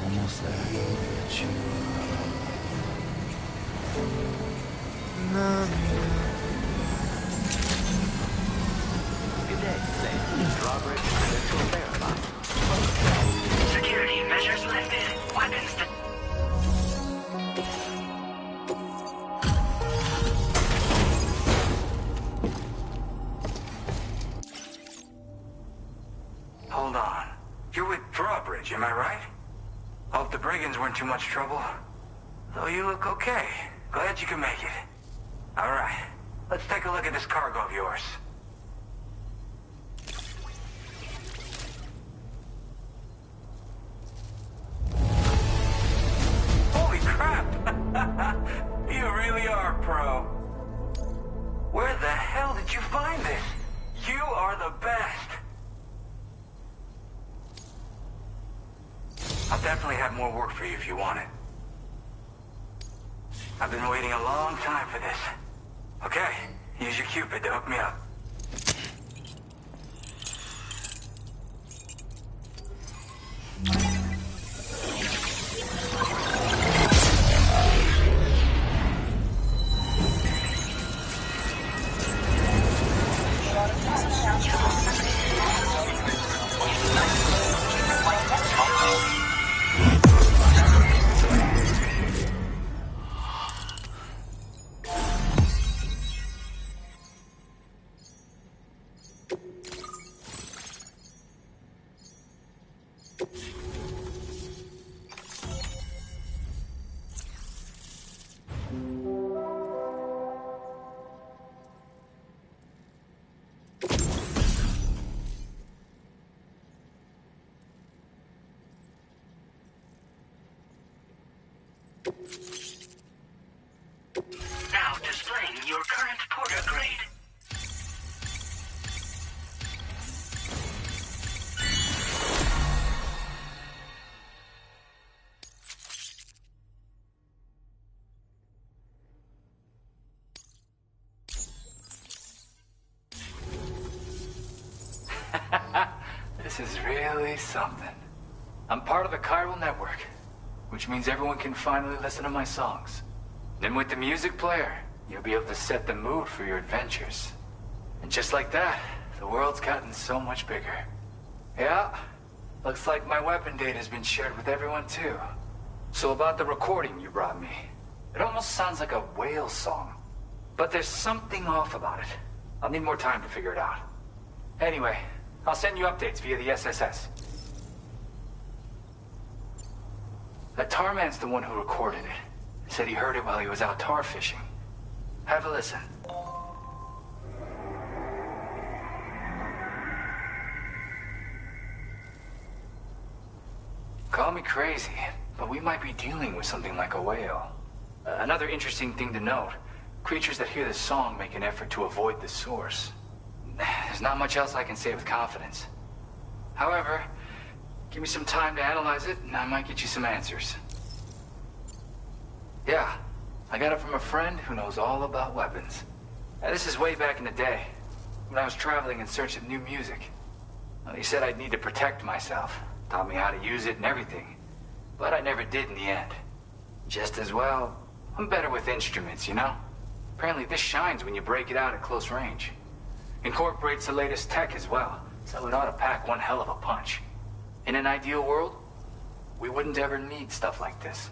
Almost there. Good day, Sam. Drawbridge credentials verified. Security measures lifted. Weapons to... Hold on. You're with Drawbridge, am I right? Hope the brigands weren't too much trouble. Though you look okay. Glad you can make it. Alright. Let's take a look at this cargo of yours. Holy crap! You really are a pro. Where the hell did you find this? You are the best. I'll definitely have more work for you if you want it. I've been waiting a long time for this. Okay, use your Cupid to hook me up. Now displaying your current porter grade. This is really something. I'm part of the chiral network, which means everyone can finally listen to my songs. Then with the music player, you'll be able to set the mood for your adventures. And just like that, the world's gotten so much bigger. Yeah, looks like my weapon data has been shared with everyone too. So about the recording you brought me, it almost sounds like a whale song. But there's something off about it. I'll need more time to figure it out. Anyway, I'll send you updates via the SSS. That tar man's the one who recorded it. Said he heard it while he was out tar fishing. Have a listen. Call me crazy, but we might be dealing with something like a whale. Another interesting thing to note, creatures that hear this song make an effort to avoid the source. There's not much else I can say with confidence. However, give me some time to analyze it, and I might get you some answers. Yeah, I got it from a friend who knows all about weapons. This is way back in the day, when I was traveling in search of new music. Well, he said I'd need to protect myself, taught me how to use it and everything. But I never did in the end. Just as well, I'm better with instruments, you know? Apparently this shines when you break it out at close range. Incorporates the latest tech as well, so it ought to pack one hell of a punch. In an ideal world, we wouldn't ever need stuff like this.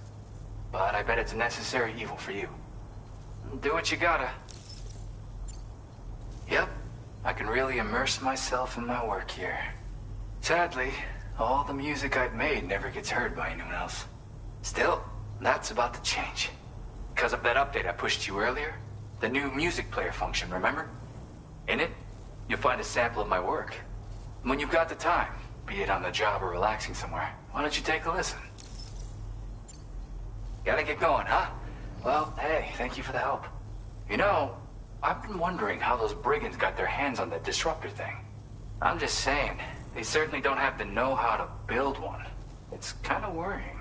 But I bet it's a necessary evil for you. Do what you gotta. Yep, I can really immerse myself in my work here. Sadly, all the music I've made never gets heard by anyone else. Still, that's about to change. Because of that update I pushed you earlier, the new music player function, remember? In it, you'll find a sample of my work. When you've got the time, be it on the job or relaxing somewhere, why don't you take a listen? Gotta get going, huh? Well, hey, thank you for the help. You know, I've been wondering how those brigands got their hands on that disruptor thing. I'm just saying, they certainly don't have the know-how to build one. It's kind of worrying.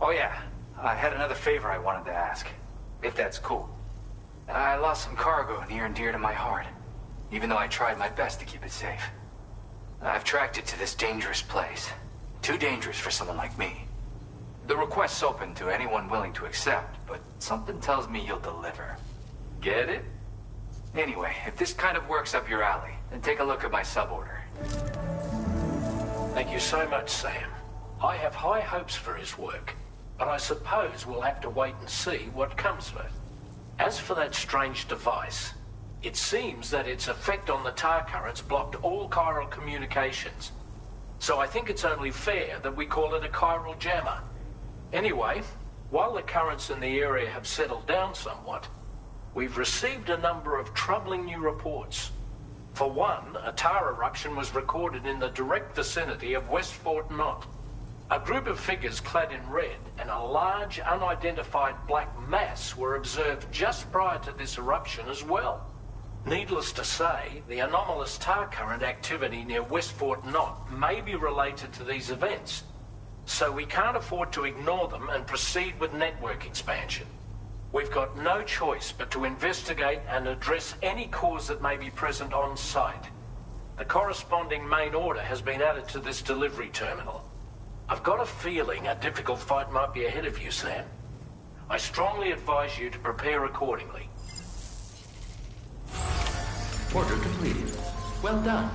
Oh yeah, I had another favor I wanted to ask, if that's cool. I lost some cargo near and dear to my heart, even though I tried my best to keep it safe. I've tracked it to this dangerous place. Too dangerous for someone like me. The request's open to anyone willing to accept, but something tells me you'll deliver. Get it? Anyway, if this kind of works up your alley, then take a look at my suborder. Thank you so much, Sam. I have high hopes for his work, but I suppose we'll have to wait and see what comes of it. As for that strange device, it seems that its effect on the tar currents blocked all chiral communications. So I think it's only fair that we call it a chiral jammer. Anyway, while the currents in the area have settled down somewhat, we've received a number of troubling new reports. For one, a tar eruption was recorded in the direct vicinity of West Fort Knot. A group of figures clad in red and a large unidentified black mass were observed just prior to this eruption as well. Needless to say, the anomalous tar current activity near West Fort Knot may be related to these events, so we can't afford to ignore them and proceed with network expansion. We've got no choice but to investigate and address any cause that may be present on site. The corresponding main order has been added to this delivery terminal. I've got a feeling a difficult fight might be ahead of you, Sam. I strongly advise you to prepare accordingly. Order completed. Well done.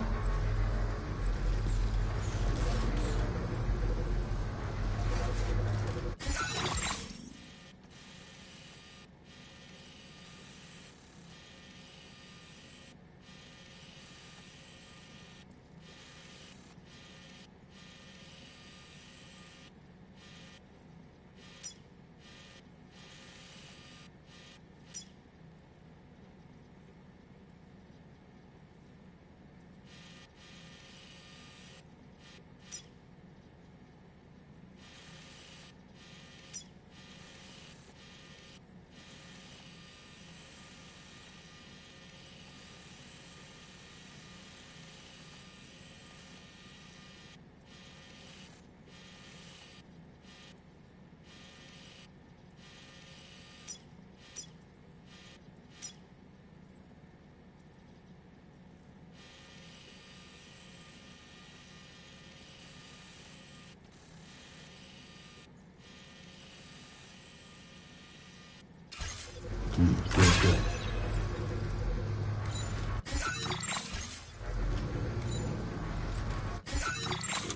Feels good.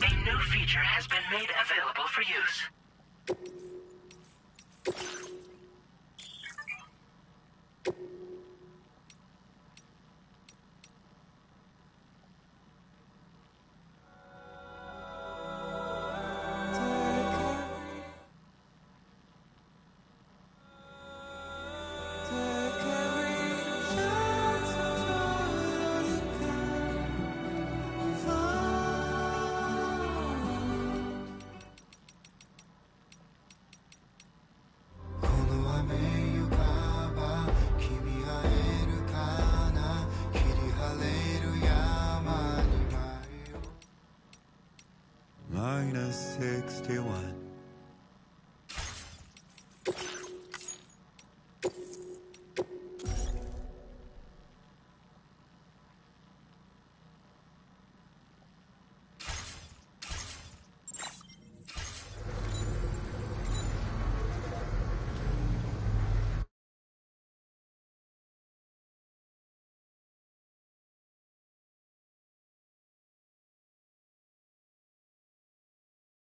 A new feature has been made available for use. -61